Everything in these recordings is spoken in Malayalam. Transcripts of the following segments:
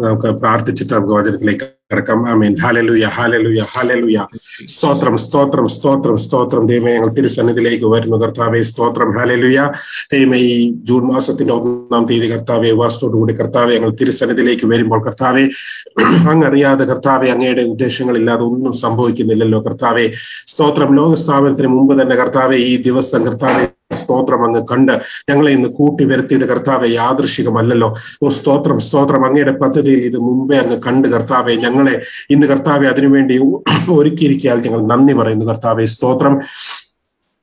നമുക്ക് പ്രാർത്ഥിച്ചിട്ട് നമുക്ക് വചനത്തിലേക്ക് കിടക്കാം. ആമേൻ. ഹല്ലേലൂയ, ഹല്ലേലൂയ, ഹല്ലേലൂയ. സ്തോത്രം, സ്തോത്രം, സ്തോത്രം, സ്തോത്രം. ദൈവമേ, ഞങ്ങൾ തിരുസന്നിധിയിലേക്ക് വരുന്നു കർത്താവേ. സ്തോത്രം. ഹല്ലേലൂയ. ദൈവമേ, ഈ ജൂൺ മാസത്തിന്റെ 1-ാം തീയതി കർത്താവെ ഉപവാസത്തോടുകൂടി കർത്താവെ ഞങ്ങൾ തിരുസന്നിധിയിലേക്ക് വരുമ്പോൾ കർത്താവെ, അങ്ങറിയാതെ കർത്താവെ അങ്ങയുടെ ഉദ്ദേശങ്ങളില്ലാതെ ഒന്നും സംഭവിക്കുന്നില്ലല്ലോ കർത്താവെ. സ്തോത്രം. ലോകസ്ഥാപനത്തിന് മുമ്പ് തന്നെ കർത്താവെ ഈ ദിവസം കർത്താവെ സ്തോത്രം അങ്ങ് കണ്ട് ഞങ്ങളെ ഇന്ന് കൂട്ടി വരുത്തിയത് കർത്താവെ യാദൃശികമല്ലല്ലോ. ഓ സ്തോത്രം, സ്തോത്രം. അങ്ങയുടെ പദ്ധതിയിൽ ഇത് മുമ്പേ അങ്ങ് കണ്ട് കർത്താവെ ഞങ്ങളെ ഇന്ന് കർത്താവെ അതിനുവേണ്ടി ഒരുക്കിയിരിക്കാൻ ഞങ്ങൾ നന്ദി പറയുന്നു കർത്താവെ. സ്തോത്രം.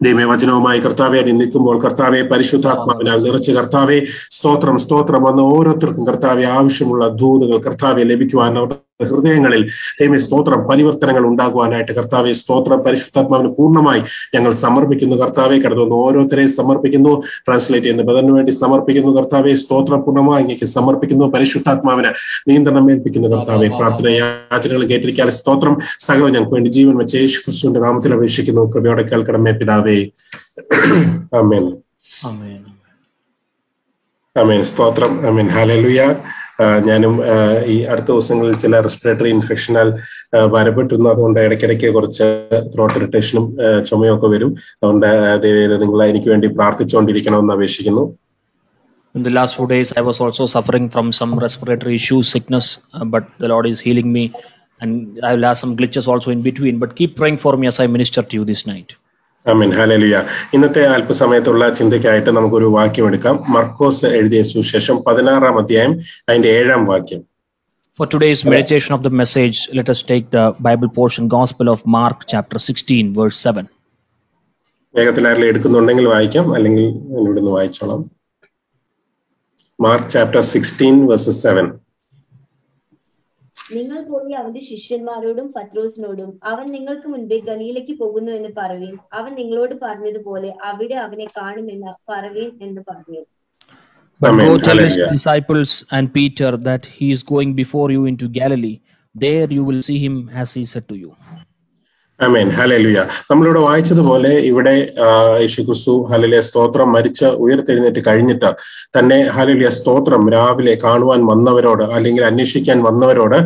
ദൈവമേ, വചനവുമായി കർത്താവെ നിൽക്കുമ്പോൾ കർത്താവെ പരിശുദ്ധാത്മാവിനാൽ നിറച്ച് കർത്താവെ സ്തോത്രം, സ്തോത്രം. വന്ന് ഓരോരുത്തർക്കും കർത്താവെ ആവശ്യമുള്ള ദൂതുകൾ കർത്താവെ ലഭിക്കുവാൻ അവരുടെ ഹൃദയങ്ങളിൽ ദൈവമേ സ്തോത്രം പരിവർത്തനങ്ങൾ ഉണ്ടാകുവാനായിട്ട് കർത്താവെ സ്തോത്രം പരിശുദ്ധാത്മാവിന് പൂർണ്ണമായി ഞങ്ങൾ സമർപ്പിക്കുന്നു കർത്താവെ. കടന്നു ഓരോരുത്തരെയും സമർപ്പിക്കുന്നു. ട്രാൻസ്ലേറ്റ് ചെയ്യുന്ന ബദലിന് വേണ്ടി സമർപ്പിക്കുന്നു കർത്താവെ. സ്തോത്രം പൂർണ്ണമായി അങ്ങേക്ക് സമർപ്പിക്കുന്നു. പരിശുദ്ധാത്മാവിന് നിയന്ത്രണം ഏൽപ്പിക്കുന്നു കർത്താവെ. പ്രാർത്ഥന യാചനകൾ കേട്ടിരിക്കാൻ സ്തോത്രം. സകലം ഞങ്ങൾക്ക് വേണ്ടി ജീവൻ വെച്ച് യേശു ക്രിസ്തുവിന്റെ നാമത്തിൽ അപേക്ഷിക്കുന്നു. കൃപയോടെ കേൾക്കണമേ പിതാവേ. ആമേൻ, ആമേൻ. സ്തോത്രം. ആമേൻ. ഹല്ലേലൂയ. ഞാനും ഈ അടുത്ത ദിവസങ്ങളിൽ ചില റെസ്പിറേറ്ററി ഇൻഫെക്ഷനാൽ ഭാരപ്പെട്ടിരുന്നു. അതുകൊണ്ട് ഇടയ്ക്കിടയ്ക്ക് കുറച്ച് ത്രോട്ട് ഇറിറ്റേഷനും ചുമയൊക്കെ വരും. അതുകൊണ്ട് നിങ്ങൾ എനിക്ക് വേണ്ടി പ്രാർത്ഥിച്ചുകൊണ്ടിരിക്കണമെന്ന് അപേക്ഷിക്കുന്നു. In the last 4 days, I was also suffering from some respiratory issues, sickness, but the Lord is healing me, and I will have some glitches also in between. But keep praying for me as I minister to you this night. Amen. Hallelujah. ഇന്നത്തെ അല്പസമയത്തുള്ള ചിന്തയ്ക്കായിട്ട് നമുക്കൊരു വാക്യം എടുക്കാം. മർക്കോസ് എഴുതിയ സുവിശേഷം 16-ാം അധ്യായം അതിന്റെ 7-ാം വാക്യം. For today's meditation of the message, let us take the Bible portion, Gospel of Mark, chapter 16, verse 7. വേഗത്തിൽ ആരെങ്കിലും എടുക്കുന്നുണ്ടെങ്കിൽ വായിക്കാം, അല്ലെങ്കിൽ ഇവിടുന്ന് വായിച്ചോളാം. Mark chapter 16 verses 7. നിങ്ങൾ പോയി അവന്റെ ശിഷ്യന്മാരോടും പത്രോസിനോടും അവൻ നിങ്ങൾക്ക് മുൻപേ ഗലീലയ്ക്ക് പോകുന്നു എന്ന് പറവീൻ, അവൻ നിങ്ങളോട് പറഞ്ഞതുപോലെ അവിടെ അവനെ കാണുമെന്ന് പറവീൻ എന്ന് പറഞ്ഞു. But go tell his disciples and Peter that he is going before you into Galilee. There you will see him as he said to you. Amen. Hallelujah. നമ്മളിവിടെ വായിച്ചതുപോലെ ഇവിടെ യേശുക്രിസ്തു ഹല്ലേലൂയ സ്തോത്രം മരിച്ച് ഉയർത്തെഴുന്നേറ്റ് കഴിഞ്ഞിട്ട് തന്നെ ഹല്ലേലൂയ സ്തോത്രം രാവിലെ കാണുവാൻ വന്നവരോട് അല്ലെങ്കിൽ അന്വേഷിക്കാൻ വന്നവരോട്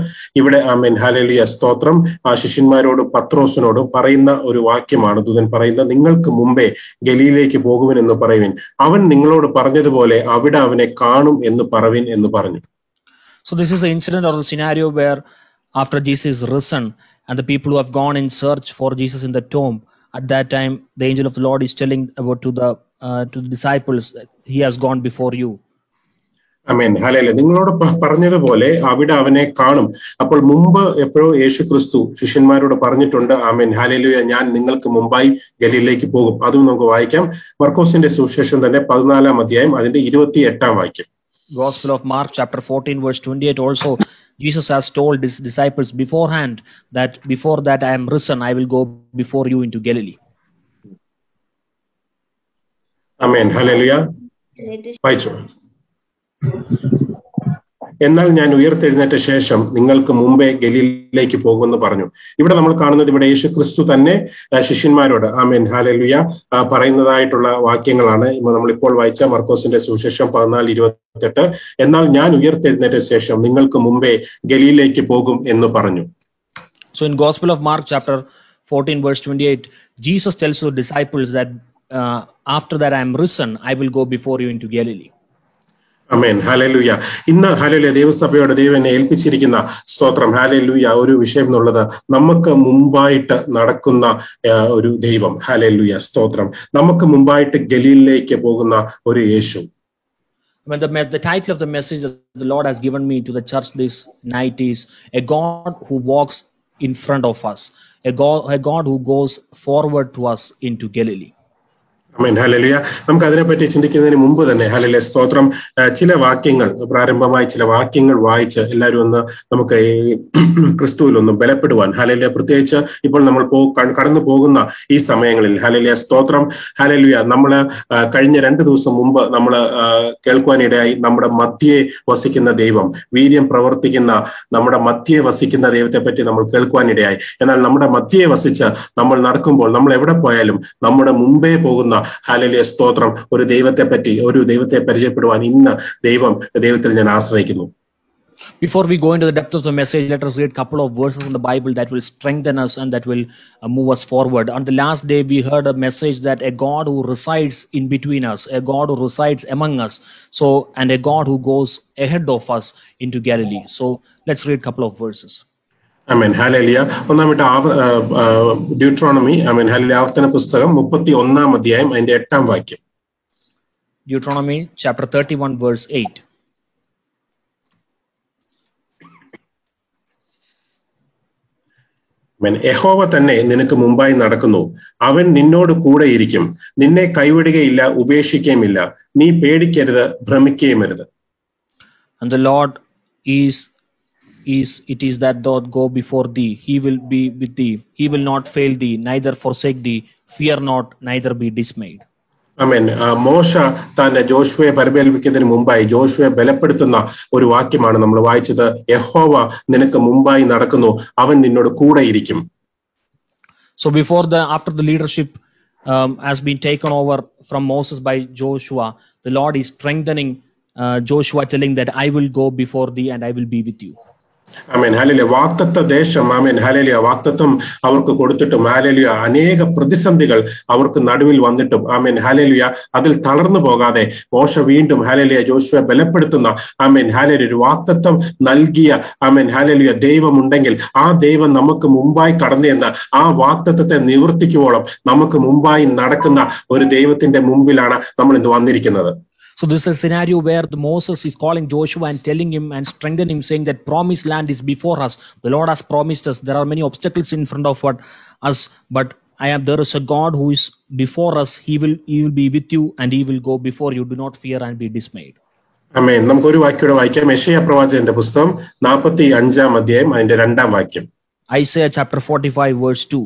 ഇവിടെ ആമേൻ ഹല്ലേലൂയ സ്തോത്രം ആ ശിഷ്യന്മാരോടും പത്രോസിനോടും പറയുന്ന ഒരു വാക്യമാണ് ദൂതൻ പറയുന്നത്. നിങ്ങൾക്ക് മുമ്പേ ഗലീലയിലേക്ക് പോകുവിൻ എന്ന് പറയുവിൻ, അവൻ നിങ്ങളോട് പറഞ്ഞതുപോലെ അവിടെ അവനെ കാണും എന്ന് പറവിൻ എന്ന് പറഞ്ഞു. So this is the incident or the scenario where after Jesus is risen and the people who have gone in search for Jesus in the tomb, at that time the angel of the Lord is telling about to the disciples that he has gone before you. Amen. Hallelujah. നിങ്ങളോട് പറഞ്ഞതുപോലെ അവിടെ അവനെ കാണും. അപ്പോൾ മുമ്പ് എപ്പോഴോ യേശുക്രിസ്തു ശിഷ്യന്മാരോട് പറഞ്ഞിട്ടുണ്ട്. ആമേൻ. ഹല്ലേലൂയ. ഞാൻ നിങ്ങൾക്ക് മുമ്പായി ഗലീലയിലേക്ക് പോകും. അതും നമുക്ക് വായിക്കാം. മർക്കോസിന്റെ സുവിശേഷം തന്നെ 14-ാം അധ്യായം അതിന്റെ 28-ാം വാക്യം. Gospel of Mark chapter 14 verse 28 also, Jesus has told his disciples beforehand that before that I am risen, I will go before you into Galilee. Amen. Hallelujah. വായിച്ചു. എന്നാൽ ഞാൻ ഉയർത്തെഴുന്നേറ്റ ശേഷം നിങ്ങൾക്ക് മുമ്പേ ഗലീലയിലേക്ക് പോകുമെന്ന് പറഞ്ഞു. ഇവിടെ നമ്മൾ കാണുന്നത് ഇവിടെ യേശു ക്രിസ്തു തന്നെ ശിഷ്യന്മാരോട് ആമേൻ ഹല്ലേലൂയ പറയുന്നതായിട്ടുള്ള വാക്യങ്ങളാണ് നമ്മളിപ്പോൾ വായിച്ച മർക്കോസിന്റെ സുവിശേഷം 14:28. എന്നാൽ ഞാൻ ഉയർത്തെഴുന്നേറ്റ ശേഷം നിങ്ങൾക്ക് മുമ്പേ ഗലീലയിലേക്ക് പോകും എന്ന് പറഞ്ഞു. So in Gospel of Mark chapter 14 verse 28, Jesus tells the disciples that after that I am risen, I will go before you into Galilee. Amen. Hallelujah. ഇന്ന് ഹല്ലേലൂയ ദൈവസഭയോട് ദൈവം എന്നെ ഏൽപ്പിച്ചിരിക്കുന്ന സ്തോത്രം ഹല്ലേലൂയ ഒരു വിഷയം എന്നുള്ളത് നമുക്ക് മുമ്പായിട്ട് നടക്കുന്ന ഒരു ദൈവം. ഹല്ലേലൂയ സ്തോത്രം. നമുക്ക് മുമ്പായിട്ട് ഗലീലയിലേക്ക് പോകുന്ന ഒരു യേശു. When the title of the message that the Lord has given me to the church this night is a God who walks in front of us, a God who goes forward to us into Galilee. Amen. Hallelujah. നമുക്ക് അതിനെപ്പറ്റി ചിന്തിക്കുന്നതിന് മുമ്പ് തന്നെ ഹല്ലേലൂയ സ്തോത്രം ചില വാക്യങ്ങൾ പ്രാരംഭമായി ചില വാക്യങ്ങൾ വായിച്ച് എല്ലാവരും ഒന്ന് നമുക്ക് ക്രിസ്തുവിൽ ഒന്ന് ബലപ്പെടുവാൻ ഹല്ലേലൂയ പ്രത്യേകിച്ച് ഇപ്പോൾ നമ്മൾ കടന്നു പോകുന്ന ഈ സമയങ്ങളിൽ ഹല്ലേലൂയ സ്തോത്രം ഹല്ലേലൂയ നമ്മൾ കഴിഞ്ഞ 2 ദിവസം മുമ്പ് നമ്മൾ കേൾക്കുവാനിടയായി നമ്മുടെ മധ്യേ വസിക്കുന്ന ദൈവം, വീര്യം പ്രവർത്തിക്കുന്ന നമ്മുടെ മധ്യേ വസിക്കുന്ന ദൈവത്തെ പറ്റി നമ്മൾ കേൾക്കുവാനിടയായി. എന്നാൽ നമ്മുടെ മധ്യേ വസിച്ച് നമ്മൾ നടക്കുമ്പോൾ നമ്മൾ എവിടെ പോയാലും നമ്മുടെ മുമ്പേ പോകുന്ന ഹല്ലേലൂയ സ്തോത്രം ഒരു ദൈവത്തെ പരിചയപ്പെടുവാൻ ഇന്ന് ദൈവത്തിൽ ഞാൻ ആശ്രയിക്കുന്നു. Before we go into the depth of the message, let us read a couple of verses in the Bible that will strengthen us and that will move us forward. On the last day, we heard a message that a God who resides in between us, a God who resides among us, and a God who goes ahead of us into Galilee. So let's read a couple of verses. Amen hallelujah. ഒന്നാമത്തെ ഡ്യൂട്രോണമി ആമേൻ ഹല്ലേലൂയ ആവർത്തന പുസ്തകം 31-ാം അധ്യായം അതിന്റെ 8-ാം വാക്യം. Deuteronomy chapter 31 verse 8. യഹോവ തന്നെ നിനക്ക് മുമ്പായി നടക്കുന്നു, അവൻ നിന്നോട് കൂടെ ഇരിക്കും, നിന്നെ കൈവിടുകയില്ല, ഉപേക്ഷിക്കുകയുമില്ല, നീ പേടിക്കരുത്, ഭ്രമിക്കുകയുമരുത്. And the Lord it is that doth go before thee, he will be with thee, he will not fail thee, neither forsake thee, fear not, neither be dismayed. ആമേൻ. മോശ തന്നെ ജോഷുവയെ പരിപാലിക്കുന്നതിന് മുമ്പായി ജോഷുവയെ ബലപ്പെടുത്തുന്ന ഒരു വാക്യമാണ് നമ്മൾ വായിച്ചത്. യഹോവ നിനക്ക് മുമ്പായി നടക്കുന്നു, അവൻ നിന്നോട് കൂടെ ഇരിക്കും. So after the leadership has been taken over from Moses by Joshua, the Lord is strengthening Joshua, telling that I will go before thee and I will be with you. Amen hallelujah. വാഗ്ദത്ത ദേശം ആമേൻ ഹല്ലേലൂയ വാഗ്ദത്തം അവർക്ക് കൊടുത്തിട്ടും ഹല്ലേലൂയ അനേക പ്രതിസന്ധികൾ അവർക്ക് നടുവിൽ വന്നിട്ടും ആമേൻ ഹല്ലേലൂയ അതിൽ തളർന്നു പോകാതെ മോശ വീണ്ടും ഹല്ലേലൂയ ജോഷുവയെ ബലപ്പെടുത്തുന്ന ആമേൻ ഹല്ലേലൂയ ഒരു വാഗ്ദത്തം നൽകിയ ആമേൻ ഹല്ലേലൂയ ദൈവമുണ്ടെങ്കിൽ ആ ദൈവം നമുക്ക് മുമ്പായി കടന്നു ചെന്ന് ആ വാഗ്ദത്തത്തെ നിവർത്തിക്കുവോളം നമുക്ക് മുമ്പായി നടക്കുന്ന ഒരു ദൈവത്തിന്റെ മുമ്പിലാണ് നമ്മൾ ഇന്ന് വന്നിരിക്കുന്നത്. So this is a scenario where Moses is calling Joshua and telling him and strengthening him, saying that promised land is before us. The Lord has promised us. There are many obstacles in front of us, but there is a God who is before us. He will be with you and he will go before you. Do not fear and be dismayed. ആമേൻ. നമുക്കൊരു വാക്യം വായിക്കാം. യെശയ്യാ പ്രവാചകന്റെ പുസ്തകം 45-ാം അധ്യായം അതിന്റെ 2-ാം വാക്യം. Isaiah chapter 45 verse 2.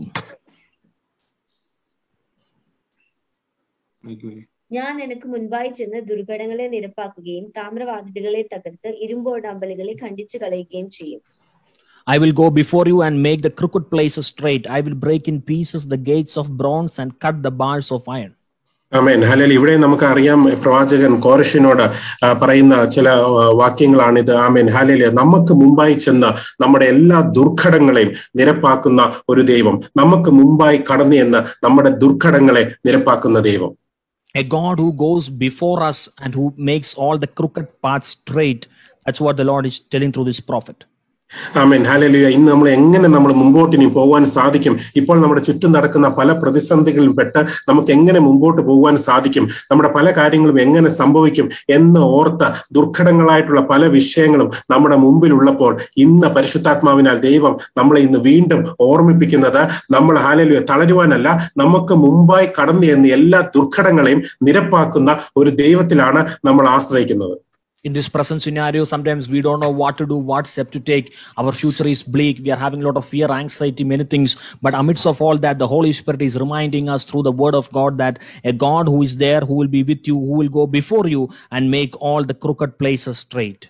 ഞാൻ നിനക്ക് മുൻപായി ചെന്ന് ദുർഘടങ്ങളെ നിരപ്പാക്കുകയും താമ്രവാതിലുകളെ തകർത്ത് ഇരുമ്പോടമ്പലുകളെ ഖണ്ഡിച്ചു കളയുകയും ചെയ്യും. I will go before you and make the crooked places straight. I will break in pieces the gates of bronze and cut the bars of iron. ആമേൻ ഹല്ലേലൂയ. ഇവിടെ നമുക്ക് അറിയാം പ്രവാചകൻ കോരശിനോട് പറയുന്ന ചില വാക്യങ്ങളാണിത്. Amen hallelujah. നമുക്ക് മുമ്പായി ചെന്ന് നമ്മുടെ എല്ലാ ദുർഘടങ്ങളെയും നിരപ്പാക്കുന്ന ഒരു ദൈവം, നമുക്ക് മുമ്പായി കടന്നു ചെന്ന് നമ്മുടെ ദുർഘടങ്ങളെ നിരപ്പാക്കുന്ന ദൈവം. A God who goes before us and who makes all the crooked paths straight. That's what the Lord is telling through this prophet. Amen hallelujah. ഇന്ന് നമ്മൾ എങ്ങനെ മുമ്പോട്ട് ഇനി പോകാൻ സാധിക്കും? ഇപ്പോൾ നമ്മുടെ ചുറ്റും നടക്കുന്ന പല പ്രതിസന്ധികളിൽ പെട്ട് നമുക്ക് എങ്ങനെ മുമ്പോട്ട് പോകാൻ സാധിക്കും? നമ്മുടെ പല കാര്യങ്ങളും എങ്ങനെ സംഭവിക്കും എന്ന് ഓർത്ത ദുർഘടങ്ങളായിട്ടുള്ള പല വിഷയങ്ങളും നമ്മുടെ മുമ്പിലുള്ളപ്പോൾ ഇന്ന് പരിശുദ്ധാത്മാവിനാൽ ദൈവം നമ്മളെ ഇന്ന് വീണ്ടും ഓർമ്മിപ്പിക്കുന്നത് നമ്മൾ ഹല്ലേലൂയ തളരുവാനല്ല, നമുക്ക് മുമ്പായി കടന്നു ചെന്ന് എല്ലാ ദുർഘടങ്ങളെയും നിരപ്പാക്കുന്ന ഒരു ദൈവത്തിലാണ് നമ്മൾ ആശ്രയിക്കുന്നത്. In this present scenario, sometimes we don't know what to do, what step to take. Our future is bleak. We are having a lot of fear, anxiety, many things. But amidst of all that, the Holy Spirit is reminding us through the word of God that a God who is there, who will be with you, who will go before you and make all the crooked places straight.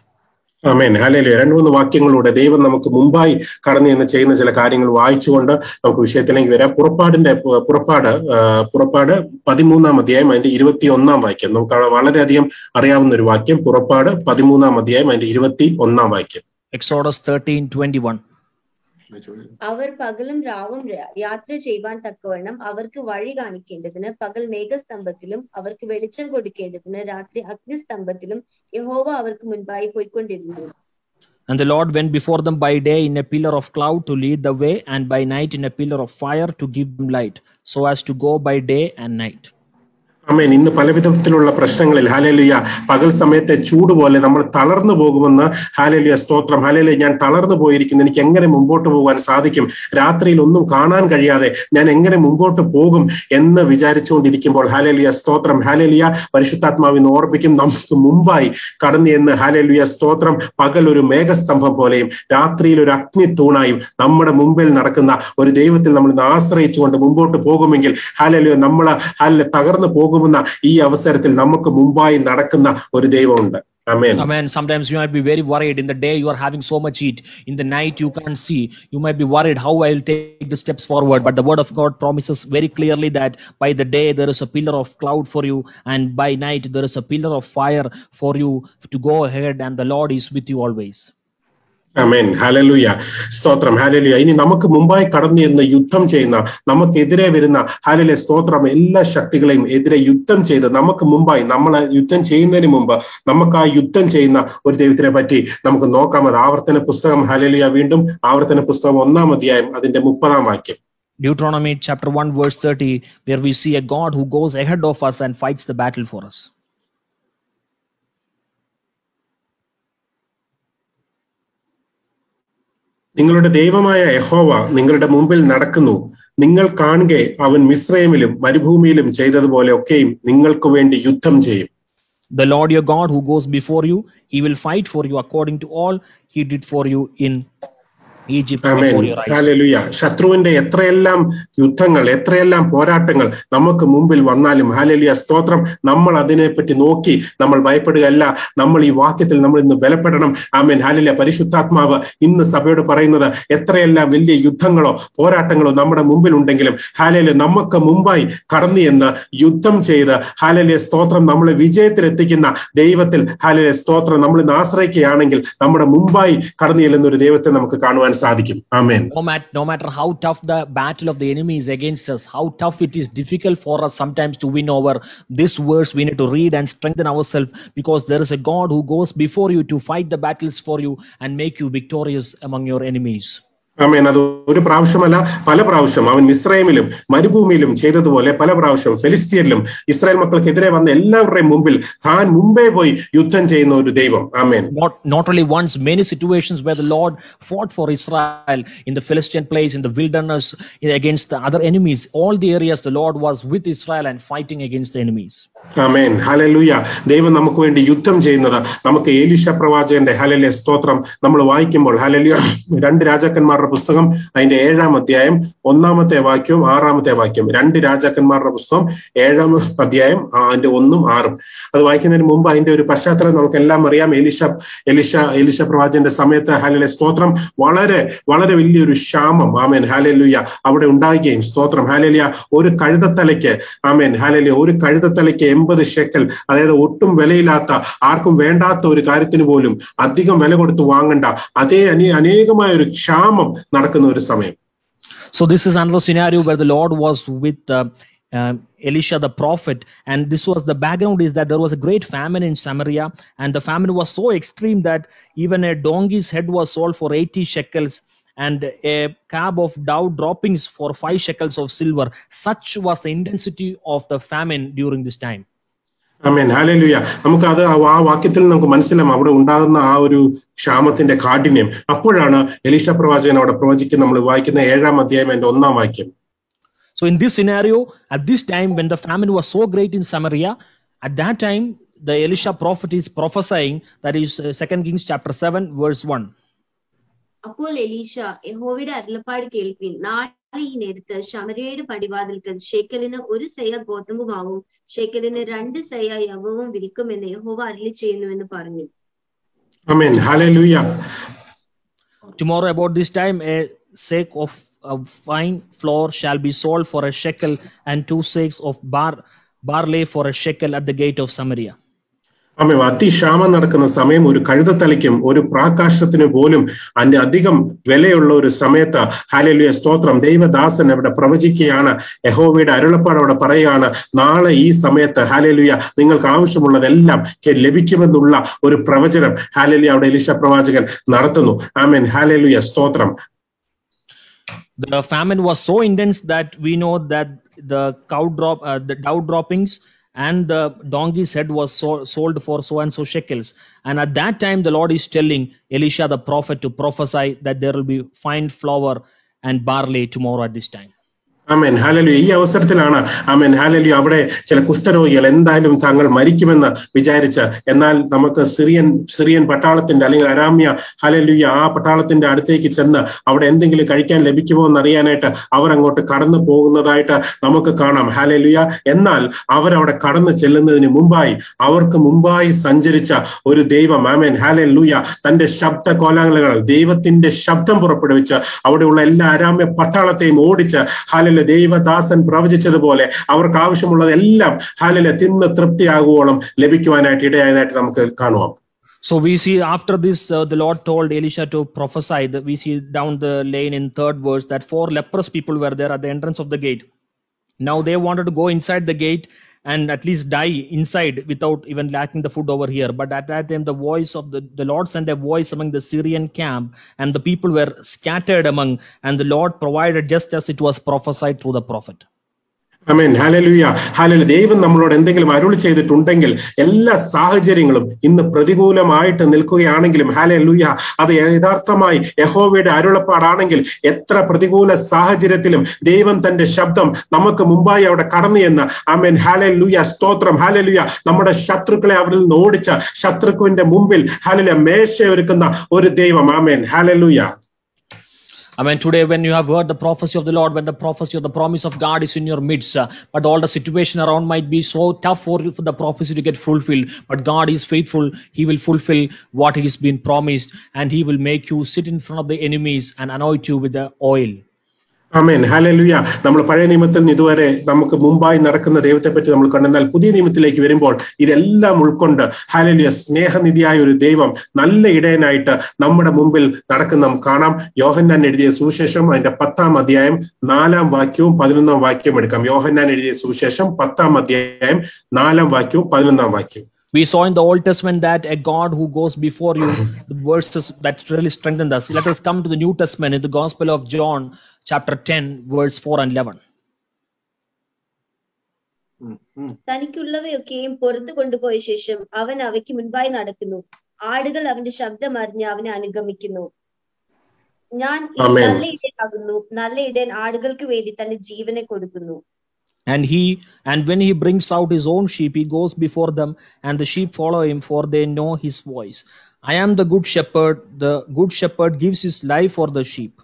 Amen hallelujah. 2-3 വാക്യങ്ങളിലൂടെ ദൈവം നമുക്ക് മുമ്പായി കടന്നു എന്ന് ചെയ്യുന്ന ചില കാര്യങ്ങൾ വായിച്ചുകൊണ്ട് നമുക്ക് വിഷയത്തിലേക്ക് വരാം. പുറപ്പാട് 13-ാം അധ്യായം അതിന്റെ 21-ാം വാക്യം. നമുക്ക് വളരെയധികം അറിയാവുന്ന ഒരു വാക്യം. പുറപ്പാട് 13-ാം അധ്യായം അതിന്റെ 21-ാം വാക്യം. Exodus 13:21. അവർ പകലും രാവും യാത്ര ചെയ്യുവാൻ തക്കവണ്ണം അവർക്ക് വഴി കാണിക്കേണ്ടതിന് പകൽ മേഘസ്തംഭത്തിലും അവർക്ക് വെളിച്ചം കൊടുക്കേണ്ടതിന് രാത്രി അഗ്നിസ്തംഭത്തിലും യഹോവ അവർക്ക് മുൻപായി പോയിക്കൊണ്ടിരുന്നു. And the Lord went before them by day in a pillar of cloud to lead the way, and by night in a pillar of fire to give them light, so as to go by day and night. ആമേൻ. ഇന്ന് പലവിധത്തിലുള്ള പ്രശ്നങ്ങളിൽ ഹല്ലേലൂയ പകൽ സമയത്തെ ചൂട് പോലെ നമ്മൾ തളർന്നു പോകുമെന്ന് ഹല്ലേലൂയ സ്തോത്രം. ഹല്ലേലൂയ. ഞാൻ തളർന്നു പോയിരിക്കുന്നു, എനിക്ക് എങ്ങനെ മുമ്പോട്ട് പോകാൻ സാധിക്കും? രാത്രിയിൽ ഒന്നും കാണാൻ കഴിയാതെ ഞാൻ എങ്ങനെ മുമ്പോട്ട് പോകും എന്ന് വിചാരിച്ചുകൊണ്ടിരിക്കുമ്പോൾ ഹല്ലേലൂയ സ്തോത്രം. ഹല്ലേലൂയ പരിശുദ്ധാത്മാവിന് ഓർപ്പിക്കും നമുക്ക് മുമ്പായി കടന്നു എന്ന് ഹല്ലേലൂയ സ്തോത്രം. പകൽ ഒരു മേഘസ്തംഭം പോലെയും രാത്രിയിൽ ഒരു അഗ്നി തൂണായും നമ്മുടെ മുമ്പിൽ നടക്കുന്ന ഒരു ദൈവത്തിൽ നമ്മൾ ആശ്രയിച്ചുകൊണ്ട് മുമ്പോട്ട് പോകുമെങ്കിൽ ഹല്ലേലൂയ നമ്മൾ തകർന്നു പോകും. ഈ അവസരത്തിൽ നമുക്ക് മുമ്പായി നടക്കുന്ന ഒരു ദൈവമുണ്ട്. Amen. Amen. Sometimes you might be very worried. In the day you are having so much heat. In the night you can't see. You might be worried how I will take the steps forward. But the word of God promises very clearly that by the day there is a pillar of cloud for you, and by night there is a pillar of fire for you to go ahead, and the Lord is with you always. Amen. Hallelujah. സ്തോത്രം. ഹല്ലേലൂയ. ഇനി നമുക്ക് മുമ്പായി കടന്നു ചെന്ന് യുദ്ധം ചെയ്യുന്ന, നമുക്കെതിരെ വരുന്ന ഹല്ലേലൂയ സ്തോത്രം എല്ലാ ശക്തികളെയും എതിരെ യുദ്ധം ചെയ്ത് നമുക്ക് മുമ്പായി, നമ്മൾ യുദ്ധം ചെയ്യുന്നതിന് മുമ്പ് നമുക്ക് ആ യുദ്ധം ചെയ്യുന്ന ഒരു ദൈവത്തിനെ പറ്റി നമുക്ക് നോക്കാം. അത് ആവർത്തന പുസ്തകം, ഹല്ലേലൂയ, വീണ്ടും ആവർത്തന പുസ്തകം 1-ാം അധ്യായം അതിന്റെ 30-ാം വാക്യം. Deuteronomy chapter 1 verse 30, where we see a God who goes ahead of us and fights the battle for us. നിങ്ങളുടെ ദൈവമായ യഹോവ നിങ്ങളുടെ മുമ്പിൽ നടക്കുന്നു. നിങ്ങൾ കാണുകെ അവൻ മിസ്രയീമിലും മരുഭൂമിയിലും ചെയ്തതുപോലെ ഒക്കെയും നിങ്ങൾക്ക് വേണ്ടി യുദ്ധം ചെയ്യും. The Lord your God who goes before you, he will fight for you according to all he did for you in Egypt before your eyes. Hallelujah. ശത്രുവിന്റെ എത്രയെല്ലാം യുദ്ധങ്ങൾ, എത്രയെല്ലാം പോരാട്ടങ്ങൾ നമുക്ക് മുമ്പിൽ വന്നാലും ഹല്ലേലൂയ സ്തോത്രം, നമ്മൾ അതിനെപ്പറ്റി നോക്കി നമ്മൾ ഭയപ്പെടുകയല്ല. നമ്മൾ ഈ വാക്യത്തിൽ നമ്മൾ ഇന്ന് ബലപ്പെടണം. ആമേൻ. ഹല്ലേലൂയ. പരിശുദ്ധാത്മാവ് ഇന്ന് സഭയോട് പറയുന്നത്, എത്രയെല്ലാം വലിയ യുദ്ധങ്ങളോ പോരാട്ടങ്ങളോ നമ്മുടെ മുമ്പിൽ ഉണ്ടെങ്കിലും ഹല്ലേലൂയ നമുക്ക് മുമ്പായി കടന്നു എന്ന് യുദ്ധം ചെയ്ത് ഹല്ലേലൂയ സ്തോത്രം നമ്മളെ വിജയത്തിലെത്തിക്കുന്ന ദൈവത്തിൽ ഹല്ലേലൂയ സ്തോത്രം നമ്മൾ ഇന്ന് ആശ്രയിക്കുകയാണെങ്കിൽ നമ്മുടെ മുമ്പായി കടന്നു ചെല്ലുന്ന ഒരു ദൈവത്തെ നമുക്ക് കാണുവാൻ സാധിക്കും. ആമേൻ. No matter how tough the battle of the enemy is against us, how tough it is difficult for us sometimes to win over this verse, we need to read and strengthen ourselves, because there is a God who goes before you to fight the battles for you and make you victorious among your enemies. ആമേൻ. അത് ഒരു പ്രാവശ്യമല്ല, പല പ്രാവശ്യം അവൻ മിസ്രയീമിലും മരുഭൂമിയിലും ചെയ്തതുപോലെ പല പ്രാവശ്യം ഫെലിസ്തീനിലും ഇസ്രായേൽ മക്കൾക്കെതിരെ വന്ന എല്ലാവരുടെയും മുമ്പിൽ താൻ മുമ്പേ പോയി യുദ്ധം ചെയ്യുന്ന ഒരു ദൈവം. ആമേൻ. Not only once, many situations where the Lord fought for Israel in the Philistine place, in the wilderness, against the other enemies. All the areas the Lord was with Israel and fighting against the enemies. Amen. Hallelujah. ദൈവം നമുക്ക് വേണ്ടി യുദ്ധം ചെയ്യുന്നത് നമുക്ക് എലീശ പ്രവാചകന്റെ ഹല്ലേലൂയ സ്തോത്രം നമ്മൾ വായിക്കുമ്പോൾ ഹല്ലേലൂയ 2 രാജാക്കന്മാരുടെ പുസ്തകം അതിന്റെ 7-ാം അധ്യായം 1-ാമത്തെ വാക്യവും 6-ാമത്തെ വാക്യം. 2 രാജാക്കന്മാരുടെ പുസ്തകം 7-ാം അധ്യായം അതിന്റെ 1-ഉം 6-ഉം. അത് വായിക്കുന്നതിന് മുമ്പ് അതിന്റെ ഒരു പശ്ചാത്തലം നമുക്ക് എല്ലാം അറിയാം. എലീശ പ്രവാചകന്റെ സമയത്ത് ഹല്ലേലൂയ സ്തോത്രം വളരെ വളരെ വലിയൊരു ക്ഷാമം ആമേൻ ഹല്ലേലൂയ അവിടെ ഉണ്ടാകുകയും സ്തോത്രം ഹല്ലേലൂയ ഒരു കഴുതത്തലയ്ക്ക് ആമേൻ ഹല്ലേലൂയ ഒരു കഴുതത്തലയ്ക്ക് 80 ഷെക്കൽ, അതായത് ഒട്ടും വിലയില്ലാത്ത, ആർക്കും വേണ്ടാത്ത ഒരു കാര്യത്തിന് പോലും അധികം വില കൊടുത്ത് വാങ്ങണ്ട അതേ അനേകമായ ഒരു ക്ഷാമം നടക്കുന്ന ഒരു സമയം. So this is another scenario where the Lord was with Elisha the prophet, and this was the background is that there was a great famine in Samaria, and the famine was so extreme that even a donkey's head was sold for 80 shekels and a cab of dough droppings for 5 shekels of silver. Such was the intensity of the famine during this time. Amen. Hallelujah. നമുക്ക് അത് ആ വാക്യത്തിൽ നമുക്ക് മനസ്സിലാവും അവിടെ ഉണ്ടാകുന്ന ആ ഒരു ക്ഷാമത്തിന്റെ കാഠിന്യം. അപ്പോഴാണ് എലീശ പ്രവാചകൻ അവിടെ പ്രവചിക്കുന്ന നമ്മൾ വായിക്കുന്ന 7-ാം അധ്യായം അതിന്റെ 1-ാം വാക്യം. So in this scenario, at this time when the famine was so great in Samaria, at that time the Elisha prophet is prophesying, that is 2 Kings chapter 7 verse 1. അപ്പോൾ എലീശ, യഹോവയുടെ അരുളപ്പാട് കേൾപ്പിൻ, നാളെ ഈ നേരത്ത് ശമര്യയുടെ പടിവാതിൽക്കൽ ഷേക്കലിന് 1 സെയ ഗോതമ്പുമാവും ഷേക്കലിന് 2 സെയ യവവും വിൽക്കുമെന്ന് യഹോവ അരുളി ചെയ്യുന്നുവെന്ന് പറഞ്ഞു. ആമേൻ. Hallelujah. Tomorrow about this time a sack of fine flour shall be sold for a shekel, and 2 sacks of barley for a shekel at the gate of Samaria. ആമേൻ. അതിക്ഷാമം നടക്കുന്ന സമയം, ഒരു കഴുതത്തലയ്ക്കും ഒരു പ്രാകാശത്തിന് പോലും അധികം വിലയുള്ള ഒരു സമയത്ത് ഹല്ലേലൂയ സ്തോത്രം ദൈവദാസൻ അവിടെ പ്രവചിക്കുകയാണ്. യഹോവയുടെ അരുളപ്പാട് അവിടെ പറയുകയാണ്, നാളെ ഈ സമയത്ത് ഹല്ലേലൂയ നിങ്ങൾക്ക് ആവശ്യമുള്ളതെല്ലാം ലഭിക്കുമെന്നുള്ള ഒരു പ്രവചനം ഹല്ലേലൂയ അവിടെ എലീശ പ്രവാചകൻ നടത്തുന്നു. ആമേൻ. ഹല്ലേലൂയ സ്തോത്രം. The famine was so intense that we know that the dough droppings and the donkey's head was sold for so and so shekels. And at that time the Lord is telling Elisha the prophet to prophesy that there will be fine flour and barley tomorrow at this time. Amen. Hallelujah. ഈ അവസരത്തിലാണ് ആമേൻ ഹല്ലേലൂയ അവിടെ ചില കുഷ്ഠരോഗികൾ എന്തായാലും താങ്കൾ മരിക്കുമെന്ന് വിചാരിച്ച്, എന്നാൽ നമുക്ക് സിറിയൻ പട്ടാളത്തിന്റെ അല്ലെങ്കിൽ അരാമ്യ ഹല്ലേലൂയ ആ പട്ടാളത്തിന്റെ അടുത്തേക്ക് ചെന്ന് അവിടെ എന്തെങ്കിലും കഴിക്കാൻ ലഭിക്കുമോ എന്നറിയാനായിട്ട് അവർ അങ്ങോട്ട് കടന്നു പോകുന്നതായിട്ട് നമുക്ക് കാണാം. ഹല്ലേലൂയ. എന്നാൽ അവരവിടെ കടന്നു ചെല്ലുന്നതിന് മുമ്പായി അവർക്ക് മുമ്പായി സഞ്ചരിച്ച ഒരു ദൈവം ആമേൻ ഹല്ലേലൂയ തന്റെ ശബ്ദ കോലാഹലങ്ങൾ ദൈവത്തിന്റെ ശബ്ദം പുറപ്പെടുവിച്ച് അവിടെയുള്ള എല്ലാ അരാമ്യ പട്ടാളത്തെയും ഓടിച്ച് ഹല്ലേലൂയ ദൈവദാസൻ പ്രവചിച്ചതുപോലെ അവർക്ക് ആവശ്യമുള്ളതെല്ലാം ഹല്ലേലൂയ തിന്ന് തൃപ്തിയാകുവോളം ലഭിക്കുവാനായിട്ട് ഇടയായതായിട്ട് നമുക്ക് കാണുവാം. So we see after this, the Lord told Elisha to prophesy. That we see down the lane in 3rd verse that 4 leprous people were there at the entrance of the gate. Now they wanted to go inside the gate and at least die inside without even lacking the food over here. But at that time, the voice of the Lord sent a voice among the Syrian camp, and the people were scattered among, and the Lord provided just as it was prophesied through the prophet. Amen. Hallelujah, hallelujah. ദൈവം നമ്മളോട് എന്തെങ്കിലും അരുളി ചെയ്തിട്ടുണ്ടെങ്കിൽ എല്ലാ സാഹചര്യങ്ങളും ഇന്ന് പ്രതികൂലമായിട്ട് നിൽക്കുകയാണെങ്കിലും ഹല്ലേലൂയ, അത് യഥാർത്ഥമായി യഹോവയുടെ അരുളപ്പാടാണെങ്കിൽ എത്ര പ്രതികൂല സാഹചര്യത്തിലും ദൈവം തന്റെ ശബ്ദം നമുക്ക് മുമ്പായി അവിടെ കടന്നു എന്ന് ആമേൻ. ഹല്ലേലൂയ, സ്തോത്രം. ഹല്ലേലൂയ. നമ്മുടെ ശത്രുക്കളെ അവരിൽ നിന്ന് ഓടിച്ച ശത്രുവിന്റെ മുമ്പിൽ ഹല്ലേലൂയ മേശയൊരുക്കുന്ന ഒരു ദൈവം. ആമേൻ. Hallelujah. Amen. Today, when you have heard the prophecy of the Lord, when the prophecy of the promise of God is in your midst, but all the situation around might be so tough for the prophecy to get fulfilled, but God is faithful. He will fulfill what He has been promised, and He will make you sit in front of the enemies and anoint you with the oil. Amen. Hallelujah. നമ്മൾ പഴയ നിയമത്തിൽ നിന്ന് ഇതുവരെ നമുക്ക് മുമ്പായി നടക്കുന്ന ദൈവത്തെ പറ്റി നമ്മൾ കണ്ടെന്നാൽ പുതിയ നിയമത്തിലേക്ക് വരുമ്പോൾ ഇതെല്ലാം ഉൾക്കൊണ്ട് ഹല്ലേലൂയ, സ്നേഹനിധിയായ ഒരു ദൈവം നല്ല ഇടയനായിട്ട് നമ്മുടെ മുമ്പിൽ നടക്കുന്ന നാം കാണാം. യോഹന്നാൻ എഴുതിയ സുവിശേഷം അതിന്റെ 10-ാം അധ്യായം 4-ാം വാക്യവും 11-ാം വാക്യവും എടുക്കാം. യോഹന്നാൻ എഴുതിയ സുവിശേഷം 10-ാം അധ്യായം 4-ാം വാക്യവും 11-ാം വാക്യവും. We saw in the Old Testament that a God who goes before you, the verses that really strengthened us. Let us come to the New Testament in the Gospel of John, chapter 10, verse 4 and 11. തനിക്കുള്ളവയൊക്കെയും പുറത്തു കൊണ്ടുപോയ ശേഷം അവൻ അവയ്ക്ക് മുൻപായി നടക്കുന്നു. ആടുകൾ അവന്റെ ശബ്ദം അറിഞ്ഞ് അവനെ അനുഗമിക്കുന്നു. ഞാൻ നല്ല ഇടയനാകുന്നു. നല്ല ഇടയൻ ആടുകൾക്ക് വേണ്ടി തന്റെ ജീവനെ കൊടുക്കുന്നു. And when he brings out his own sheep, he goes before them, and the sheep follow him, for they know his voice. I am the good shepherd. The good shepherd gives his life for the sheep.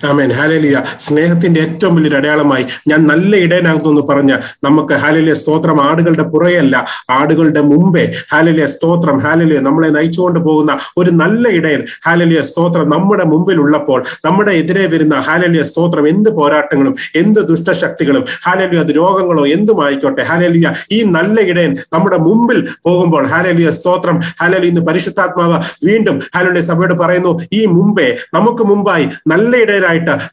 Amen. Hallelujah. സ്നേഹത്തിന്റെ ഏറ്റവും വലിയൊരു അടയാളമായി ഞാൻ നല്ല ഇടയനാകുന്നു എന്ന് പറഞ്ഞ നമുക്ക് ഹല്ലേലൂയ, സ്തോത്രം, ആടുകളുടെ പുറകെയല്ല, ആടുകളുടെ മുമ്പേ ഹല്ലേലൂയ, സ്തോത്രം, ഹല്ലേലൂയ, നമ്മളെ നയിച്ചുകൊണ്ട് പോകുന്ന ഒരു നല്ല ഇടയൻ ഹല്ലേലൂയ, സ്തോത്രം നമ്മുടെ മുമ്പിൽ ഉള്ളപ്പോൾ നമ്മുടെ എതിരെ വരുന്ന ഹല്ലേലൂയ, സ്തോത്രം, എന്ത് പോരാട്ടങ്ങളും എന്ത് ദുഷ്ടശക്തികളും ഹല്ലേലൂയ, അത് രോഗങ്ങളോ എന്തുമായിക്കോട്ടെ ഹല്ലേലൂയ, ഈ നല്ല ഇടയൻ നമ്മുടെ മുമ്പിൽ പോകുമ്പോൾ ഹല്ലേലൂയ, സ്തോത്രം, ഹല്ലേലൂയ, ഇന്ന് പരിശുദ്ധാത്മാവ് വീണ്ടും ഹല്ലേലൂയ സഭയോട് പറയുന്നു, ഈ മുമ്പേ നമുക്ക് മുമ്പായി നല്ല ഇടയൻ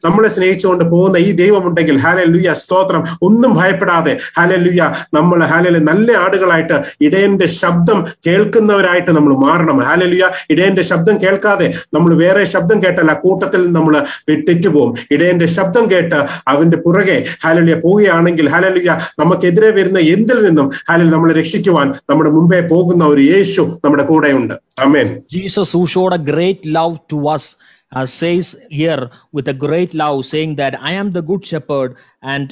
നമ്മളെ സ്നേഹിച്ചുകൊണ്ട് പോകുന്ന ഈ ദൈവമുണ്ടെങ്കിൽ ഹല്ലേലൂയ, സ്തോത്രം, ഒന്നും ഭയപ്പെടാതെ ഹല്ലേലൂയ, നമ്മൾ ഹല്ലേലൂയ നല്ല ആടുകളായിട്ട് ഇടയന്റെ ശബ്ദം കേൾക്കുന്നവരായിട്ട് നമ്മൾ മാറണം. ഹല്ലേലൂയ. ഇടയന്റെ ശബ്ദം കേൾക്കാതെ നമ്മൾ വേറെ ശബ്ദം കേട്ടല്ല കൂട്ടത്തിൽ നമ്മൾ തെറ്റുപോകും. ഇടയന്റെ ശബ്ദം കേട്ട് അവന്റെ പുറകെ ഹല്ലേലൂയ പോവുകയാണെങ്കിൽ ഹല്ലേലൂയ, നമുക്കെതിരെ വരുന്ന എന്തിൽ നിന്നും ഹല്ലേലൂയ നമ്മളെ രക്ഷിക്കുവാൻ നമ്മുടെ മുമ്പേ പോകുന്ന ഒരു യേശു നമ്മുടെ കൂടെയുണ്ട്. ആമേൻ. Jesus, who showed a great love to us, says here with a great love, saying that I am the good shepherd, and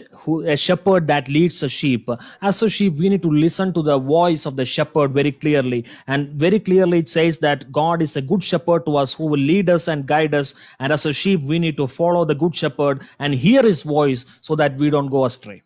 a shepherd that leads a sheep. As a sheep, we need to listen to the voice of the shepherd very clearly, and very clearly it says that God is a good shepherd to us, who will lead us and guide us, and as a sheep we need to follow the good shepherd and hear his voice so that we don't go astray.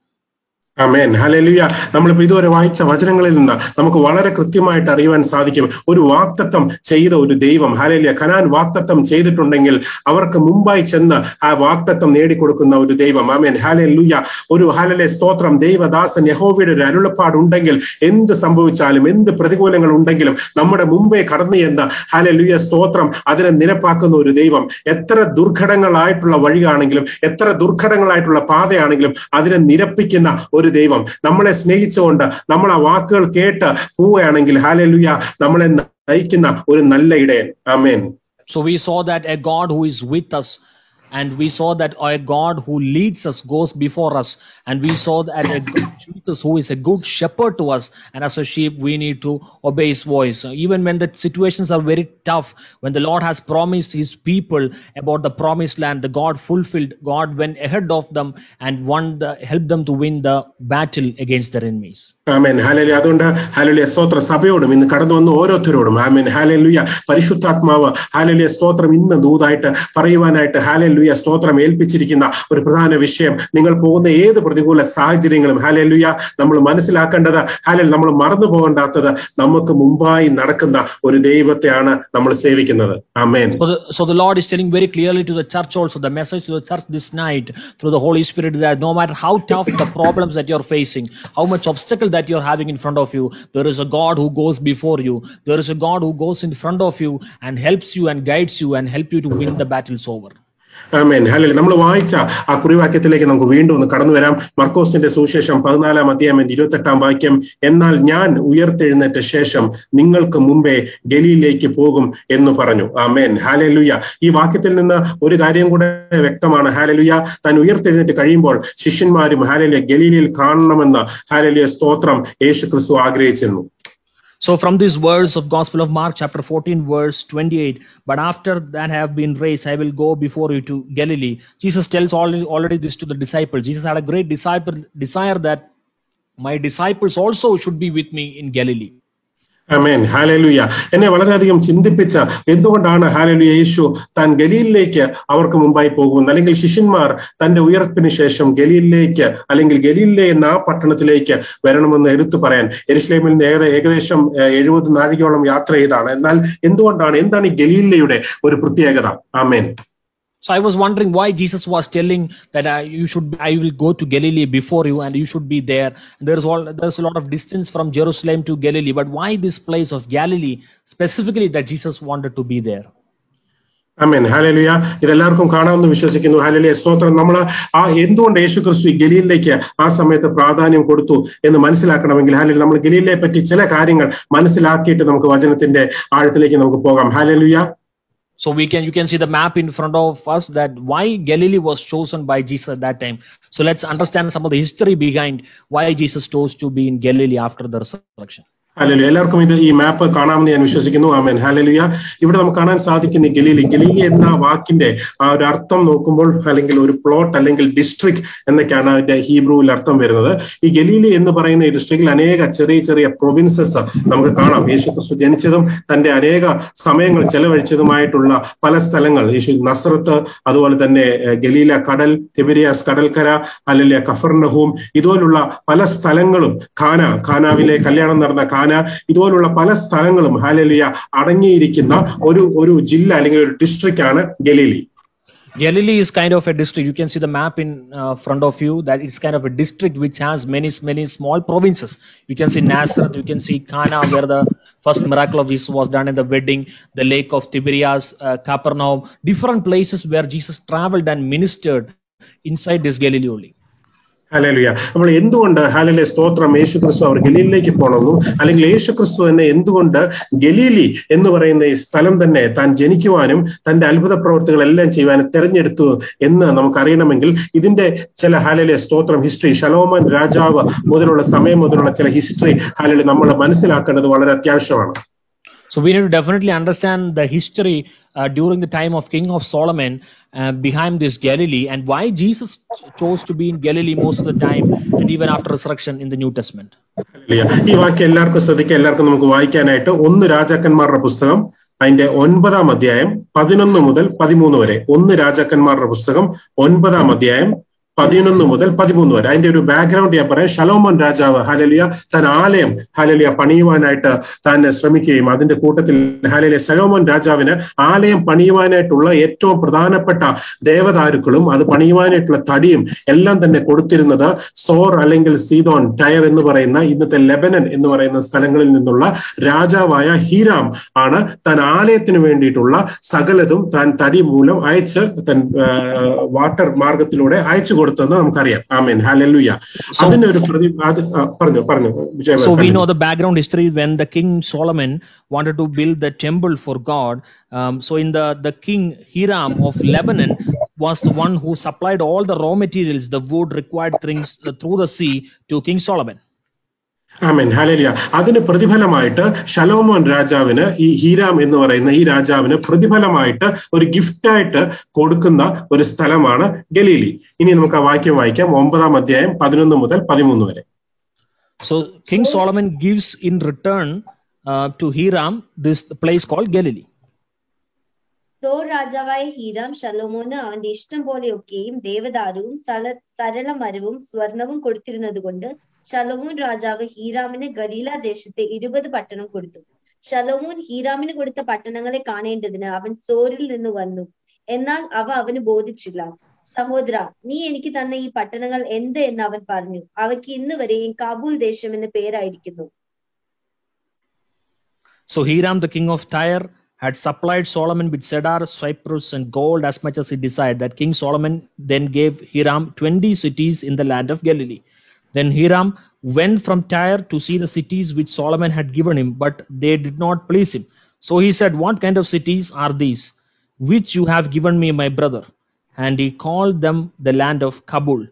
Amen. Hallelujah. നമ്മളിപ്പോൾ ഇതുവരെ വായിച്ച വചനങ്ങളിൽ നിന്ന് നമുക്ക് വളരെ കൃത്യമായിട്ട് അറിയുവാൻ സാധിക്കും, ഒരു വാഗ്ദത്തം ചെയ്ത ഒരു ദൈവം ഹല്ലേലൂയ, കനാൻ വാഗ്ദത്തം ചെയ്തിട്ടുണ്ടെങ്കിൽ അവർക്ക് മുമ്പായി ചെന്ന് ആ വാഗ്ദത്തം നേടിക്കൊടുക്കുന്ന ഒരു ദൈവം. ആമേൻ. ഹല്ലേലൂയ. ഒരു ഹല്ലേലൂയ, സ്തോത്രം, ദൈവദാസൻ യഹോവയുടെ ഒരു അരുളപ്പാടുണ്ടെങ്കിൽ എന്ത് സംഭവിച്ചാലും എന്ത് പ്രതികൂലങ്ങൾ ഉണ്ടെങ്കിലും നമ്മുടെ മുമ്പേ കടന്നു ചെന്ന് ഹല്ലേലൂയ, സ്തോത്രം, അതിനെ നിരപ്പാക്കുന്ന ഒരു ദൈവം. എത്ര ദുർഘടങ്ങളായിട്ടുള്ള വഴിയാണെങ്കിലും എത്ര ദുർഘടങ്ങളായിട്ടുള്ള പാതയാണെങ്കിലും അതിനെ നിരപ്പിക്കുന്ന ഒരു ദൈവം. നമ്മളെ സ്നേഹിച്ചുകൊണ്ട് നമ്മൾ ആ വാക്കുകൾ കേട്ട് പോവുകയാണെങ്കിൽ ഹല്ലേലൂയ, നമ്മളെ നയിക്കുന്ന ഒരു നല്ല ഇടയൻ. ആമേൻ. So we saw that a God who is with us, and we saw that a God who leads us goes before us, and we saw that a Jesus who is a good shepherd to us, and as a sheep we need to obey his voice. Even when the situations are very tough, when the Lord has promised his people about the promised land, the God fulfilled. God went ahead of them and helped them to win the battle against their enemies. Amen. Hallelujah. അതുകൊണ്ട് ഹല്ലേലൂയ, സ്തോത്ര, സഭയോടും ഇന്ന് കടന്നു വന്ന ഓരോരുത്തരോടും ആമേൻ, ഹല്ലേലൂയ, പരിശുദ്ധാത്മാവ് ഹല്ലേലൂയ, സ്തോത്രം, ഇന്ന് ദൂതായിട്ട് പറയുവാനായിട്ട് ഹല്ലേലൂയ ഹല്ലേലൂയ സ്തോത്രം ഏൽപ്പിച്ചിരിക്കുന്ന ഒരു പ്രധാന വിഷയം. നിങ്ങൾ പോകുന്ന ഏത് പ്രതികൂല സാഹചര്യങ്ങളും ഹല്ലേലൂയ നമ്മൾ മനസ്സിലാക്കേണ്ടത്, നമ്മൾ മറന്നു പോകണ്ടാത്തത്, നമുക്ക് മുമ്പായി നടക്കുന്ന ഒരു ദൈവത്തെയാണ് നമ്മൾ സേവിക്കുന്നത്. ആമേൻ. So the Lord is telling very clearly to the church also, the message to the church this night through the Holy Spirit, that no matter how tough the problems that you're facing, how much obstacle that you're having in front of you, there is a God who goes before you. There is a God who goes in front of you and helps you and guides you and help you to win the battles over. Amen. Hallelujah. നമ്മൾ വായിച്ച ആ കുറിവാക്യത്തിലേക്ക് നമുക്ക് വീണ്ടും ഒന്ന് കടന്നു വരാം. മർക്കോസിന്റെ സുവിശേഷം 14-ാം അധ്യായം 28-ാം വാക്യം. എന്നാൽ ഞാൻ ഉയർത്തെഴുന്നേറ്റ ശേഷം നിങ്ങൾക്ക് മുമ്പേ ഗലീലയിലേക്ക് പോകും എന്ന് പറഞ്ഞു. ആമേൻ. ഹല്ലേലൂയ. ഈ വാക്യത്തിൽ നിന്ന് ഒരു കാര്യം കൂടെ വ്യക്തമാണ്. ഹല്ലേലൂയ. താൻ ഉയർത്തെഴുന്നേറ്റ് കഴിയുമ്പോൾ ശിഷ്യന്മാരും ഹല്ലേലൂയ ഗലീലയിൽ കാണണമെന്ന് ഹല്ലേലൂയ സ്തോത്രം യേശുക്രിസ്തു ആഗ്രഹിച്ചിരുന്നു. So from these words of Gospel of Mark chapter 14 verse 28, but after that I have been raised, I will go before you to Galilee. Jesus tells already this to the disciples. Jesus had a great desire that my disciples also should be with me in Galilee. Amen. Hallelujah. എന്നെ വളരെയധികം ചിന്തിപ്പിച്ച എന്തുകൊണ്ടാണ് ഹല്ലേലൂയ യേശു താൻ ഗലീലിലേക്ക് അവർക്ക് മുമ്പായി പോകുമെന്ന്, അല്ലെങ്കിൽ ശിഷ്യന്മാർ തന്റെ ഉയർപ്പിന് ശേഷം ഗലീലിലേക്ക് അല്ലെങ്കിൽ ഗലീലിലെ എന്ന ആ പട്ടണത്തിലേക്ക് വരണമെന്ന് എടുത്തു പറയാൻ യെരുശലേമിൽ നിന്ന് ഏകദേശം 70 നാഴികയോളം യാത്ര ചെയ്താണ്. എന്നാൽ എന്താണ് ഈ ഗലീലയുടെ ഒരു പ്രത്യേകത? ആമേൻ. So I was wondering why Jesus was telling that I will go to Galilee before you and you should be there. There's a lot of distance from Jerusalem to Galilee, but why this place of Galilee specifically that Jesus wanted to be there? Amen. Hallelujah. ഇതെല്ലാവർക്കും കാണാമെന്ന് വിശ്വസിക്കുന്നു. ഹല്ലേലൂയ സ്തോത്രം. നമ്മൾ എന്തുകൊണ്ട് യേശുക്രിസ്തു ഗലീലിലേക്ക് ആ സമയത്ത് പ്രാധാന്യം കൊടുത്തു എന്ന് മനസ്സിലാക്കണമെങ്കിൽ ഹല്ലേലൂയ നമ്മൾ ഗലീലയെ പറ്റി ചില കാര്യങ്ങൾ മനസ്സിലാക്കിയിട്ട് നമുക്ക് വചനത്തിന്റെ ആഴത്തിലേക്ക് നമുക്ക് പോകാം. Hallelujah. So you can see the map in front of us that why Galilee was chosen by Jesus at that time. So let's understand some of the history behind why Jesus chose to be in Galilee after the resurrection. Hallelujah. എല്ലാവർക്കും ഈ മാപ്പ് കാണാമെന്ന് ഞാൻ വിശ്വസിക്കുന്നു. ആമേൻ. ഹല്ലേലൂയ. ഇവിടെ നമുക്ക് കാണാൻ സാധിക്കുന്ന ഗലീലി എന്ന വാക്കിന്റെ ആ ഒരു അർത്ഥം നോക്കുമ്പോൾ അല്ലെങ്കിൽ ഒരു പ്ലോട്ട് അല്ലെങ്കിൽ ഡിസ്ട്രിക്ട് എന്നൊക്കെയാണ് അതിന്റെ ഹീബ്രുവിൽ അർത്ഥം വരുന്നത്. ഈ ഗലീലി എന്ന് പറയുന്ന ഈ ഡിസ്ട്രിക്റ്റിൽ അനേക ചെറിയ പ്രൊവിൻസസ് നമുക്ക് കാണാം. യേശുക്രിസ്തു ജനിച്ചതും തന്റെ അനേക സമയങ്ങൾ ചെലവഴിച്ചതുമായിട്ടുള്ള പല സ്ഥലങ്ങൾ, നസ്രത്ത്, അതുപോലെ തന്നെ ഗലീല കടൽ, തിബിരിയാസ് കടൽക്കര, അല്ലെങ്കിൽ കഫർനഹൂം, ഇതുപോലുള്ള പല സ്ഥലങ്ങളും, ഖാനാവിലെ കല്യാണം നടന്ന ഇതുപോലുള്ള പല സ്ഥലങ്ങളും ഹല്ലേലൂയ അടങ്ങിയിരിക്കുന്ന ഒരു ജില്ല അല്ലെങ്കിൽ ഒരു ഡിസ്ട്രിക്റ്റ് ആണ് Galilei. Galilee is kind of a district. You can see the map in front of you that it's kind of a district which has many small provinces. You can see Nazareth, you can see Cana where the first miracle of Jesus was done in the wedding, the lake of Tiberias, Capernaum, different places where Jesus traveled and ministered inside this Galilee only. Hallelujah. നമ്മൾ എന്തുകൊണ്ട് ഹല്ലേലൂയ സ്തോത്രം യേശുക്രിസ്തു അവർ ഗലീലിലേക്ക് പോകണമെന്നും അല്ലെങ്കിൽ യേശുക്രിസ്തു തന്നെ എന്തുകൊണ്ട് ഗലീലി എന്ന് പറയുന്ന ഈ സ്ഥലം തന്നെ താൻ ജനിക്കുവാനും തന്റെ അത്ഭുത പ്രവർത്തികളെല്ലാം ചെയ്യുവാനും തെരഞ്ഞെടുത്തു എന്ന് നമുക്കറിയണമെങ്കിൽ ഇതിന്റെ ചില ഹല്ലേലൂയ സ്തോത്രം ഹിസ്റ്ററി, ശലോമോൻ രാജാവ് മുതലുള്ള സമയം മുതലുള്ള ചില ഹിസ്റ്ററി ഹല്ലേലൂയ നമ്മൾ മനസ്സിലാക്കേണ്ടത് വളരെ അത്യാവശ്യമാണ്. So we need to definitely understand the history during the time of King of Solomon behind this Galilee and why Jesus chose to be in Galilee most of the time and even after resurrection in the New Testament. ഈ വാക്യം എല്ലാവർക്കും ശ്രദ്ധിക്കാം, എല്ലാവർക്കും നമുക്ക് വായിക്കാനായിട്ട് 1 രാജാക്കന്മാരുടെ പുസ്തകം അതിന്റെ 9-ാം അധ്യായം 11 മുതൽ 13 വരെ. 1 രാജാക്കന്മാരുടെ പുസ്തകം 9-ാം അധ്യായം 11 മുതൽ 13 വരെ. അതിന്റെ ഒരു ബാക്ക്ഗ്രൗണ്ട് ഞാൻ പറയാം. ശലോമോൻ രാജാവ് ഹല്ലേലൂയ താൻ ആലയം ഹല്ലേലൂയ പണിയുവാനായിട്ട് താൻ ശ്രമിക്കുകയും അതിന്റെ കൂട്ടത്തിൽ ഹല്ലേലൂയ ശലോമോൻ രാജാവിന് ആലയം പണിയുവാനായിട്ടുള്ള ഏറ്റവും പ്രധാനപ്പെട്ട ദേവദാരുക്കളും അത് പണിയുവാനായിട്ടുള്ള തടിയും എല്ലാം തന്നെ കൊടുത്തിരുന്നത് സോർ അല്ലെങ്കിൽ സീദോൻ, ടയർ എന്ന് പറയുന്ന ഇന്നത്തെ ലെബനൻ എന്ന് പറയുന്ന സ്ഥലങ്ങളിൽ നിന്നുള്ള രാജാവായ ഹീരാം ആണ് താൻ ആലയത്തിന് വേണ്ടിയിട്ടുള്ള സകലതും താൻ തടി മൂലം അയച്ച് താൻ വാട്ടർ മാർഗത്തിലൂടെ അയച്ചു കൊടുത്തെന്ന് നമുക്കറിയാം. ആമേൻ. ഹല്ലേലൂയ. അതിന്റെ ഒരു പറഞ്ഞു. So we know the background history when the King Solomon wanted to build the temple for God. So in the King Hiram of Lebanon was the one who supplied all the raw materials, the wood required things through the sea to King Solomon. Amen. Hallelujah. അതിന് പ്രതിഫലമായിട്ട് ശലോമോൻ രാജാവിന് ഈ ഹീരാം എന്ന് പറയുന്ന ഈ രാജാവിന് പ്രതിഫലമായിട്ട് ഒരു ഗിഫ്റ്റായിട്ട് കൊടുക്കുന്ന ഒരു സ്ഥലമാണ് ഗലീലി. ഇനി നമുക്ക് ആ വാക്യം വായിക്കാം. 9-ാം അധ്യായം 11 മുതൽ 13 വരെ. So King Solomon gives in return to Hiram this place called Galilee. സോർ രാജാവായ ഹീരാം ശലോമോന് അവന്റെ ഇഷ്ടം പോലെയൊക്കെയും ദേവദാരുവും സരളമരവും സ്വർണവും കൊടുത്തിരുന്നത് കൊണ്ട് ശലോമോൻ രാജാവ് ഹീരാമിന് ഗലീല ദേശത്തെ 20 പട്ടണം കൊടുത്തു. ശലോമോൻ ഹീരാമിന് കൊടുത്ത പട്ടണങ്ങളെ കാണേണ്ടതിന് അവൻ സോരിൽ നിന്ന് വന്നു. എന്നാൽ അവ അവന് ബോധിച്ചില്ല. സഹോദര, നീ എനിക്ക് തന്ന ഈ പട്ടണങ്ങൾ എന്ത് എന്ന് അവൻ പറഞ്ഞു. അവയ്ക്ക് ഇന്ന് വരെയും കാബൂൾ ദേശം എന്ന് പേരായിരിക്കുന്നു. So Hiram, the king of Tyre, had supplied Solomon with cedar, cypress, and gold as much as he desired. That King Solomon then gave Hiram 20 cities in the land of Galilee. Then Hiram went from Tyre to see the cities which Solomon had given him, but they did not please him. So he said, "What kind of cities are these, which you have given me, my brother?" And he called them the land of Kabul.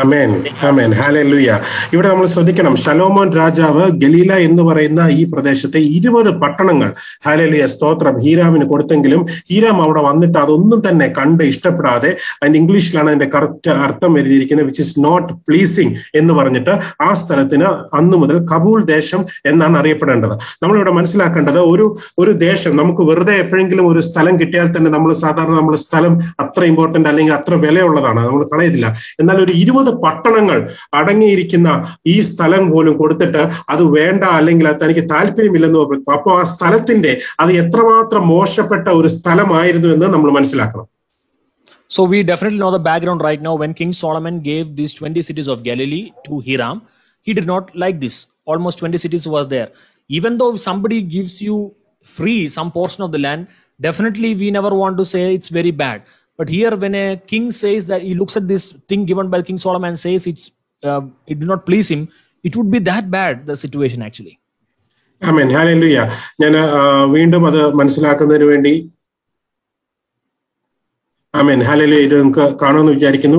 ആമേൻ ആമേൻ ഹല്ലേലൂയ. ഇവിടെ നമ്മൾ ശ്രദ്ധിക്കണം, ശലോമോൻ രാജാവ് ഗലീല എന്ന് പറയുന്ന ഈ പ്രദേശത്തെ 20 പട്ടണങ്ങൾ ഹല്ലേലൂയ സ്തോത്രം ഹീരാമിന് കൊടുത്തെങ്കിലും ഹീരാം അവിടെ വന്നിട്ട് അതൊന്നും തന്നെ കണ്ട് ഇഷ്ടപ്പെടാതെ, അതിന്റെ ഇംഗ്ലീഷിലാണ് അതിന്റെ കറക്റ്റ് അർത്ഥം എഴുതിയിരിക്കുന്നത്, വിച്ച് ഇസ് നോട്ട് പ്ലീസിങ് എന്ന് പറഞ്ഞിട്ട് ആ സ്ഥലത്തിന് അന്നു മുതൽ കബൂൾ ദേശം എന്നാണ് അറിയപ്പെടേണ്ടത്. നമ്മളിവിടെ മനസ്സിലാക്കേണ്ടത്, ഒരു ദേശം നമുക്ക് വെറുതെ എപ്പോഴെങ്കിലും ഒരു സ്ഥലം കിട്ടിയാൽ തന്നെ നമ്മൾ സാധാരണ നമ്മൾ സ്ഥലം അത്ര ഇമ്പോർട്ടന്റ് അല്ലെങ്കിൽ അത്ര വിലയുള്ളതാണ്, നമ്മൾ കളയത്തില്ല. എന്നാൽ ഒരു 20 പട്ടണങ്ങൾ അടങ്ങിയിരിക്കുന്ന ഈ സ്ഥലം പോലും കൊടുത്തിട്ട് അത് വേണ്ട അല്ലെങ്കിൽ അത് തനിക്ക് താല്പര്യമില്ലെന്ന് പറഞ്ഞു. അപ്പൊ ആ സ്ഥലത്തിന്റെ അത് എത്രമാത്രം മോശപ്പെട്ട ഒരു സ്ഥലമായിരുന്നു എന്ന് നമ്മൾ മനസ്സിലാക്കണം. So we definitely know the background right now. When King Solomon gave these 20 cities of Galilee to Hiram, he did not like this. Almost 20 cities was there. Even though somebody gives you free some portion of the land, definitely we never want to say it's very bad. But here, when a king says that he looks at this thing given by King Solomon and says it did not please him, it would be that bad, the situation actually. Amen hallelujah. ഞാൻ വീണ്ടും അത് മനസ്സിലാക്കുന്നതിന് വേണ്ടി ആമേൻ ഹല്ലേലൂയ ഇത് നമുക്ക് കാണുമെന്ന് വിചാരിക്കുന്നു.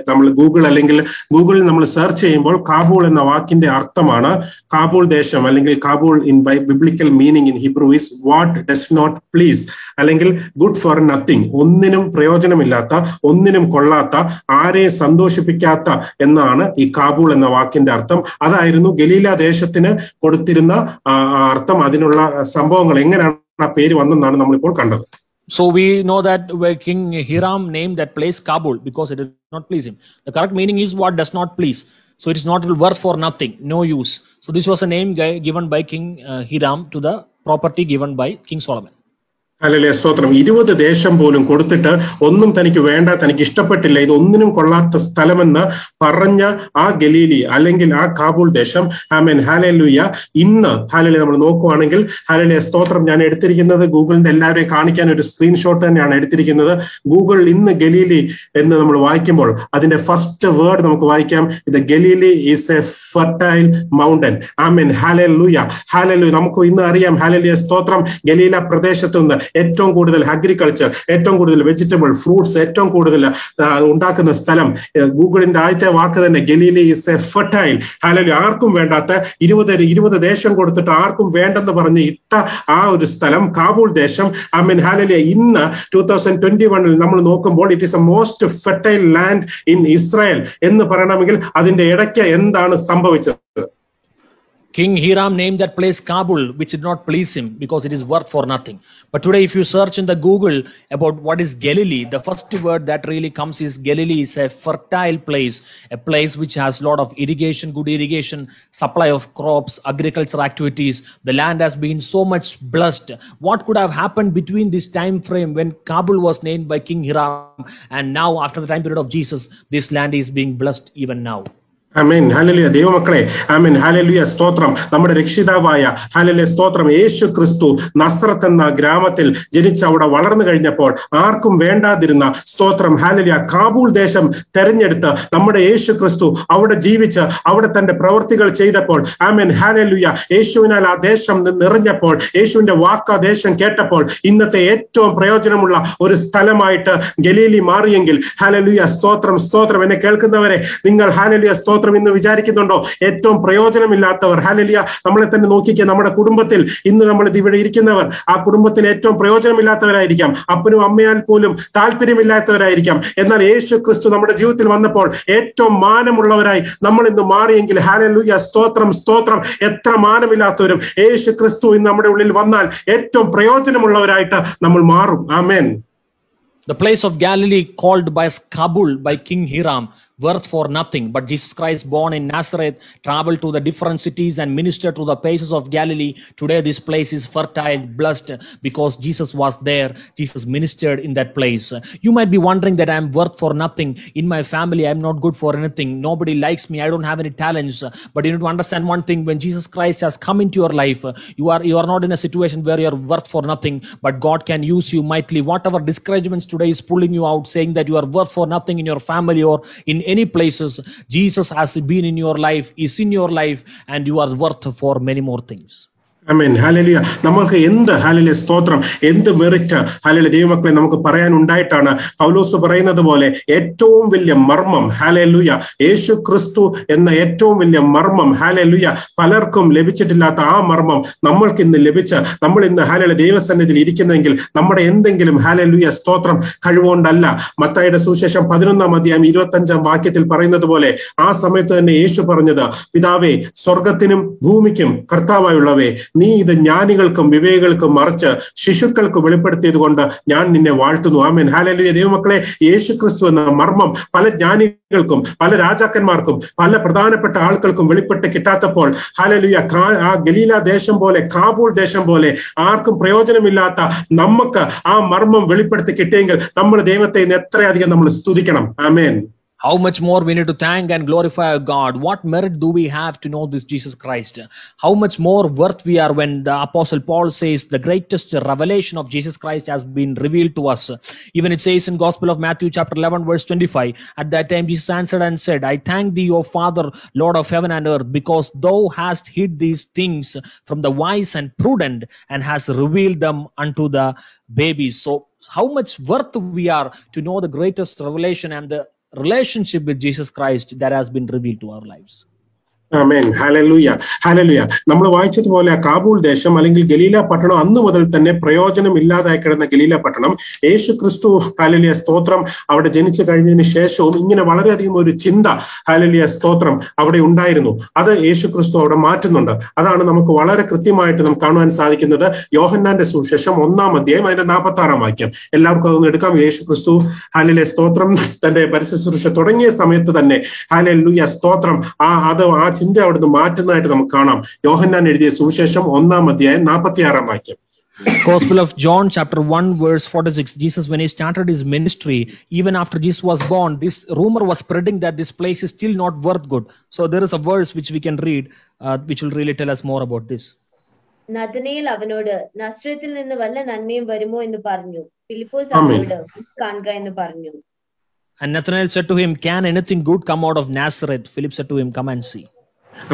നമ്മൾ ഗൂഗിളിൽ നമ്മൾ സെർച്ച് ചെയ്യുമ്പോൾ കാബൂൾ എന്ന വാക്കിന്റെ അർത്ഥമാണ് കാബൂൾ ദേശം, അല്ലെങ്കിൽ Cabul in by biblical meaning in Hebrew is what does not please, അല്ലെങ്കിൽ ഗുഡ് ഫോർ നത്തിങ്, ഒന്നിനും പ്രയോജനമില്ലാത്ത, ഒന്നിനും കൊള്ളാത്ത, ആരെയും സന്തോഷിപ്പിക്കാത്ത എന്നാണ് ഈ കാബൂൾ എന്ന വാക്കിന്റെ അർത്ഥം. അതായിരുന്നു ഗലീല ദേശത്തിന് കൊടുത്തിരുന്ന അർത്ഥം. അതിനുള്ള സംഭവങ്ങൾ എങ്ങനെയാണ് ആ പേര് വന്നെന്നാണ് നമ്മളിപ്പോൾ കണ്ടത്. So we know that King Hiram named that place Kabul because it did not please him. The correct meaning is what does not please. So it is not worth for nothing, no use. So this was a name given by King Hiram to the property given by King Solomon. Hallelujah സ്തോത്രം. 20 ദേശം പോലും കൊടുത്തിട്ട് ഒന്നും തനിക്ക് വേണ്ട, തനിക്ക് ഇഷ്ടപ്പെട്ടില്ല, ഇതൊന്നിനും കൊള്ളാത്ത സ്ഥലമെന്ന് പറഞ്ഞ ആ ഗലീലി അല്ലെങ്കിൽ ആ കാബൂൾ ദേശം, ആമേൻ ഹല്ലേലൂയ, ഇന്ന് ഹല്ലേലൂയ നമ്മൾ നോക്കുവാണെങ്കിൽ ഹല്ലേലൂയ സ്തോത്രം, ഞാൻ എടുത്തിരിക്കുന്നത് ഗൂഗിളിന്റെ എല്ലാവരെയും കാണിക്കാൻ ഒരു സ്ക്രീൻഷോട്ട് തന്നെയാണ് എടുത്തിരിക്കുന്നത്. ഗൂഗിൾ ഇന്ന് ഗലീലി എന്ന് നമ്മൾ വായിക്കുമ്പോൾ അതിന്റെ ഫസ്റ്റ് വേർഡ് നമുക്ക് വായിക്കാം, ഇത് Galilee is a fertile mountain. Amen hallelujah hallelujah. നമുക്ക് ഇന്ന് അറിയാം ഹല്ലേലൂയ സ്തോത്രം, ഗലീല പ്രദേശത്തു നിന്ന് ഏറ്റവും കൂടുതൽ അഗ്രികൾച്ചർ, ഏറ്റവും കൂടുതൽ വെജിറ്റബിൾ ഫ്രൂട്ട്സ് ഏറ്റവും കൂടുതൽ ഉണ്ടാക്കുന്ന സ്ഥലം. ഗൂഗിളിന്റെ ആദ്യത്തെ വാക്ക് തന്നെ Galilee is a fertile. Hallelujah. ആർക്കും വേണ്ടാത്ത 20 ദേശം കൊടുത്തിട്ട് ആർക്കും വേണ്ടെന്ന് പറഞ്ഞ് ഇട്ട ആ ഒരു സ്ഥലം കാബൂൾ ദേശം. Amen hallelujah. ഇന്ന് 2021 നമ്മൾ നോക്കുമ്പോൾ it is A most fertile land in Israel എന്ന് പറയണമെങ്കിൽ അതിന്റെ ഇടയ്ക്ക് എന്താണ് സംഭവിച്ചത്? King Hiram named that place Kabul, which did not please him because it is worth for nothing. But today, if you search in the Google about what is Galilee, the first word that really comes is Galilee is a fertile place, a place which has a lot of irrigation, good irrigation, supply of crops, agriculture activities. The land has been so much blessed. What could have happened between this time frame when Kabul was named by King Hiram and now after the time period of Jesus, this land is being blessed even now. Amen hallelujah. ദൈവമക്കളെ ആമേൻ ഹല്ലേലൂയ സ്തോത്രം. നമ്മുടെ രക്ഷിതാവായ ഹല്ലേലൂയ സ്തോത്രം യേശു ക്രിസ്തു നസ്രത്ത് എന്ന ഗ്രാമത്തിൽ ജനിച്ച് അവിടെ വളർന്നു കഴിഞ്ഞപ്പോൾ ആർക്കും വേണ്ടാതിരുന്ന സ്തോത്രം ഹല്ലേലൂയ കാബൂൾ ദേശം തെരഞ്ഞെടുത്ത് നമ്മുടെ യേശു ക്രിസ്തു അവിടെ ജീവിച്ച് അവിടെ തന്റെ പ്രവൃത്തികൾ ചെയ്തപ്പോൾ ആമേൻ ഹല്ലേലൂയ യേശുവിനാൽ ആ ദേശം നിറഞ്ഞപ്പോൾ, യേശുവിന്റെ വാക്ക് ആ ദേശം കേട്ടപ്പോൾ ഇന്നത്തെ ഏറ്റവും പ്രയോജനമുള്ള ഒരു സ്ഥലമായിട്ട് ഗലീലി മാറിയെങ്കിൽ ഹല്ലേലൂയ സ്തോത്രം സ്തോത്രം. എന്നെ കേൾക്കുന്നവരെ, നിങ്ങൾ ഹല്ലേലൂയ സ്തോത്രം സ്തോത്രം ഇന്ന് വിചാരിക്കുന്നുണ്ടോ ഏറ്റവും പ്രയോജനമില്ലാത്തവർ? ഹല്ലേലൂയ. നമ്മളെ തന്നെ നോക്കിക്കുക. നമ്മുടെ കുടുംബത്തിൽ ഇന്ന് നമ്മൾ ഇവിടെ ഇരിക്കുന്നവർ ആ കുടുംബത്തിൽ ഏറ്റവും പ്രയോജനമില്ലാത്തവരായിരിക്കാം. അപ്പനും അമ്മയാൽ പോലും താല്പര്യമില്ലാത്തവരായിരിക്കാം. എന്നാൽ യേശു ക്രിസ്തു നമ്മുടെ ജീവിതത്തിൽ വന്നപ്പോൾ ഏറ്റവും മാനമുള്ളവരായി നമ്മൾ ഇന്ന് മാറിയെങ്കിൽ ഹല്ലേലൂയ, സ്തോത്രം സ്തോത്രം. എത്ര മാനമില്ലാത്തവരും യേശു ക്രിസ്തു ഇന്ന് നമ്മുടെ ഉള്ളിൽ വന്നാൽ ഏറ്റവും പ്രയോജനമുള്ളവരായിട്ട് നമ്മൾ മാറും. ആമേൻ. The place of Galilee called by Kabul by King Hiram, worth for nothing, but Jesus Christ born in Nazareth traveled to the different cities and ministered to the places of Galilee. Today this place is fertile, blessed, because Jesus was there. Jesus ministered in that place. You might be wondering that I am worth for nothing. In my family I am not good for anything. Nobody likes me. I don't have any talents. But you need to understand one thing: when Jesus Christ has come into your life, you are not in a situation where you are worth for nothing, but God can use you mightily. Whatever discouragements today is pulling you out, saying that you are worth for nothing in your family or in any places, Jesus has been in your life, is in your life, and you are worth for many more things. Amen. Hallelujah. നമുക്ക് എന്ത് ഹല്ലേലൂയ സ്തോത്രം, എന്ത് മെറിറ്റ് ഹല്ലേലൂയ ദൈവമക്കളെ നമുക്ക് പറയാനുണ്ടായിട്ടാണ് പൗലോസ് പറയുന്നത് പോലെ ഏറ്റവും വലിയ മർമ്മം ഹല്ലേലൂയ യേശു ക്രിസ്തു എന്ന ഏറ്റവും വലിയ മർമ്മം ഹല്ലേലൂയ പലർക്കും ലഭിച്ചിട്ടില്ലാത്ത ആ മർമ്മം നമ്മൾക്ക് ഇന്ന് ലഭിച്ച് നമ്മൾ ഇന്ന് ഹല്ലേലൂയ ദൈവസന്നിധിയിൽ ഇരിക്കുന്നെങ്കിൽ നമ്മുടെ എന്തെങ്കിലും ഹല്ലേലൂയ സ്തോത്രം കഴിവുകൊണ്ടല്ല. മത്തായിയുടെ സുവിശേഷം 11-25 പറയുന്നത് പോലെ ആ സമയത്ത് തന്നെ യേശു പറഞ്ഞത്, പിതാവേ, സ്വർഗത്തിനും ഭൂമിക്കും കർത്താവായുള്ളവേ, നീ ഇത് ജ്ഞാനികൾക്കും വിവേകൾക്കും മറിച്ച് ശിശുക്കൾക്ക് വെളിപ്പെടുത്തിയത് കൊണ്ട് ഞാൻ നിന്നെ വാഴ്ത്തുന്നു. ആമേൻ. ഹല്ലേലൂയ. ദൈവമക്കളെ, യേശു ക്രിസ്തു എന്ന മർമ്മം പല ജ്ഞാനികൾക്കും പല രാജാക്കന്മാർക്കും പല പ്രധാനപ്പെട്ട ആൾക്കാർക്കും വെളിപ്പെട്ട് കിട്ടാത്തപ്പോൾ ഹല്ലേലൂയ ആ ഗലീല ദേശം പോലെ കാബൂൾ ദേശം പോലെ ആർക്കും പ്രയോജനമില്ലാത്ത നമുക്ക് ആ മർമ്മം വെളിപ്പെടുത്തി കിട്ടിയെങ്കിൽ നമ്മൾ ദൈവത്തെ ഇന്ന് എത്രയധികം നമ്മൾ സ്തുതിക്കണം. ആമേൻ. How much more we need to thank and glorify our God. What merit do we have to know this Jesus Christ? How much more worth we are when the Apostle Paul says the greatest revelation of Jesus Christ has been revealed to us. Even it says in Gospel of Matthew chapter 11 verse 25, at that time Jesus answered and said, I thank thee, O Father, Lord of heaven and earth, because thou hast hid these things from the wise and prudent and hast revealed them unto the babies. So how much worth we are to know the greatest revelation and the relationship with Jesus Christ that has been revealed to our lives. Amen. Hallelujah. Hallelujah. നമ്മൾ വായിച്ചതുപോലെ ആ കാബൂൾ ദേശം അല്ലെങ്കിൽ ഗലീല പട്ടണം അന്ന് മുതൽ തന്നെ പ്രയോജനം ഇല്ലാതായി കിടന്ന ഗലീല പട്ടണം യേശു ക്രിസ്തു ഹല്ലേലൂയ സ്തോത്രം അവിടെ ജനിച്ചു കഴിഞ്ഞതിന് ശേഷവും ഇങ്ങനെ വളരെയധികം ഒരു ചിന്ത ഹല്ലേലൂയ സ്തോത്രം അവിടെ ഉണ്ടായിരുന്നു. അത് യേശു ക്രിസ്തു അവിടെ മാറ്റുന്നുണ്ട്. അതാണ് നമുക്ക് വളരെ കൃത്യമായിട്ട് നമുക്ക് കാണുവാൻ സാധിക്കുന്നത്. യോഹന്നാന്റെ സുവിശേഷം 1-ാം അതിന്റെ 46-ാം വാക്യം എല്ലാവർക്കും അതൊന്ന് എടുക്കാം. യേശു ക്രിസ്തു ഹല്ലേലൂയ സ്തോത്രം തന്റെ പരസ്യശുശ്രൂഷ തുടങ്ങിയ സമയത്ത് തന്നെ ഹല്ലേലൂയ സ്തോത്രം ആ ചിന്ത അവിടുന്ന് മാറ്റുന്നതായിട്ട് നമുക്ക് കാണാം. യോഹന്നാൻ എഴുതിയ സുവിശേഷം 1-ാം അധ്യായം 46-ാം വാക്യം. Gospel of John chapter 1 verse 46. Jesus, when he started his ministry, even after Jesus was born, this rumor was spreading that this place is still not worth good. So there is a verse which we can read which will really tell us more about this. Nathanael അവനോട്, നസ്രത്തിൽ നിന്ന് വല്ല നന്മയും വരുമോ എന്ന് പറഞ്ഞു. ഫിലിപ്പോസ് അവനോട്, കാണുക എന്ന് പറഞ്ഞു. And Nathanael said to him, can anything good come out of Nazareth? Philip said to him, come and see.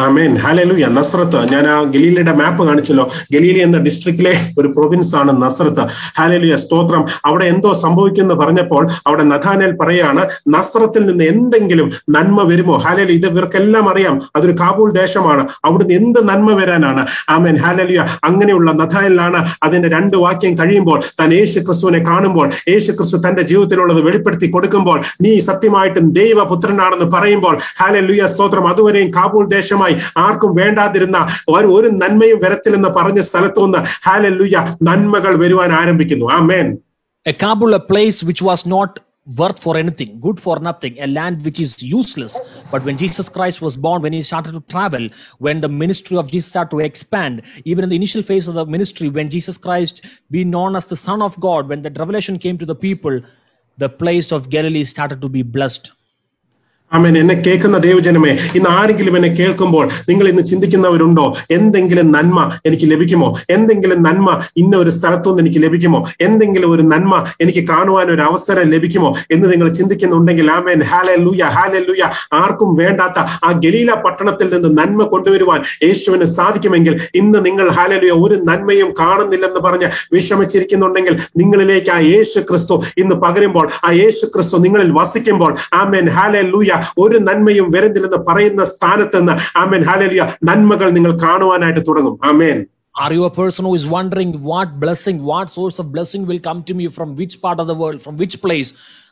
Amen. Hallelujah. Nazareth, ഞാൻ ആ ഗലീലയുടെ മാപ്പ് കാണിച്ചല്ലോ. ഗലീലി എന്ന ഡിസ്ട്രിക്റ്റിലെ ഒരു പ്രൊവിൻസ് ആണ് നസ്രത്ത്. ഹല്ലേലൂയ സ്തോത്രം. അവിടെ എന്തോ സംഭവിക്കുമെന്ന് പറഞ്ഞപ്പോൾ അവിടെ നഥാനേൽ പറയാണ്, നസ്രത്തിൽ നിന്ന് എന്തെങ്കിലും നന്മ വരുമോ? ഹല്ലേലൂയ. ഇത് ഇവർക്കെല്ലാം അറിയാം, അതൊരു കാബൂൾ ദേശമാണ്, അവിടുന്ന് എന്ത് നന്മ വരാനാണ്? ആമേൻ. ഹല്ലേലൂയ. അങ്ങനെയുള്ള നഥാനേലാണ് അതിന്റെ 2 വാക്യം കഴിയുമ്പോൾ താൻ യേശു ക്രിസ്തുവിനെ കാണുമ്പോൾ യേശു ക്രിസ്തു തന്റെ ജീവിതത്തിലുള്ളത് വെളിപ്പെടുത്തി കൊടുക്കുമ്പോൾ നീ സത്യമായിട്ടും ദൈവപുത്രനാണെന്ന് പറയുമ്പോൾ ഹല്ലേലൂയ സ്തോത്രം. അതുവരെയും കാബൂൾ ദേശമായി ആർക്കും വേണ്ടാതിരുന്ന ഒരു നന്മയും വരത്തില്ലെന്ന് പറഞ്ഞ സ്ഥലത്തു നിന്ന് ഹല്ലേലൂയ നന്മകൾ വരുവാൻ ആരംഭിക്കുന്നു. ആമേൻ. A Kabul, a place which was not worth for anything, good for nothing, a land which is useless. But when Jesus Christ was born, when he started to travel, when the ministry of Jesus started to expand, even in the initial phase of the ministry, when Jesus Christ being known as the Son of God, when the revelation came to the people, the place of Galilee started to be blessed. ആമേൻ. എന്നെ കേൾക്കുന്ന ദൈവജനമേ, ഇന്ന് ആരെങ്കിലും എന്നെ കേൾക്കുമ്പോൾ നിങ്ങൾ ഇന്ന് ചിന്തിക്കുന്നവരുണ്ടോ, എന്തെങ്കിലും നന്മ എനിക്ക് ലഭിക്കുമോ? എന്തെങ്കിലും നന്മ ഇന്ന ഒരു സ്ഥലത്തുനിന്ന് എനിക്ക് ലഭിക്കുമോ? എന്തെങ്കിലും ഒരു നന്മ എനിക്ക് കാണുവാൻ ഒരു അവസരം ലഭിക്കുമോ എന്ന് നിങ്ങൾ ചിന്തിക്കുന്നുണ്ടെങ്കിൽ ആമേൻ. ഹല്ലേലൂയ. ഹല്ലേലൂയ. ആർക്കും വേണ്ടാത്ത ആ ഗലീല പട്ടണത്തിൽ നിന്ന് നന്മ കൊണ്ടുവരുവാൻ യേശുവിന് സാധിക്കുമെങ്കിൽ ഇന്ന് നിങ്ങൾ ഹല്ലേലൂയ ഒരു നന്മയും കാണുന്നില്ലെന്ന് പറഞ്ഞ് വിഷമിച്ചിരിക്കുന്നുണ്ടെങ്കിൽ നിങ്ങളിലേക്ക് ആ യേശു ക്രിസ്തു ഇന്ന് പകരുമ്പോൾ, ആ യേശു ക്രിസ്തു നിങ്ങളിൽ വസിക്കുമ്പോൾ ആമേൻ. ഹല്ലേലൂയ ഒരു നന്മയും വരുന്നില്ലെന്ന് പറയുന്ന സ്ഥാനത്ത് നിന്ന് ആമേൻ ഹല്ലേലൂയ നന്മകൾ നിങ്ങൾ കാണുവാനായിട്ട് തുടങ്ങും. ആമേൻ. Are you a person who is wondering what blessing, what source of blessing will come to me from which part of the world, from which place?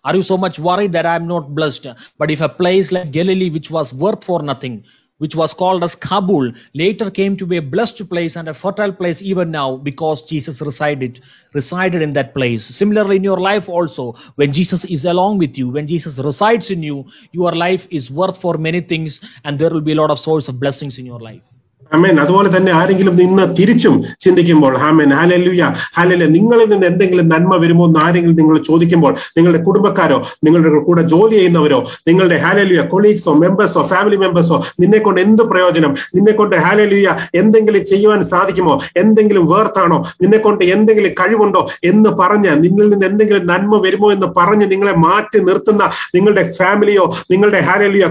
Are you so much worried that I am not blessed? But if a place like Galilee, which was worth for nothing, which was called as Kabul, later came to be a blessed place and a fertile place even now because Jesus resided in that place. Similarly, in your life also, when Jesus is along with you, when Jesus resides in you, your life is worth for many things and there will be a lot of source of blessings in your life. ആമേൻ. അതുപോലെ തന്നെ ആരെങ്കിലും ഇന്ന് തിരിച്ചും ചിന്തിക്കുമ്പോൾ ആമേൻ ഹല്ലേലൂയ ഹല്ലേലൂയ നിങ്ങളിൽ നിന്ന് എന്തെങ്കിലും നന്മ വരുമോ എന്ന് ആരെങ്കിലും നിങ്ങൾ ചോദിക്കുമ്പോൾ, നിങ്ങളുടെ കുടുംബക്കാരോ നിങ്ങളുടെ കൂടെ ജോലി ചെയ്യുന്നവരോ നിങ്ങളുടെ ഹല്ലേലൂയ കൊളീഗ്സോ മെമ്പേഴ്സോ ഫാമിലി മെമ്പേഴ്സോ നിന്നെ കൊണ്ട് എന്ത് പ്രയോജനം, നിന്നെ കൊണ്ട് ഹല്ലേലൂയ എന്തെങ്കിലും ചെയ്യുവാൻ സാധിക്കുമോ, എന്തെങ്കിലും വേർത്താണോ, നിന്നെ കൊണ്ട് എന്തെങ്കിലും കഴിവുണ്ടോ എന്ന് പറഞ്ഞ് നിന്നിൽ നിന്ന് എന്തെങ്കിലും നന്മ വരുമോ എന്ന് പറഞ്ഞ് നിങ്ങളെ മാറ്റി നിർത്തുന്ന നിങ്ങളുടെ ഫാമിലിയോ നിങ്ങളുടെ ഹല്ലേലൂയ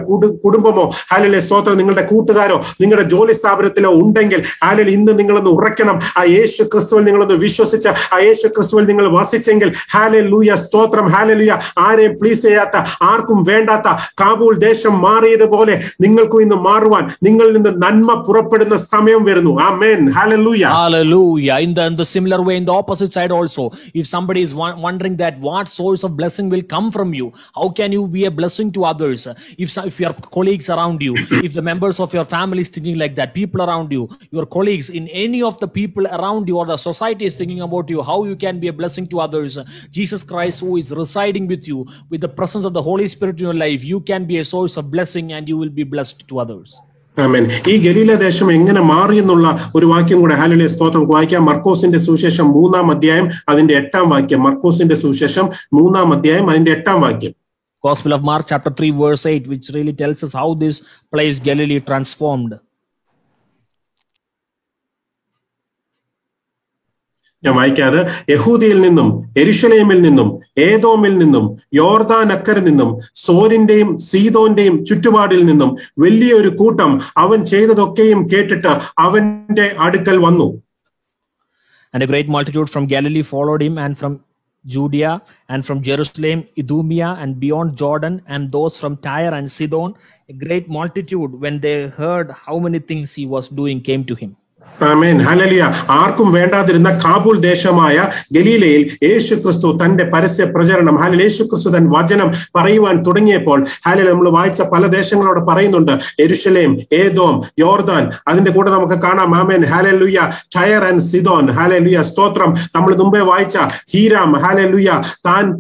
കുടുംബമോ ഹല്ലേലൂയ സ്തോത്രം നിങ്ങളുടെ കൂട്ടുകാരോ നിങ്ങളുടെ ജോലി സ്ഥാപനം ഉണ്ടെങ്കിൽ ഹല്ലേലൂയ ഇന്ന് നിങ്ങളൊന്ന് ഉറക്കണം. ആ യേശു ക്രിസ്തുവിൽ നിങ്ങളൊന്ന് വിശ്വസിച്ച ആ യേശു ക്രിസ്തുവിൽ നിങ്ങൾ വസിച്ചെങ്കിൽ ഹല്ലേലൂയ സ്തോത്രം ഹല്ലേലൂയ ആരെയും പ്ലീസ് ചെയ്യാത്ത ആർക്കും വേണ്ടാത്ത കാബൂൾ ദേശം മാറിയതുപോലെ നിങ്ങൾക്കും ഇന്ന് മാറുവാൻ നിങ്ങളിൽ നിന്ന് നന്മ പുറപ്പെടുന്ന സമയം വരുന്നു. ആമേൻ. Hallelujah. Hallelujah. In the similar way, in the opposite side also, if somebody is wondering that what source of blessing will come from you, how can you be a blessing to others? If your colleagues around you, if the members of your family is thinking like that, people around you, your colleagues, in any of the people around you or the society is thinking about you, how you can be a blessing to others. Jesus Christ, who is residing with you, with the presence of the Holy Spirit in your life, you can be a source of blessing and you will be blessed to others. ആമേൻ. ഈ ഗലീല ദേശം എങ്ങനെ മാറി എന്നുള്ള ഒരു വാക്യം കൂടെ ഹല്ലേലൂയ സ്തോത്രം വായിക്കാം. മർക്കോസിന്റെ സുവിശേഷം 3-ാം അധ്യായം അതിന്റെ 8-ാം വാക്യം. മർക്കോസിന്റെ സുവിശേഷം 3-ാം അധ്യായം അതിന്റെ 8-ാം വാക്യം. Gospel of Mark chapter 3 verse 8, which really tells us how this place Galilee transformed. ഞാൻ വായിക്കാതെ, യഹൂദിയിൽ നിന്നും യെരുശലേമിൽ നിന്നും ഏദോമിൽ നിന്നും യോർദാൻ അക്കരെ നിന്നും സോരിന്റെയും സീദോന്റെയും ചുറ്റുപാടിൽ നിന്നും വലിയൊരു കൂട്ടം അവൻ ചെയ്തതൊക്കെയും കേട്ടിട്ട് അവന്റെ അടുക്കൽ വന്നു. And a great multitude from Galilee followed him, and from Judea and from Jerusalem, Idumea and beyond Jordan, and those from Tyre and Sidon. A great multitude, when they heard how many things he was doing, came to him. Amen. Hallelujah. ആർക്കും വേണ്ടാതിരുന്ന കാബൂൾ ദേശമായ ഗലീലയിൽ യേശു ക്രിസ്തു തന്റെ പരസ്യ പ്രചരണം ഹല്ലേലൂയ യേശു ക്രിസ്തു തൻ വചനം പറയുവാൻ തുടങ്ങിയപ്പോൾ ഹല്ലേലൂയ നമ്മൾ വായിച്ച പല ദേശങ്ങളോട് പറയുന്നുണ്ട്. യെരുശലേം, ഏദോം, യോർദാൻ, അതിന്റെ കൂടെ നമുക്ക് കാണാം ആമേൻ ഹല്ലേലൂയ ടയർ ആൻഡ് സിദോൻ. ഹല്ലേലൂയ സ്തോത്രം. നമ്മൾ മുമ്പേ വായിച്ച ഹീരാം ഹല്ലേലൂയ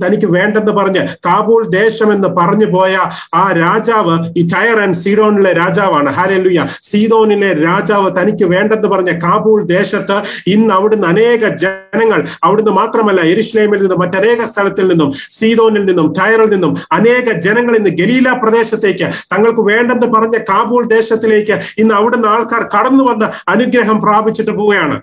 തനിക്ക് വേണ്ടെന്ന് പറഞ്ഞ് കാബൂൾ ദേശം എന്ന് പറഞ്ഞു പോയ ആ രാജാവ് ഈ ടയർ ആൻഡ് സീഡോണിലെ രാജാവാണ്. ഹല്ലേലൂയ. സീദോനിലെ രാജാവ് തനിക്ക് വേണ്ടെന്ന് പറഞ്ഞ കാബൂൾ ദേശത്ത് ഇന്ന് അവിടുന്ന് അനേക ജനങ്ങൾ, അവിടുന്ന് മാത്രമല്ല യെരുശലേമിൽ നിന്നും മറ്റനേക സ്ഥലത്തിൽ നിന്നും സീദോനിൽ നിന്നും ടയറിൽ നിന്നും അനേക ജനങ്ങൾ ഇന്ന് ഗലീല പ്രദേശത്തേക്ക് തങ്ങൾക്ക് വേണ്ടെന്ന് പറഞ്ഞ കാബൂൾ ദേശത്തിലേക്ക് ഇന്ന് അവിടുന്ന് ആൾക്കാർ കടന്നു വന്ന് അനുഗ്രഹം പ്രാപിച്ചിട്ട് പോവുകയാണ്.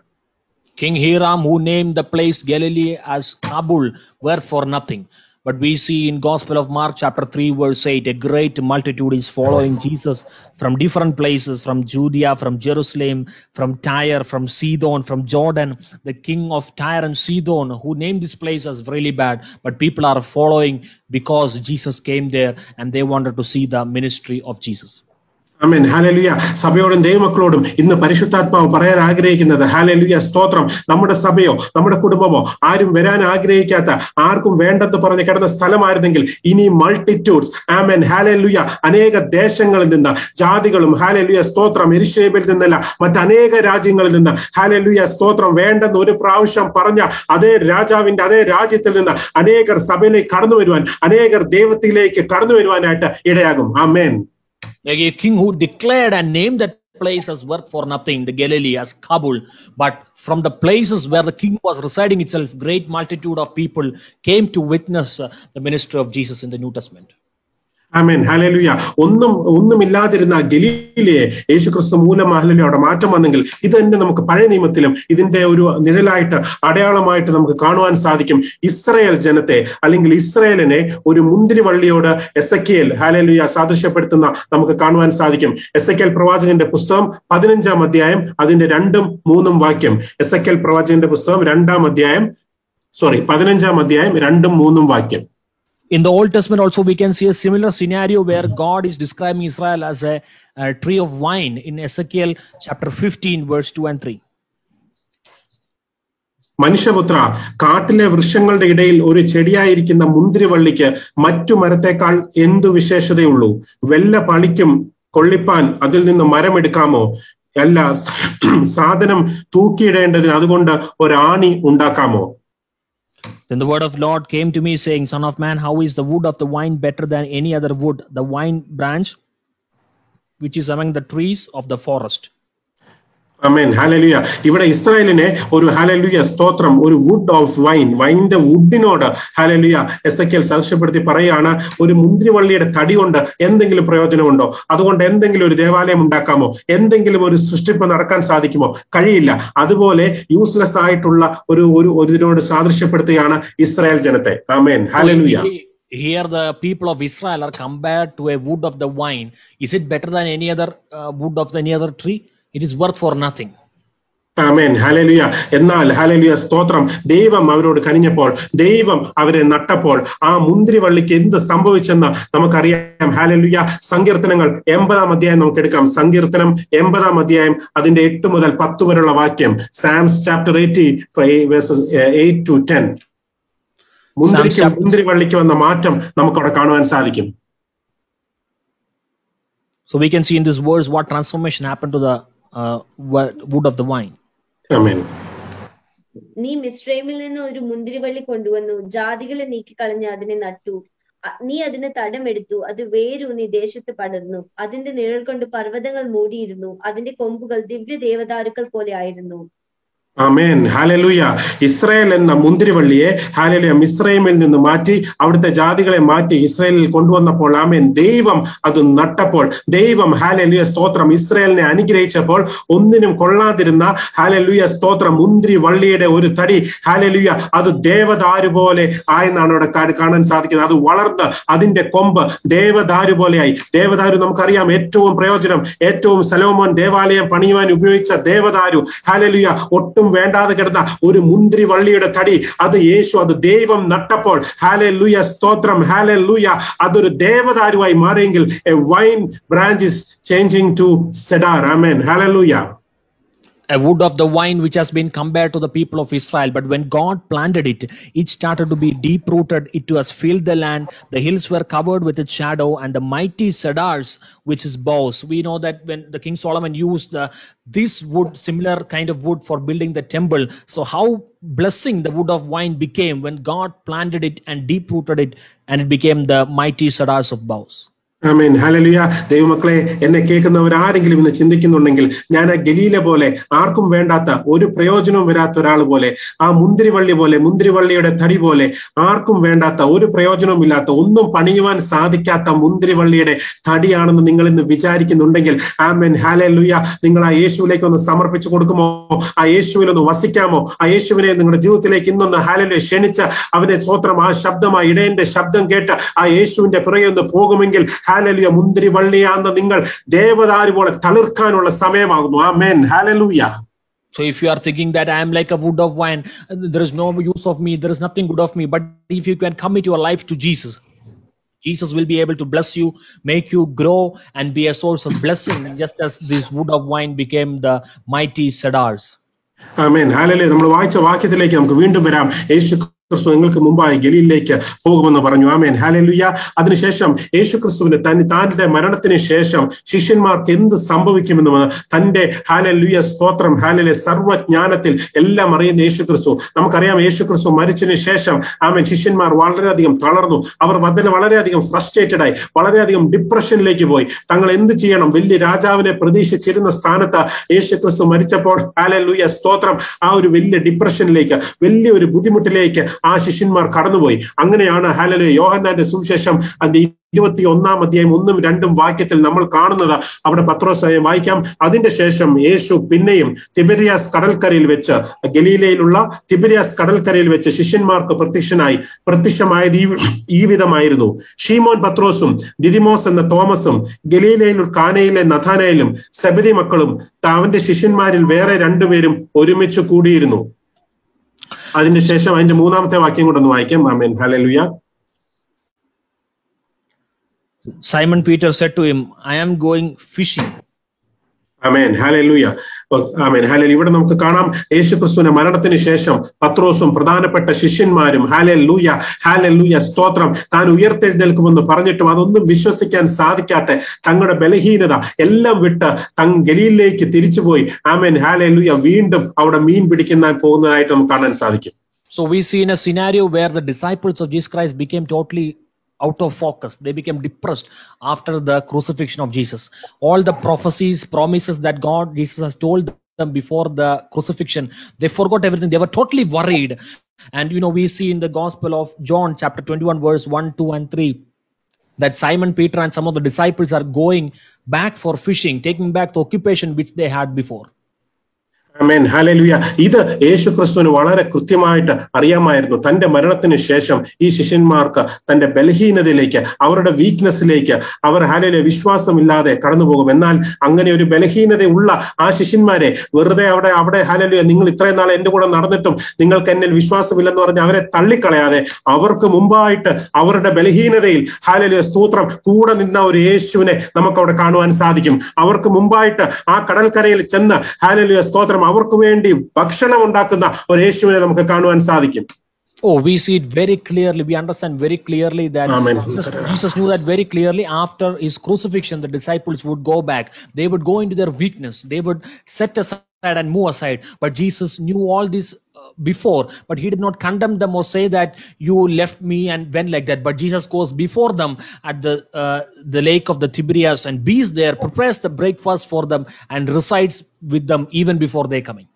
King Hiram, who named the place Galilee as Kabul, were for nothing. But we see in Gospel of Mark chapter 3 verse 8, a great multitude is following Jesus from different places, from Judea, from Jerusalem, from Tyre, from Sidon, from Jordan. The king of Tyre and Sidon, who named this place as really bad, but people are following because Jesus came there and they wanted to see the ministry of Jesus. ആമേൻ. ഹല്ലേലൂയ. സഭയോടും ദൈവമക്കളോടും ഇന്ന് പരിശുദ്ധാത്മാവ് പറയാൻ ആഗ്രഹിക്കുന്നത് ഹല്ലേലൂയ സ്തോത്രം. നമ്മുടെ സഭയോ നമ്മുടെ കുടുംബമോ ആരും വരാൻ ആഗ്രഹിക്കാത്ത, ആർക്കും വേണ്ടെന്ന് പറഞ്ഞ് കിടന്ന സ്ഥലമായിരുന്നെങ്കിൽ ഇനി മൾട്ടിറ്റ്യൂഡ്സ് ആമേൻ ഹല്ലേലൂയ അനേക ദേശങ്ങളിൽ നിന്ന് ജാതികളും ഹല്ലേലൂയ സ്തോത്രം യെരുശലേമിൽ നിന്നല്ല മറ്റനേക രാജ്യങ്ങളിൽ നിന്ന് ഹല്ലേലൂയ സ്തോത്രം വേണ്ടെന്ന് ഒരു പ്രാവശ്യം പറഞ്ഞ അതേ രാജാവിന്റെ അതേ രാജ്യത്തിൽ നിന്ന് അനേകർ സഭയിലേക്ക് കടന്നു വരുവാൻ, അനേകർ ദൈവത്തിലേക്ക് കടന്നു വരുവാനായിട്ട് ഇടയാകും. ആമേൻ. A king who declared and named that place as worth for nothing, the Galilee, as Kabul, but from the places where the king was residing itself, great multitude of people came to witness the ministry of Jesus in the New Testament. ആമേൻ. ഹല്ലേലൂയ. ഒന്നുമില്ലാതിരുന്ന ഗലീലയെ യേശുക്രിസ്തു മൂലം ഹല്ലേലൂയ അവിടെ മാറ്റം വന്നെങ്കിൽ ഇത് തന്നെ നമുക്ക് പഴയ നിയമത്തിലും ഇതിന്റെ ഒരു നിഴലായിട്ട് അടയാളമായിട്ട് നമുക്ക് കാണുവാൻ സാധിക്കും. ഇസ്രായേൽ ജനത്തെ അല്ലെങ്കിൽ ഇസ്രായേലിനെ ഒരു മുന്തിരിവള്ളിയോട് എസെക്കിയേൽ ഹല്ലേലൂയ സാദൃശ്യപ്പെടുത്തുന്ന നമുക്ക് കാണുവാൻ സാധിക്കും. എസെക്കിയേൽ പ്രവാചകന്റെ പുസ്തകം 15-ാം അധ്യായം അതിന്റെ 2-3 വാക്യം. എസെക്കിയേൽ പ്രവാചകന്റെ പുസ്തകം 15-ാം അധ്യായം 2-3 വാക്യം. In the Old Testament also we can see a similar scenario where God is describing Israel as a tree of wine in Ezekiel chapter 15 verse 2 and 3. മനുഷ്യപുത്ര, കാട്ടിലെ വൃക്ഷങ്ങളുടെ ഇടയിൽ ഒരു ചെടിയായിരിക്കുന്ന മുന്തിരിവള്ളിക്ക് മറ്റു മരത്തേക്കാൾ എന്തു വിശേഷതയുള്ളൂ? വല്ല പളിക്കും കൊള്ളിപ്പാൻ അതിൽ നിന്ന് മരമെടുക്കാമോ? അല്ല, സാധനം തൂക്കിയിടേണ്ടതിന് അതുകൊണ്ട് ഒരാണി ഉണ്ടാക്കാമോ? Then the word of Lord came to me saying, Son of man, how is the wood of the vine better than any other wood, the vine branch which is among the trees of the forest? ആമേൻ, ഹല്ലേലൂയ. ഇവിടെ ഇസ്രായേലിനെ ഒരു ഹല്ലേലൂയ സ്തോത്രം, ഒരു വുഡ് ഓഫ് വൈൻ, വൈനിന്റെ വുഡിനോട് ഹല്ലേലൂയ എസെക്കിയേൽ സാക്ഷ്യപ്പെടുത്തി പറയാണ്, ഒരു മുന്തിരിവള്ളിയുടെ തടി കൊണ്ട് എന്തെങ്കിലും പ്രയോജനമുണ്ടോ? അതുകൊണ്ട് എന്തെങ്കിലും ഒരു ദേവാലയം ഉണ്ടാക്കാമോ? എന്തെങ്കിലും ഒരു സൃഷ്ടിപ്പ് നടക്കാൻ സാധിക്കുമോ? കഴിയില്ല. അതുപോലെ യൂസ്ലെസ് ആയിട്ടുള്ള ഇതിനോട് സാദൃശ്യപ്പെടുത്തുകയാണ് ഇസ്രായേൽ ജനത്തെ. ആമേൻ, hallelujah. Here the people of Israel are compared to a wood of the vine. Is it better than any other wood of any other tree? It is worth for nothing. Amen, hallelujah. എന്നാൽ ഹല്ലേലൂയ സ്തോത്രം, ദൈവം അവരോട് കനിഞ്ഞപ്പോൾ, ദൈവം അവരെ നട്ടപ്പോൾ ആ മുന്തിരിവള്ളിക്ക് എന്ത് സംഭവിച്ചെന്ന് നമുക്കറിയാം. ഹല്ലേലൂയ. സങ്കീർത്തനങ്ങൾ 80-ാം അധ്യായം നമുക്ക് എടുക്കാം. സങ്കീർത്തനം 80-ാം അധ്യായം അതിന്റെ 8 മുതൽ 10 വരെയുള്ള വാക്യം. Psalms chapter 80 verses 8 to 10. മുന്തിരിവള്ളിക്ക് വന്ന മാറ്റം നമുക്കവിടെ കാണുവാൻ സാധിക്കും. So we can see in this verse what transformation happened to the wood of the vine. Amen. നീ മിസ്രൈമിൽ നിന്ന് ഒരു മുന്തിരിവള്ളി കൊണ്ടുവന്നു, ജാതികളെ നീക്കിക്കളഞ്ഞ് അതിനെ നട്ടു. നീ അതിന് തടമെടുത്തു, അത് വേരൂന്നി ദേശത്ത് പടർന്നു. അതിന്റെ നിഴൽ കൊണ്ട് പർവ്വതങ്ങൾ മൂടിയിരുന്നു, അതിന്റെ കൊമ്പുകൾ ദിവ്യ ദേവദാരുക്കൾ പോലെ ആയിരുന്നു. ആമേൻ, ഹല്ലേലൂയ. ഇസ്രായേൽ എന്ന മുന്തിരിവള്ളിയെ ഹല്ലേലൂയ മിസ്രൈമിൽ നിന്ന് മാറ്റി അവിടുത്തെ ജാതികളെ മാറ്റി ഇസ്രായേലിൽ കൊണ്ടുവന്നപ്പോൾ, ആമേൻ, ദൈവം അത് നട്ടപ്പോൾ, ദൈവം ഹല്ലേലൂയ സ്തോത്രം ഇസ്രായേലിനെ അനുഗ്രഹിച്ചപ്പോൾ, ഒന്നിനും കൊള്ളാതിരുന്ന ഹല്ലേലൂയ സ്തോത്രം മുന്തിരിവള്ളിയുടെ ഒരു തടി ഹല്ലേലൂയ അത് ദേവദാരു പോലെ ആയെന്നാണ് അവിടെ കാണാൻ സാധിക്കുന്നത്. അത് വളർന്ന് അതിന്റെ കൊമ്പ് ദേവദാരു പോലെയായി. ദേവദാരു നമുക്കറിയാം ഏറ്റവും പ്രയോജനം, ഏറ്റവും സലോമോൻ ദേവാലയം പണിയുവാൻ ഉപയോഗിച്ച ദേവദാരു ഹല്ലേലൂയ ഒട്ടും വേണ്ടാതെ കിടന്ന ഒരു മുന്തിരിവള്ളിയുടെ തടി, അത് യേശു, അത് ദൈവം നട്ടപ്പോൾ ഹല്ലേലൂയ സ്തോത്രം ഹല്ലേലൂയ അതൊരു ദേവദാരുവായി മാറിയെങ്കിൽ a vine branch is changing to cedar. Amen, hallelujah. A wood of the vine which has been compared to the people of Israel, but when God planted it, it started to be deep rooted. It has filled the land. The hills were covered with its shadow, and the mighty cedars, which is boughs. We know that when the King Solomon used this wood, similar kind of wood, for building the temple. So how blessing the wood of vine became when God planted it and deep rooted it, and it became the mighty cedars of boughs. Amen, hallelujah. ദൈവമക്കളെ, എന്നെ കേൾക്കുന്നവർ ആരെങ്കിലും ഇന്ന് ചിന്തിക്കുന്നുണ്ടെങ്കിൽ, ഞാൻ ആ ഗലീല പോലെ ആർക്കും വേണ്ടാത്ത ഒരു പ്രയോജനവും വരാത്ത ഒരാൾ പോലെ, ആ മുന്തിരിവള്ളി പോലെ, മുന്തിരിവള്ളിയുടെ തടി പോലെ, ആർക്കും വേണ്ടാത്ത ഒരു പ്രയോജനവും ഇല്ലാത്ത, ഒന്നും പണിയുവാൻ സാധിക്കാത്ത മുന്തിരിവള്ളിയുടെ തടിയാണെന്ന് നിങ്ങൾ ഇന്ന് വിചാരിക്കുന്നുണ്ടെങ്കിൽ, ആമേൻ, ഹല്ലേലൂയ, നിങ്ങൾ ആ യേശുവിലേക്ക് ഒന്ന് സമർപ്പിച്ചു കൊടുക്കുമോ? ആ യേശുവിൽ ഒന്ന് വസിക്കാമോ? ആ യേശുവിനെ നിങ്ങളുടെ ജീവിതത്തിലേക്ക് ഇന്നൊന്ന് ഹല്ലേലൂയ ക്ഷണിച്ച് അവനെ സ്വത്രം ആ ശബ്ദം, ആ ഇടയന്റെ ശബ്ദം കേട്ട് ആ യേശുവിന്റെ പിറകെ ഒന്ന് പോകുമെങ്കിൽ ഹല്ലേലൂയ മുന്തിരിവള്ളിയാണെന്ന് നിങ്ങൾ ദേവദാരു പോലെ തളിർക്കാനുള്ള സമയമാകുന്നു. ആമേൻ, hallelujah. So if you are thinking that I am like a wood of wine, there is no use of me, there is nothing good of me, but if you can commit your life to Jesus, Jesus will be able to bless you, make you grow and be a source of blessing, just as this wood of wine became the mighty cedars. Amen, hallelujah. നമ്മൾ വായിച്ച വാക്യത്തിലേക്ക് നമുക്ക് വീണ്ടും വരാം. യേശു ക്രിസ്തു നിങ്ങൾക്ക് മുമ്പായി ഗലീലയിലേക്ക് പോകുമെന്ന് പറഞ്ഞു. ആമേൻ, ഹല്ലേലൂയ. അതിനുശേഷം യേശു ക്രിസ്തുവിന് താന്റെ മരണത്തിന് ശേഷം ശിഷ്യന്മാർക്ക് എന്ത് സംഭവിക്കുമെന്ന് തന്റെ ഹല്ലേലൂയ സ്തോത്രം ഹല്ലേലൂയ സർവ്വജ്ഞാനത്തിൽ എല്ലാം അറിയുന്ന യേശു ക്രിസ്തു, നമുക്കറിയാം യേശു ക്രിസ്തു മരിച്ചതിന് ശേഷം ആമേൻ ശിഷ്യന്മാർ വളരെയധികം തളർന്നു. അവർ വളരെയധികം ഫ്രസ്ട്രേറ്റഡ് ആയി, വളരെയധികം ഡിപ്രഷനിലേക്ക് പോയി. തങ്ങൾ എന്ത് ചെയ്യണം? വലിയ രാജാവിനെ പ്രതീക്ഷിച്ചിരുന്ന സ്ഥാനത്ത് യേശു ക്രിസ്തു മരിച്ചപ്പോൾ ഹല്ലേലൂയ സ്തോത്രം ആ ഒരു വലിയ ഡിപ്രഷനിലേക്ക്, വലിയൊരു ബുദ്ധിമുട്ടിലേക്ക് ആ ശിഷ്യന്മാർ കടന്നുപോയി. അങ്ങനെയാണ് ഹല്ലേലൂയ യോഹന്നാന്റെ സുവിശേഷം അതിന്റെ 21-ാം അധ്യായം 1-2 വാക്യത്തിൽ നമ്മൾ കാണുന്നത്. അവിടെ പത്രോസ് വായിക്കാം. അതിന്റെ ശേഷം യേശു പിന്നെയും തിബരിയാസ് കടൽക്കരയിൽ വെച്ച്, ഗലീലയിലുള്ള തിബരിയാസ് കടൽക്കരയിൽ വെച്ച് ശിഷ്യന്മാർക്ക് പ്രത്യക്ഷമായത് ഈ വിധമായിരുന്നു. ഷീമോൻ പത്രോസും ദിദിമോസ് എന്ന തോമസും ഗലീലയിൽ കാനയിലെ നഥാനയേലും സെബദി മക്കളും അവന്റെ ശിഷ്യന്മാരിൽ വേറെ 2 പേരും ഒരുമിച്ച് കൂടിയിരുന്നു. അതിന്റെ ശേഷം അതിന്റെ 3-ാമത്തെ വാക്യം കൂടെ ഒന്ന് വായിക്കാം. ആമേൻ, ഹല്ലേലൂയ. Simon Peter said to him, I am going fishing. ആമേൻ, ഹല്ലേലൂയ. ആമേൻ, ഹല്ലേലൂയ. ഇവിടെ നമുക്ക് കാണാം യേശുക്രിസ്തുവിന്റെ മരണത്തിന് ശേഷം പത്രോസും പ്രധാനപ്പെട്ട ശിഷ്യന്മാരും ഹല്ലേലൂയ ഹല്ലേലൂയ സ്തോത്രം താൻ ഉയർത്തെഴുന്നേൽക്കുമെന്ന് പറഞ്ഞിട്ടും അതൊന്നും വിശ്വസിക്കാൻ സാധിക്കാത്ത തങ്ങളുടെ ബലഹീനത എല്ലാം വിട്ട് ഗലീലിലേക്ക് തിരിച്ചുപോയി. ആമേൻ, ഹല്ലേലൂയ. വീണ്ടും അവിടെ മീൻ പിടിക്കാൻ പോകുന്നതായിട്ട് നമുക്ക് കാണാൻ സാധിക്കും. So we see in a scenario where the disciples of Jesus Christ became totally out of focus. They became depressed after the crucifixion of Jesus. All the prophecies, promises that Jesus has told them before the crucifixion, they forgot everything. They were totally worried. And we see in the Gospel of John chapter 21 verse 1, 2 and 3 that Simon Peter and some of the disciples are going back for fishing, taking back the occupation which they had before. Amen, hallelujah. ഇത് യേശുക്രിസ്തുവിന് വളരെ കൃത്യമായിട്ട് അറിയാമായിരുന്നു. തന്റെ മരണത്തിന് ശേഷം ഈ ശിഷ്യന്മാർക്ക് തന്റെ ബലഹീനതയിലേക്ക്, അവരുടെ വീക്ക്നെസ്സിലേക്ക് അവർ ഹല്ലേലൂയ വിശ്വാസമില്ലാതെ കടന്നുപോകും. എന്നാൽ അങ്ങനെ ഒരു ബലഹീനതയുള്ള ആ ശിഷ്യന്മാരെ വെറുതെ അവിടെ ഹല്ലേലൂയ നിങ്ങൾ ഇത്രയും നാൾ എന്റെ കൂടെ നടന്നിട്ടും നിങ്ങൾക്ക് എന്നിൽ വിശ്വാസമില്ലെന്ന് പറഞ്ഞ് അവരെ തള്ളിക്കളയാതെ അവർക്ക് മുമ്പായിട്ട് അവരുടെ ബലഹീനതയിൽ ഹല്ലേലൂയ സ്തോത്രം കൂടെ നിന്ന ഒരു യേശുവിനെ നമുക്ക് അവിടെ കാണുവാൻ സാധിക്കും. അവർക്ക് മുമ്പായിട്ട് ആ കടൽക്കരയിൽ ചെന്ന് ഹല്ലേലൂയ സ്തോത്രം അവർക്ക് വേണ്ടി ഭക്ഷണം ഉണ്ടാക്കുന്ന ഒരു യേശുവിനെ നമുക്ക് കാണുവാൻ സാധിക്കും. Oh, we see it very clearly. We understand very clearly that Jesus knew that very clearly. After his crucifixion, the disciples would go back. They would go into their weakness. They would set aside and move aside. But Jesus knew all this before, but he did not condemn them or say that you left me and went like that. But Jesus goes before them at the lake of the Tiberias and bees there, prepares the breakfast for them and resides with them even before they coming.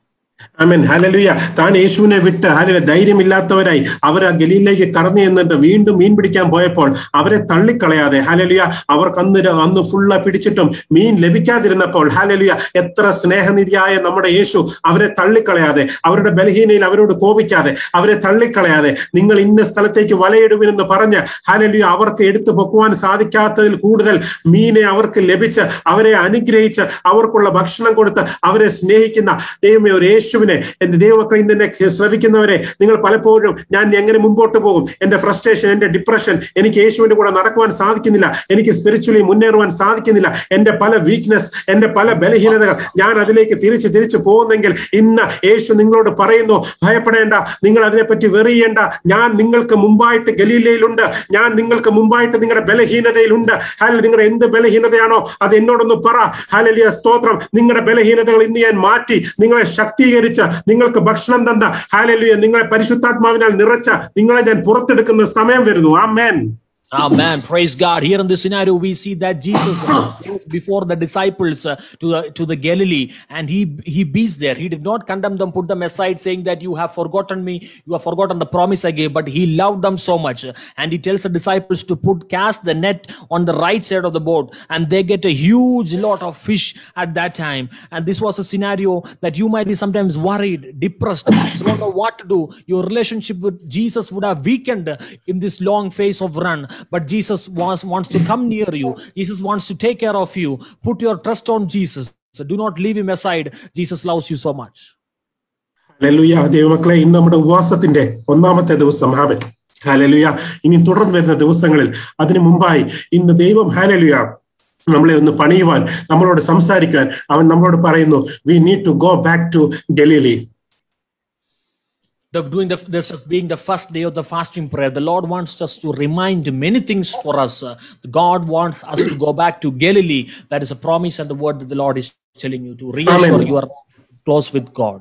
Amen, hallelujah. താൻ യേശുവിനെ വിട്ട് ഹല്ലേലൂയ ധൈര്യമില്ലാത്തവരായി അവർ ആ ഗലീലയിലേക്ക് കടന്നു ചെന്നിട്ട് വീണ്ടും മീൻ പിടിക്കാൻ പോയപ്പോൾ അവരെ തള്ളിക്കളയാതെ ഹല്ലേലൂയ അവർക്ക് അന്ന് ഫുള്ള് പിടിച്ചിട്ടും മീൻ ലഭിക്കാതിരുന്നപ്പോൾ ഹല്ലേലൂയ എത്ര സ്നേഹനിധിയായ നമ്മുടെ യേശു അവരെ തള്ളിക്കളയാതെ, അവരുടെ ബലഹീനയിൽ അവരോട് കോപിക്കാതെ, അവരെ തള്ളിക്കളയാതെ നിങ്ങൾ ഇന്ന സ്ഥലത്തേക്ക് വലയിടുവിനെന്ന് പറഞ്ഞ് ഹല്ലേലൂയ അവർക്ക് എടുത്തു പൊക്കുവാൻ സാധിക്കാത്തതിൽ കൂടുതൽ മീനെ അവർക്ക് ലഭിച്ച് അവരെ അനുഗ്രഹിച്ച് അവർക്കുള്ള ഭക്ഷണം കൊടുത്ത് അവരെ സ്നേഹിക്കുന്ന ദൈവമേ ഒരു യേശുവിനെ എന്റെ ദൈവമക്കൾ ഇന്നെ ശ്രവിക്കുന്നവരെ നിങ്ങൾ പലപ്പോഴും ഞാൻ എങ്ങനെ മുമ്പോട്ട് പോകും, എന്റെ ഫ്രസ്ട്രേഷൻ, എന്റെ ഡിപ്രഷൻ, എനിക്ക് യേശുവിന്റെ കൂടെ നടക്കുവാൻ സാധിക്കുന്നില്ല, എനിക്ക് സ്പിരിച്വലി മുന്നേറുവാൻ സാധിക്കുന്നില്ല, എന്റെ പല വീക്ക്നെസ്, എന്റെ പല ബലഹീനതകൾ, ഞാൻ അതിലേക്ക് തിരിച്ചു പോകുന്നെങ്കിൽ ഇന്ന് യേശു നിങ്ങളോട് പറയുന്നു, ഭയപ്പെടേണ്ട, നിങ്ങൾ അതിനെപ്പറ്റി വെറിയേണ്ട, ഞാൻ നിങ്ങൾക്ക് മുമ്പായിട്ട് ഗലീലയിലുണ്ട്, ഞാൻ നിങ്ങൾക്ക് മുമ്പായിട്ട് നിങ്ങളുടെ ബലഹീനതയിലുണ്ട്. നിങ്ങളുടെ എന്ത് ബലഹീനതയാണോ അത് എന്നോടൊന്ന് പറ. ഹല്ലേലൂയ സ്തോത്രം. നിങ്ങളുടെ ബലഹീനതകൾ ഇന്ന് ഞാൻ മാറ്റി നിങ്ങളെ ശക്തീകരിച്ച് നിങ്ങൾക്ക് ഭക്ഷണം തന്ന ഹല്ലേലൂയ നിങ്ങളെ പരിശുദ്ധാത്മാവിനാൽ നിറച്ച നിങ്ങളെ ഞാൻ പുറത്തെടുക്കുന്ന സമയം വരുന്നു. ആമേൻ. Amen. Praise God. Here in this scenario, we see that Jesus goes before the disciples to the Galilee, and he beats there. He did not condemn them, put them aside, saying that you have forgotten me, you have forgotten the promise I gave. But he loved them so much, and he tells the disciples to cast the net on the right side of the boat, and they get a huge lot of fish at that time. And this was a scenario that you might be sometimes worried, depressed, you don't know what to do. Your relationship with Jesus would have weakened in this long phase of run. But Jesus wants to come near you. Jesus wants to take care of you. Put your trust on Jesus. So do not leave him aside. Jesus loves you so much. Hallelujah. ദൈവമക്കളെ, ഇന്ന് നമ്മുടെ ഉപവാസത്തിന്റെ ഒന്നാമത്തെ ദിവസം. ആമേൻ, ഹല്ലേലൂയ. ഇനി തുടർന്ന് വരുന്ന ദിവസങ്ങളിൽ അതിനു മുമ്പായി ഇന്ന് ദൈവം ഹല്ലേലൂയ നമ്മളെ ഒന്ന് പണിയുവാൻ, നമ്മളോട് സംസാരിക്കാൻ അവൻ നമ്മളോട് പറയുന്നു, we need to go back to Galilee. This being the first day of the fasting prayer, the Lord wants us to remind many things for us. God wants us to go back to Galilee. That is a promise and the word that the Lord is telling you, to reassure you are close with God.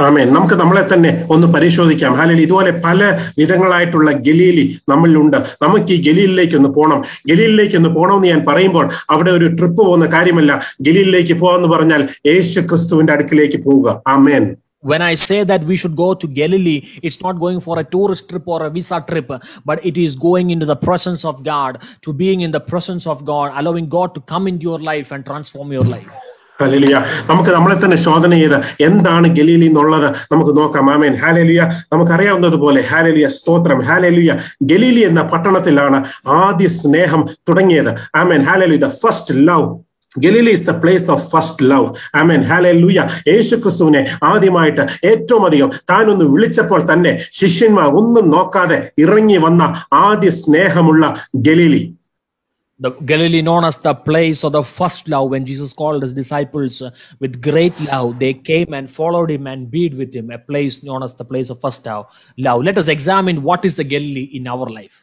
ആമേൻ. നമുക്ക് നമ്മളെ തന്നെ ഒന്ന് പരിശോധിക്കാം. ഹല്ലേലൂയ. ഇതുപോലെ പല വിധങ്ങളായിട്ടുള്ള ഗലീലി നമ്മളിലുണ്ട്. നമുക്ക് ഈ ഗലീലിലേക്ക് ഒന്ന് പോകണം. ഗലീലിലേക്ക് ഒന്ന് പോകണമെന്ന് ഞാൻ പറയുമ്പോൾ അവിടെ ഒരു ട്രിപ്പ് പോകുന്ന കാര്യമല്ല. ഗലീലിലേക്ക് പോകാന്ന് പറഞ്ഞാൽ യേശു ക്രിസ്തുവിന്റെ അടുക്കിലേക്ക് പോവുക. ആമേൻ. When I say that we should go to Galilee, it's not going for a tourist trip or a visa trip, but it is going into the presence of God, to being in the presence of God, allowing God to come into your life and transform your life. Hallelujah. നമുക്ക് നമ്മളെ തന്നെ ശോധന ചെയ്ത് എന്താണ് ഗലീലി എന്നുള്ളത് നമുക്ക് നോക്കാം. ആമേൻ. ഹല്ലേലൂയ. നമുക്കറിയാവുന്നതുപോലെ ഹല്ലേലൂയ സ്തോത്രം. ഹല്ലേലൂയ ഗലീലി എന്ന പട്ടണത്തിലാണ് ആദ്യ സ്നേഹം തുടങ്ങിയത്. ആമേൻ. Hallelujah. The first love. Galilee is the place of first love. Amen. Hallelujah. യേശു ക്രിസ്തുവിനെ ആദ്യമായിട്ട് ഏറ്റവും അധികം താനൊന്ന് വിളിച്ചപ്പോൾ തന്നെ ശിഷ്യന്മാർ ഒന്നും നോക്കാതെ ഇറങ്ങി വന്ന ആദ്യ സ്നേഹമുള്ള Galilei. The Galilee known as the place of the first love. When Jesus called his disciples with great love, they came and followed him and beat with him, a place known as the place of first love. Let us examine what is the Galilee in our life.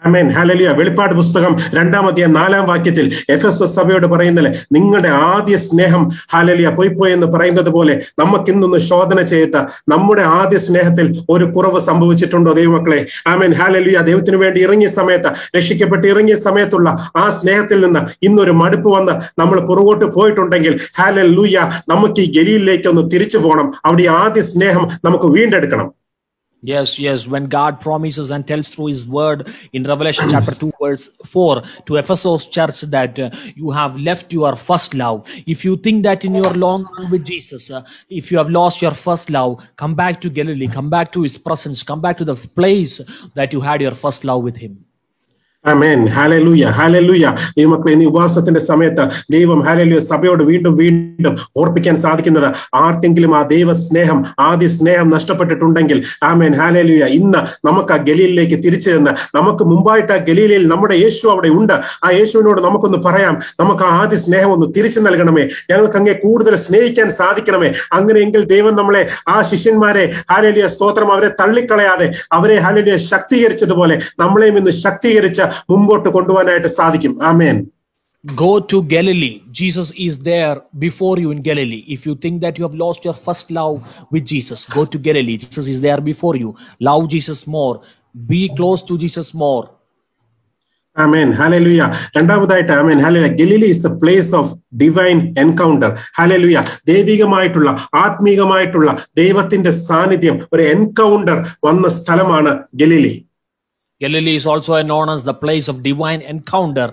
Amen, hallelujah. വെളിപ്പാട് പുസ്തകം 2-4 എഫെസോസ് സഭയോട് പറയുന്നില്ലേ, നിങ്ങളുടെ ആദ്യ സ്നേഹം ഹല്ലേലൂയ പോയിപ്പോയെന്ന് പറയുന്നത് പോലെ നമുക്ക് ഇന്നൊന്ന് ശോധന ചെയ്തിട്ട് നമ്മുടെ ആദ്യ സ്നേഹത്തിൽ ഒരു കുറവ് സംഭവിച്ചിട്ടുണ്ടോ ദൈവമക്കളെ? ആമേൻ, ഹല്ലേലൂയ. ദൈവത്തിന് വേണ്ടി ഇറങ്ങിയ സമയത്ത്, രക്ഷിക്കപ്പെട്ട് ഇറങ്ങിയ സമയത്തുള്ള ആ സ്നേഹത്തിൽ നിന്ന് ഇന്നൊരു മടുപ്പ് വന്ന് നമ്മൾ പുറകോട്ട് പോയിട്ടുണ്ടെങ്കിൽ ഹല്ലേലൂയ, നമുക്ക് ഈ ഗലീലിലേക്ക് ഒന്ന് തിരിച്ചു പോകണം. അവിടെ ആദ്യ സ്നേഹം നമുക്ക് വീണ്ടെടുക്കണം. Yes. When God promises and tells through his word in Revelation chapter 2 verse 4 to Ephesus church that you have left your first love. If you think that in your long run with Jesus, if you have lost your first love, come back to Galilee, come back to his presence, come back to the place that you had your first love with him. Amen, hallelujah, hallelujah. ദൈവമക്കളെ, ഈ ഉപവാസത്തിന്റെ സമയത്ത് ദൈവം ഹല്ലേലൂയ സഭയോട് വീണ്ടും ഓർപ്പിക്കാൻ സാധിക്കുന്നത്, ആർക്കെങ്കിലും ആ ദൈവ സ്നേഹം, ആദ്യ സ്നേഹം നഷ്ടപ്പെട്ടിട്ടുണ്ടെങ്കിൽ ആമേൻ, ഹല്ലേലൂയ, ഇന്ന് നമുക്ക് ആ ഗലീലിലേക്ക് തിരിച്ചു ചെന്ന്, നമുക്ക് മുമ്പായിട്ട് ആ ഗലീലയിൽ നമ്മുടെ യേശു അവിടെ ഉണ്ട്. ആ യേശുവിനോട് നമുക്കൊന്ന് പറയാം, നമുക്ക് ആ ആദ്യ സ്നേഹം ഒന്ന് തിരിച്ചു നൽകണമേ, ഞങ്ങൾക്ക് അങ്ങേ കൂടുതൽ സ്നേഹിക്കാൻ സാധിക്കണമേ. അങ്ങനെയെങ്കിൽ ദൈവം നമ്മളെ, ആ ശിഷ്യന്മാരെ ഹല്ലേലൂയ സ്തോത്രം, അവരെ തള്ളിക്കളയാതെ അവരെ ഹല്ലേലൂയ ശക്തീകരിച്ചതുപോലെ നമ്മളെയും ഇന്ന് ശക്തീകരിച്ച് മുമ്പോട്ട് കൊണ്ടുപോകാനായിട്ട് സാധിക്കും. ആമേൻ. Go to Galilee. Jesus is there before you in Galilee. If you think that you have lost your first love with Jesus, go to Galilee. Jesus is there before you. Love Jesus more. Be close to Jesus more. ആമേൻ, ഹല്ലേലൂയ. രണ്ടാമതായിട്ട് ആമേൻ, hallelujah, Galilee is a place of divine encounter. ഹല്ലേലൂയ, ദൈവികമായിട്ടുള്ള, ആത്മീകമായിട്ടുള്ള ദൈവത്തിന്റെ സാന്നിധ്യം, ഒരു എൻകൗണ്ടർ വന്ന സ്ഥലമാണ് Galilee. Galilee is also known as the place of divine encounter.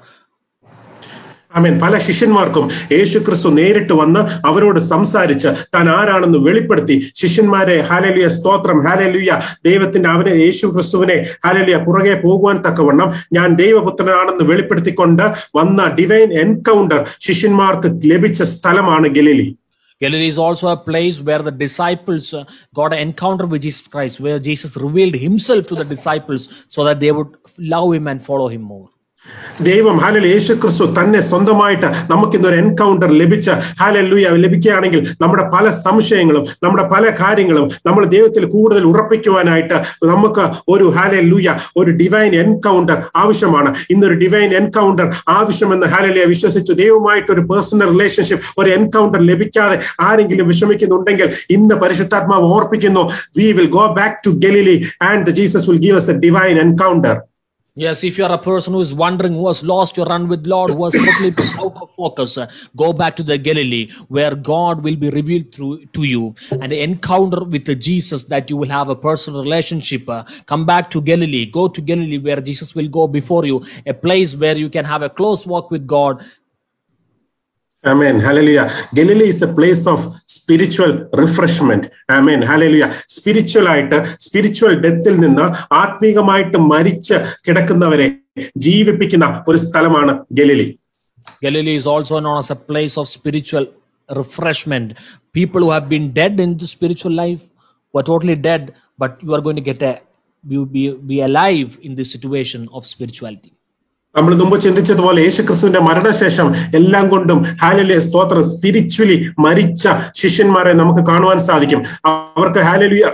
ആമേൻ. പല ശിഷ്യന്മാർക്കും യേശു ക്രിസ്തു നേരിട്ട് വന്ന് അവരോട് സംസാരിച്ച് താൻ ആരാണെന്ന് വെളിപ്പെടുത്തി ശിഷ്യന്മാരെ ഹല്ലേലൂയ സ്തോത്രം, ഹല്ലേലൂയ, ദൈവത്തിന്റെ അവനെ യേശു ക്രിസ്തുവിനെ ഹല്ലേലൂയ പുറകെ പോകുവാൻ തക്കവണ്ണം ഞാൻ ദൈവപുത്രനാണെന്ന് വെളിപ്പെടുത്തിക്കൊണ്ട് വന്ന ഡിവൈൻ എൻകൗണ്ടർ ശിഷ്യന്മാർക്ക് ലഭിച്ച സ്ഥലമാണ് Galilee. Galilee is also a place where the disciples got an encounter with Jesus Christ, where Jesus revealed himself to the disciples so that they would love him and follow him more. ദൈവം ഹല്ലേലൂയ യേശു ക്രിസ്തു തന്നെ സ്വന്തമായിട്ട് നമുക്കിന്നൊരു എൻകൗണ്ടർ ലഭിക്കുകയാണെങ്കിൽ നമ്മുടെ പല സംശയങ്ങളും, നമ്മുടെ പല കാര്യങ്ങളും നമ്മൾ ദൈവത്തിൽ കൂടുതൽ ഉറപ്പിക്കുവാനായിട്ട് നമുക്ക് ഒരു ഹല്ലേലൂയ ഒരു ഡിവൈൻ എൻകൗണ്ടർ ആവശ്യമാണ്. ഇന്നൊരു ഡിവൈൻ എൻകൗണ്ടർ ആവശ്യമെന്ന് ഹല്ലേലൂയ വിശ്വസിച്ചു ദൈവമായിട്ട് ഒരു പേഴ്സണൽ റിലേഷൻഷിപ്പ്, ഒരു എൻകൗണ്ടർ ലഭിക്കാതെ ആരെങ്കിലും വിഷമിക്കുന്നുണ്ടെങ്കിൽ ഇന്ന് പരിശുദ്ധാത്മാവ് ഓർപ്പിക്കുന്നു, we will go back to Galilee and Jesus will give us a divine encounter. Yes, if you are a person who is wondering, who has lost your run with Lord, who has totally been out of focus, go back to the Galilee where God will be revealed to you, and the encounter with Jesus that you will have a personal relationship. Come back to Galilee. Go to Galilee where Jesus will go before you, a place where you can have a close walk with God. Amen. Hallelujah. Galilee is a place of spiritual refreshment. Amen. Hallelujah. Spiritual deathil നിന്ന് ആത്മീകമായിട്ട് മരിച്ച് കിടക്കുന്നവരെ ജീവിപ്പിക്കുന്ന ഒരു സ്ഥലമാണ് Galilee. Galilee is also known as a place of spiritual refreshment. People who have been dead in the spiritual life were totally dead, but you are going to get be alive in this situation of spirituality. നമ്മൾ മുമ്പ് ചിന്തിച്ചതുപോലെ യേശുക്രിസ്തുവിന്റെ മരണശേഷം എല്ലാം കൊണ്ടും ഹല്ലേലൂയ സ്തോത്രം സ്പിരിച്വലി മരിച്ച ശിഷ്യന്മാരെ നമുക്ക് കാണുവാൻ സാധിക്കും. അവർക്ക് ഹല്ലേലൂയ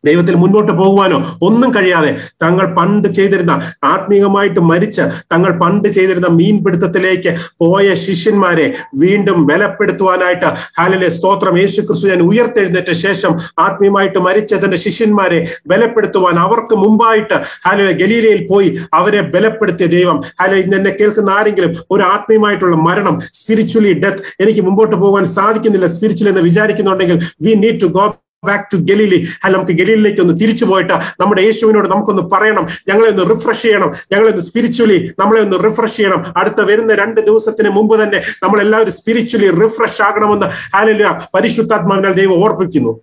ദൈവത്തിൽ മുന്നോട്ട് പോകുവാനോ ഒന്നും കഴിയാതെ തങ്ങൾ പണ്ട് ചെയ്തിരുന്ന ആത്മീകമായിട്ട് മരിച്ച് തങ്ങൾ പണ്ട് ചെയ്തിരുന്ന മീൻപിടുത്തത്തിലേക്ക് പോയ ശിഷ്യന്മാരെ വീണ്ടും ബലപ്പെടുത്തുവാനായിട്ട് ഹല്ലേലൂയ സ്തോത്രം യേശുക്രിസ്തു ഞാൻ ഉയർത്തെഴുന്നേറ്റ ശേഷം ആത്മീയമായിട്ട് മരിച്ച തന്റെ ശിഷ്യന്മാരെ ബലപ്പെടുത്തുവാൻ അവർക്ക് മുമ്പായിട്ട് ഹല്ലേലൂയ ഗലീലയിൽ പോയി അവരെ ബലപ്പെടുത്തിയ ദൈവം. ഹല്ലേലൂയ ഇന്ന് എന്നെ കേൾക്കുന്ന ആരെങ്കിലും ഒരു ആത്മീയമായിട്ടുള്ള മരണം, സ്പിരിച്വലി ഡെത്ത്, എനിക്ക് മുമ്പോട്ട് പോകാൻ സാധിക്കുന്നില്ല സ്പിരിച്വൽ എന്ന് വിചാരിക്കുന്നുണ്ടെങ്കിൽ we need to go back to Galilee. നമുക്ക് ഗലീലിലേക്ക് ഒന്ന് തിരിച്ചു പോയിട്ട് നമ്മുടെ യേശുവിനോട് നമുക്കൊന്ന് പറയണം, ഞങ്ങളെ ഒന്ന് റിഫ്രഷ് ചെയ്യണം, ഞങ്ങളെ ഒന്ന് സ്പിരിച്വലി നമ്മളെ ഒന്ന് റിഫ്രഷ് ചെയ്യണം. അടുത്ത വരുന്ന 2 ദിവസത്തിന് മുമ്പ് തന്നെ നമ്മളെല്ലാവരും സ്പിരിച്വലി റിഫ്രഷ് ആകണമെന്ന് ഹല്ലേലൂയ പരിശുദ്ധാത്മാവിനാൽ ദൈവം ഓർപ്പിക്കുന്നു.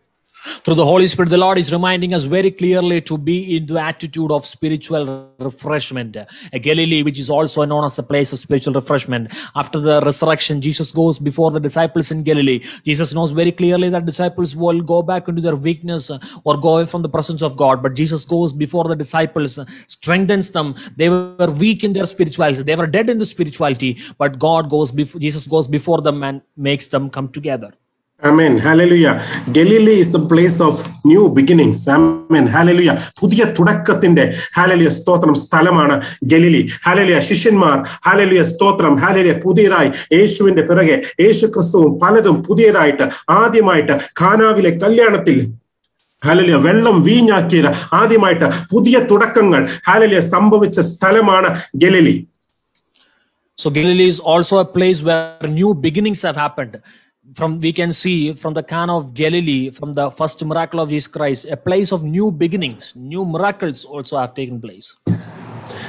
Through the Holy Spirit, the Lord is reminding us very clearly to be in the attitude of spiritual refreshment. Galilee, which is also known as a place of spiritual refreshment. After the resurrection, Jesus goes before the disciples in Galilee. Jesus knows very clearly that disciples will go back into their weakness or go away from the presence of God. But Jesus goes before the disciples, strengthens them. They were weak in their spirituality. They were dead in the spirituality. But Jesus goes before them and makes them come together. Amen. Hallelujah. Galilee is the place of new beginnings. Amen. Hallelujah. പുതിയ തുടക്കത്തിന്റെ ഹല്ലേലൂയ സ്തോത്രം സ്ഥലമാണ് ഗലീലി. ഹല്ലേലൂയ. ശിഷ്യന്മാർ ഹല്ലേലൂയ സ്തോത്രം ഹല്ലേലൂയ പുതിയതായി യേശുവിന്റെ പിറകെ യേശു ക്രിസ്തുവും പലതും പുതിയതായിട്ട് ആദ്യമായിട്ട് കാനാവിലെ കല്യാണത്തിൽ ഹല്ലേലൂയ വെള്ളം വീഞ്ഞാക്കിയത് ആദ്യമായിട്ട് പുതിയ തുടക്കങ്ങൾ ഹല്ലേലൂയ സംഭവിച്ച സ്ഥലമാണ് Galilei. So Galilee is also a place where new beginnings have happened. We can see from the Cana of Galilee, from the first miracle of Jesus Christ, a place of new beginnings. New miracles also have taken place.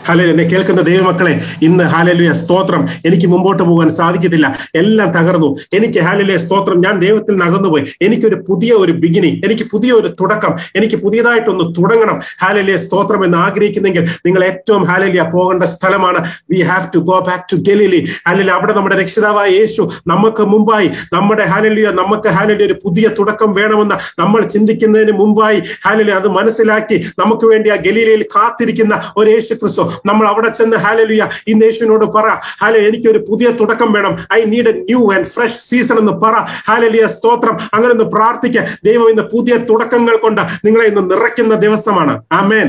Hallelujah. എന്നെ കേൾക്കുന്ന ദൈവമക്കളെ, ഇന്ന് ഹല്ലേലൂയ സ്തോത്രം എനിക്ക് മുമ്പോട്ട് പോകാൻ സാധിക്കത്തില്ല, എല്ലാം തകർന്നു, എനിക്ക് ഹല്ലേലൂയ സ്തോത്രം ഞാൻ ദൈവത്തിൽ നിന്ന് അകന്നുപോയി, എനിക്കൊരു പുതിയ ഒരു ബിഗിനിങ്, എനിക്ക് പുതിയ ഒരു തുടക്കം, എനിക്ക് പുതിയതായിട്ടൊന്ന് തുടങ്ങണം ഹല്ലേലൂയ സ്തോത്രം എന്ന് ആഗ്രഹിക്കുന്നെങ്കിൽ നിങ്ങൾ ഏറ്റവും ഹല്ലേലൂയ പോകേണ്ട സ്ഥലമാണ് we have to go back to Galilee. Hallelujah. അവിടെ നമ്മുടെ രക്ഷിതാവായ യേശു നമുക്ക് മുമ്പായി നമ്മുടെ ഹല്ലേലൂയ നമുക്ക് ഹല്ലേലൂയ ഒരു പുതിയ തുടക്കം വേണമെന്ന് നമ്മൾ ചിന്തിക്കുന്നതിന് മുമ്പായി ഹല്ലേലൂയ അത് മനസ്സിലാക്കി നമുക്ക് വേണ്ടി ആ ഗലീലയിൽ കാത്തിരിക്കുന്ന ഒരു യേശു ക്രിസ്തു, നമ്മൾ അവിടെ ചെന്ന് ഹല്ലേലൂയ ഇന്ന് യേശുവിനോട് പറ, ഹല്ലേലൂയ എനിക്കൊരു പുതിയ തുടക്കം വേണം, I need A new and fresh season എന്ന് പറ. ഹല്ലേലൂയ സ്തോത്രം. അങ്ങനെ ഒന്ന് പ്രാർത്ഥിക്കുക. ദൈവം ഇന്ന് പുതിയ തുടക്കങ്ങൾ കൊണ്ട് നിങ്ങളെ ഇന്ന് നിറയ്ക്കുന്ന ദിവസമാണ്. ആമേൻ.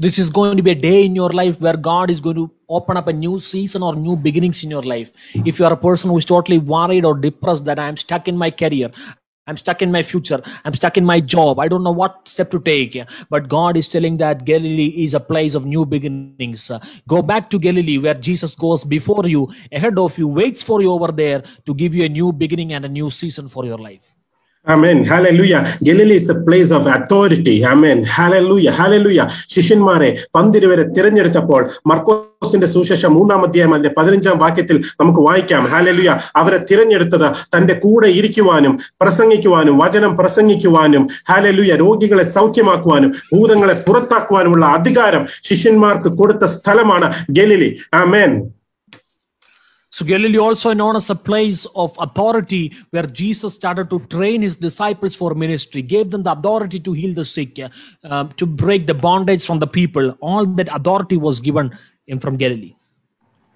This is going to be a day in your life where God is going to open up a new season or new beginnings in your life. If you are a person who is totally worried or depressed that I am stuck in my career, I'm stuck in my future, I'm stuck in my job, I don't know what step to take, but God is telling that Galilee is a place of new beginnings. Go back to Galilee where Jesus goes before you, ahead of you, waits for you over there to give you a new beginning and a new season for your life. Amen. Hallelujah. Galilee is a place of authority. Amen. Hallelujah. Hallelujah. ശിഷ്യന്മാരെ 12 പേരെ തിരഞ്ഞെടുത്തപ്പോൾ മർക്കോസിന്റെ സുവിശേഷം 3-ാം അധ്യായം 15-ാം വാക്യത്തിൽ നമുക്ക് വായിക്കാം. ഹല്ലേലൂയ. അവരെ തിരഞ്ഞെടുത്തത് തന്റെ കൂടെ ഇരിക്കുവാനും പ്രസംഗിക്കുവാനും വചനം പ്രസംഗിക്കുവാനും ഹല്ലേലൂയ രോഗികളെ സൗഖ്യമാക്കുവാനും ഭൂതങ്ങളെ പുറത്താക്കുവാനുമുള്ള അധികാരം ശിഷ്യന്മാർക്ക് കൊടുത്ത സ്ഥലമാണ് Galilei. Amen. So Galilee also known as a place of authority where Jesus started to train his disciples for ministry, gave them the authority to heal the sick, to break the bondage from the people. All that authority was given from Galilee.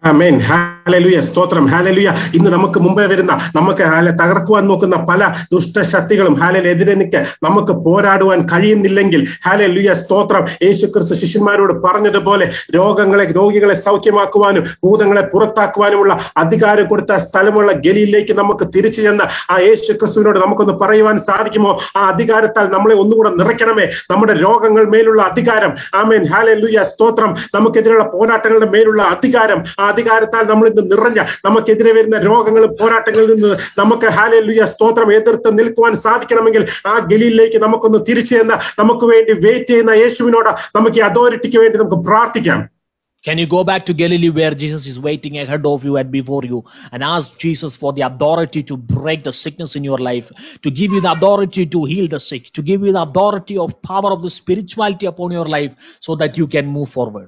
Amen. Hallelujah സ്തോത്രം. ഹല്ലേലൂയ. ഇന്ന് നമുക്ക് മുമ്പേ വരുന്ന നമുക്ക് തകർക്കുവാൻ നോക്കുന്ന പല ദുഷ്ടശക്തികളും ഹല്ലേലൂയ എതിരെ നിൽക്കാൻ നമുക്ക് പോരാടുവാൻ കഴിയുന്നില്ലെങ്കിൽ ഹല്ലേലൂയ സ്തോത്രം യേശുക്രിസ്തു ശിഷ്യന്മാരോട് പറഞ്ഞതുപോലെ രോഗികളെ സൗഖ്യമാക്കുവാനും ഭൂതങ്ങളെ പുറത്താക്കുവാനുമുള്ള അധികാരം കൊടുത്ത സ്ഥലമുള്ള ഗലീലിലേക്ക് നമുക്ക് തിരിച്ചു ചെന്ന് ആ യേശുക്രിസ്തുവിനോട് നമുക്കൊന്ന് പറയുവാൻ സാധിക്കുമോ? ആ അധികാരത്താൽ നമ്മളെ ഒന്നുകൂടെ നിറയ്ക്കണമേ. നമ്മുടെ രോഗങ്ങൾ മേലുള്ള അധികാരം. ആമേൻ. ഹല്ലേലൂയ സ്തോത്രം. നമുക്കെതിരെയുള്ള പോരാട്ടങ്ങളുടെ മേലുള്ള അധികാരം. അധികാരത്താൽ നമ്മൾ ഇന്ന് നിറഞ്ഞ നമുക്കെതിരെ വരുന്ന രോഗങ്ങളും പോരാട്ടങ്ങളിൽ നിന്ന് നമുക്ക് ഹല്ലേലൂയ സ്തോത്രം എതിർത്ത് നിൽക്കുവാൻ സാധിക്കണമെങ്കിൽ ആ ഗലീലിലേക്ക് നമുക്കൊന്ന് തിരിച്ചു ചെന്ന് നമുക്ക് വേണ്ടി വെയിറ്റ് ചെയ്യുന്ന യേശുവിനോട് നമുക്ക് ഈ അതോറിറ്റിക്ക് വേണ്ടി നമുക്ക് പ്രാർത്ഥിക്കാം. Can you go back to Galilee where Jesus is waiting ahead of you and before you and ask Jesus for the authority to break the sickness in your life, to give you the authority to heal the sick, to give you the authority of power of the spirituality upon your life so that you can move forward.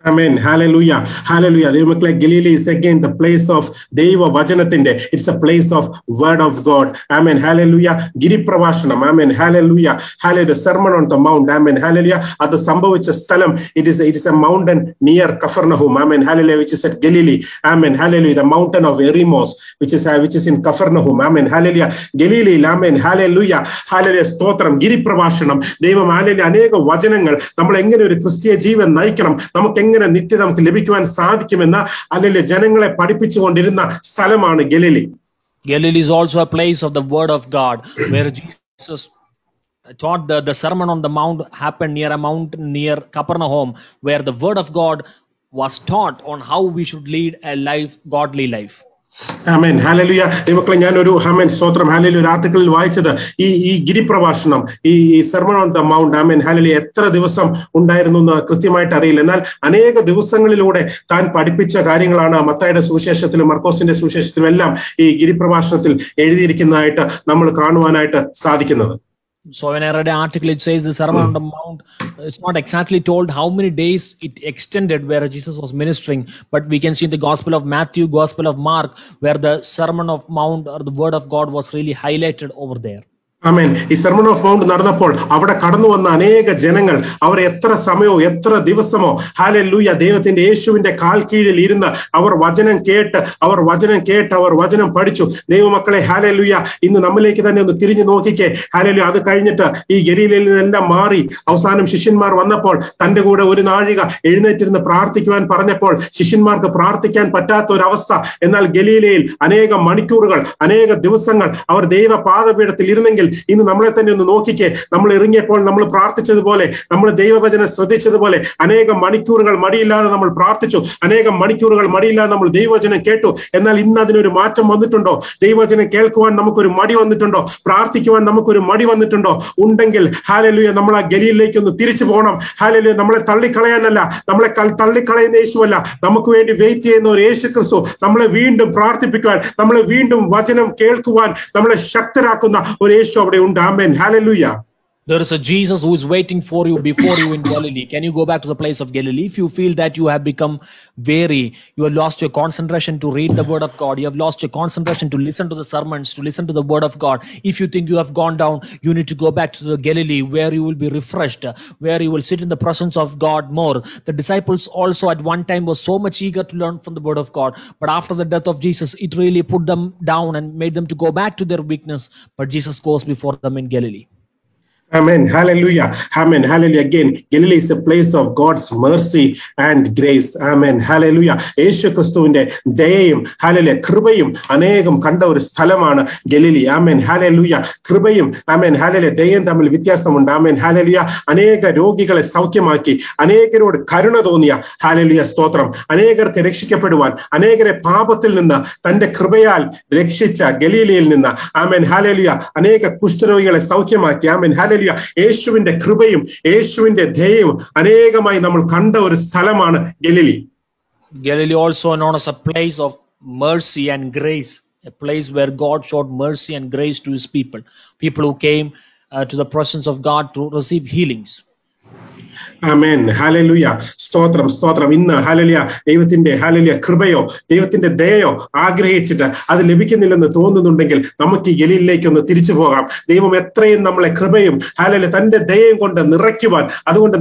Amen. Hallelujah. Hallelujah. ദൈവമക്കളെ, Galilei is again the place of ദൈവ വചനത്തിന്റെ, it's a place of word of God. Amen. Hallelujah. ഗിരിപ്രഭാഷണം. Amen. Hallelujah. Hallelujah. The sermon on the mount. Amen. Hallelujah. അത് സംഭവിച്ച സ്ഥലം it is a mountain near Capernaum. Amen. Hallelujah. Which is at Galilee. Amen. Hallelujah. The mountain of Eremos which is in Capernaum. Amen. Hallelujah. ഗലീലിയിൽ. Amen. Hallelujah. Hallelujah. സ്തോത്രം. ഗിരിപ്രഭാഷണം. ദൈവം ഹല്ലേലൂയ അനേക വചനങ്ങൾ നമ്മൾ എങ്ങനെ ഒരു ക്രിസ്തീയ ജീവൻ നയിക്കണം, നമുക്ക് എങ്ങനെ നിത്യത നമുക്ക് ലഭിക്കുവാൻ സാധിക്കുമെന്ന് അല്ലെങ്കിൽ ജനങ്ങളെ പഠിപ്പിച്ചുകൊണ്ടിരുന്ന സ്ഥലമാണ് Galilee. Galilee is also a place of the word of God where Jesus taught the sermon on the mount happened near a mountain near Capernaum where the word of God was taught on how we should lead a godly life. Amen. Hallelujah. ദൈവമക്കളെ, ഞാനൊരു ആമേൻ സ്തോത്രം ഹല്ലേലൂയ ഒരു ആർട്ടിക്കിളിൽ വായിച്ചത് ഈ ഗിരിപ്രഭാഷണം ഈ sermon on the mount amen hallelujah എത്ര ദിവസം ഉണ്ടായിരുന്നു എന്ന് കൃത്യമായിട്ട് അറിയില്ല. എന്നാൽ അനേക ദിവസങ്ങളിലൂടെ താൻ പഠിപ്പിച്ച കാര്യങ്ങളാണ് മത്തായിയുടെ സുവിശേഷത്തിലും മർക്കോസിന്റെ സുവിശേഷത്തിലും എല്ലാം ഈ ഗിരിപ്രഭാഷണത്തിൽ എഴുതിയിരിക്കുന്നതായിട്ട് നമ്മൾ കാണുവാനായിട്ട് സാധിക്കുന്നത്. So when I read an article, it says the Sermon on the Mount, it's not exactly told how many days it extended where Jesus was ministering, but we can see in the Gospel of Matthew, Gospel of Mark, where the Sermon of Mount or the Word of God was really highlighted over there. ആമേൻ. ഈ സെർമൺ ഓഫ് മൗണ്ട് നടന്നപ്പോൾ അവിടെ കടന്നു വന്ന അനേക ജനങ്ങൾ അവർ എത്ര സമയമോ എത്ര ദിവസമോ ഹല്ലേലൂയ ദൈവത്തിന്റെ യേശുവിന്റെ കാൽ കീഴിൽ ഇരുന്ന് അവർ വചനം കേട്ട് അവർ വചനം പഠിച്ചു. ദൈവമക്കളെ ഹല്ലേലൂയ, ഇന്ന് നമ്മിലേക്ക് തന്നെ ഒന്ന് തിരിഞ്ഞു നോക്കിക്കേ. ഹല്ലേലൂയ, അത് കഴിഞ്ഞിട്ട് ഈ ഗലീലയിൽ നിന്നെല്ലാം മാറി അവസാനം ശിഷ്യന്മാർ വന്നപ്പോൾ തന്റെ കൂടെ ഒരു നാഴിക എഴുന്നേറ്റിരുന്ന് പ്രാർത്ഥിക്കുവാൻ പറഞ്ഞപ്പോൾ ശിഷ്യന്മാർക്ക് പ്രാർത്ഥിക്കാൻ പറ്റാത്ത ഒരു അവസ്ഥ. എന്നാൽ ഗലീലയിൽ അനേകം മണിക്കൂറുകൾ അനേക ദിവസങ്ങൾ അവർ ദൈവ പാദപീഠത്തിൽ ഇരുന്നെങ്കിൽ ഇന്ന് നമ്മളെ തന്നെ ഒന്ന് നോക്കിക്കേ. നമ്മൾ ഇറങ്ങിയപ്പോൾ നമ്മൾ പ്രാർത്ഥിച്ചതുപോലെ, നമ്മൾ ദൈവവചനം ശ്രദ്ധിച്ചതുപോലെ അനേകം മണിക്കൂറുകൾ മടിയില്ലാതെ നമ്മൾ പ്രാർത്ഥിച്ചു, അനേകം മണിക്കൂറുകൾ മടിയില്ലാതെ നമ്മൾ ദൈവവചനം കേട്ടു. എന്നാൽ ഇന്ന് അതിനൊരു മാറ്റം വന്നിട്ടുണ്ടോ? ദൈവവചനം കേൾക്കുവാൻ നമുക്കൊരു മടി വന്നിട്ടുണ്ടോ? പ്രാർത്ഥിക്കുവാൻ നമുക്കൊരു മടി വന്നിട്ടുണ്ടോ? ഉണ്ടെങ്കിൽ ഹല്ലേലൂയ നമ്മൾ ആ ഗലീലയിലേക്ക് ഒന്ന് തിരിച്ചു പോകണം. ഹല്ലേലൂയ, നമ്മളെ തള്ളിക്കളയാനല്ല, നമ്മളെ തള്ളിക്കളയുന്ന യേശുവല്ല, നമുക്ക് വേണ്ടി വെയിറ്റ് ചെയ്യുന്ന ഒരു യേശു ക്രിസ്തു നമ്മളെ വീണ്ടും പ്രാർത്ഥിപ്പിക്കുവാൻ, നമ്മളെ വീണ്ടും വചനം കേൾക്കുവാൻ നമ്മളെ ശക്തരാക്കുന്ന ഒരു യേശു അവിടെ ഉണ്ട്. ആമേൻ. Hallelujah. There is a Jesus who is waiting for you before you in Galilee. Can you go back to the place of Galilee? If you feel that you have become weary, you have lost your concentration to read the word of God, you have lost your concentration to listen to the sermons, to listen to the word of God. If you think you have gone down, you need to go back to the Galilee where you will be refreshed, where you will sit in the presence of God more. The disciples also at one time were so much eager to learn from the word of God, but after the death of Jesus, it really put them down and made them to go back to their weakness. But Jesus goes before them in Galilee. Amen. Hallelujah. Amen. Hallelujah. Again, Galilee is a place of God's mercy and grace. Amen. Hallelujah. യേശു ക്രിസ്തുവിന്റെ ദയയും ഹല്ലേലൂയ കൃപയും അനേകം കണ്ട ഒരു സ്ഥലമാണ് ഗലീലി. ആമേൻ. ഹല്ലേലൂയ. കൃപയും ആമേൻ ഹല്ലേലൂയ ദയയും തമ്മിൽ വ്യത്യാസമുണ്ട്. ആമേൻ. ഹല്ലേലൂയ. അനേക രോഗികളെ സൗഖ്യമാക്കി, അനേകരോട് കരുണ തോന്നിയ ഹല്ലേലൂയ സ്തോത്രം, അനേകർക്ക് രക്ഷിക്കപ്പെടുവാൻ, അനേകരെ പാപത്തിൽ നിന്ന് തന്റെ കൃപയാൽ രക്ഷിച്ച ഗലീലയിൽ നിന്ന് ആമേൻ ഹല്ലേലൂയ അനേക കുഷ്ഠരോഗികളെ സൗഖ്യമാക്കി. ആമേൻ ഹല്ലേലൂയ. യേശുവിന്റെ കൃപയും യേശുവിന്റെ ദയയും അനേകമായി നമ്മൾ കണ്ട ഒരു സ്ഥലമാണ് Galilee. Galilee also known as a place of mercy and grace, a place where God showed mercy and grace to his people who came to the presence of God to receive healings. Amen. Hallelujah. സ്തോത്രം സ്തോത്രം. ഇന്ന് ഹല്ലേലൂയ ദൈവത്തിന്റെ ഹല്ലേലൂയ കൃപയോ ദൈവത്തിന്റെ ദയയോ ആഗ്രഹിച്ചിട്ട് അത് ലഭിക്കുന്നില്ലെന്ന് തോന്നുന്നുണ്ടെങ്കിൽ നമുക്ക് ഈ ഗലീലിലേക്ക് ഒന്ന് തിരിച്ചു പോകാം. ദൈവം എത്രയും നമ്മളെ കൃപയും ഹല്ലേലൂയ തന്റെ ദയയും കൊണ്ട്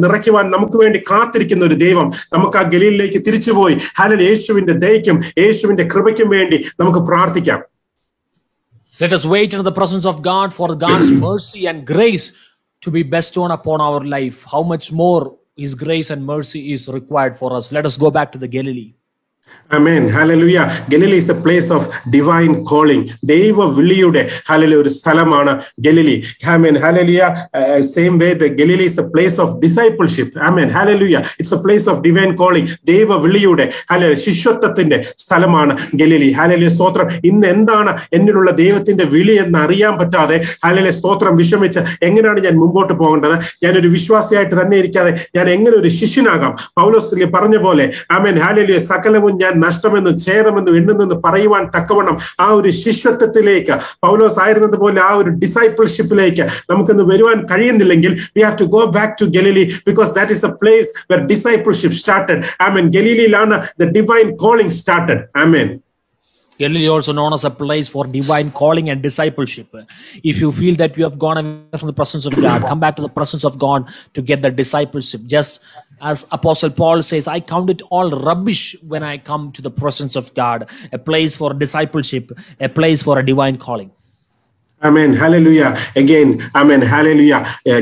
നിറയ്ക്കുവാൻ നമുക്ക് വേണ്ടി കാത്തിരിക്കുന്ന ഒരു ദൈവം. നമുക്ക് ആ ഗലീലിലേക്ക് തിരിച്ചുപോയി ഹല്ലേലൂയ യേശുവിന്റെ ദയയ്ക്കും യേശുവിന്റെ കൃപയ്ക്കും വേണ്ടി നമുക്ക് പ്രാർത്ഥിക്കാം. Let us wait in the presence of God for God's mercy and grace to be bestowed upon our life. How much more his grace and mercy is required for us. Let us go back to the Galilee. Amen. Hallelujah. Galilee is a place of divine calling. ദൈവ വിളിയുടെ ഹല്ലേലൂയ ഒരു സ്ഥലമാണ് Galilei. Amen. Hallelujah. Same way the Galilee is a place of discipleship. Amen. Hallelujah. It's a place of divine calling. ദൈവ വിളിയുടെ ഹല്ലേലൂയ ശിഷ്യത്വത്തിന്റെ സ്ഥലമാണ് ഗലീലി. ഹല്ലേലൂയ സ്തോത്രം. ഇന്ന് എന്താണ് എന്നിലുള്ള ദൈവത്തിന്റെ വിളി എന്ന് അറിയാൻ പറ്റാതെ ഹല്ലേലൂയ സ്തോത്രം വിഷമിച്ച് എങ്ങനെയാണ് ഞാൻ മുമ്പോട്ട് പോകേണ്ടത്, ഞാനൊരു വിശ്വാസിയായിട്ട് തന്നെ ഇരിക്കാതെ ഞാൻ എങ്ങനെ ഒരു ശിഷ്യനാകാം? പൗലോസ് പറഞ്ഞ പോലെ ആമേൻ ഹല്ലേലൂയ സകലവും ഞാൻ നഷ്ടമെന്നും ഛേദമെന്നും എണ്ണുന്നെന്ന് പറയുവാൻ തക്കവണ്ണം ആ ഒരു ശിഷ്യത്വത്തിലേക്ക് പൗലോസ് ആയിരുന്നതുപോലെ ആ ഒരു ഡിസൈപ്പിൾഷിപ്പിലേക്ക് നമുക്കൊന്ന് വരുവാൻ കഴിയുന്നില്ലെങ്കിൽ we have to go back to Galilee because that is a place where discipleship started. Amen. ഗലീലിയിലാണ് the divine calling started. Amen. Galilee also known as a place for divine calling and discipleship. If you feel that you have gone away from the presence of God, come back to the presence of God to get the discipleship. Just as Apostle Paul says, I count it all rubbish when I come to the presence of God. A place for discipleship, a place for a divine calling. Amen. Hallelujah. Again, amen. Hallelujah.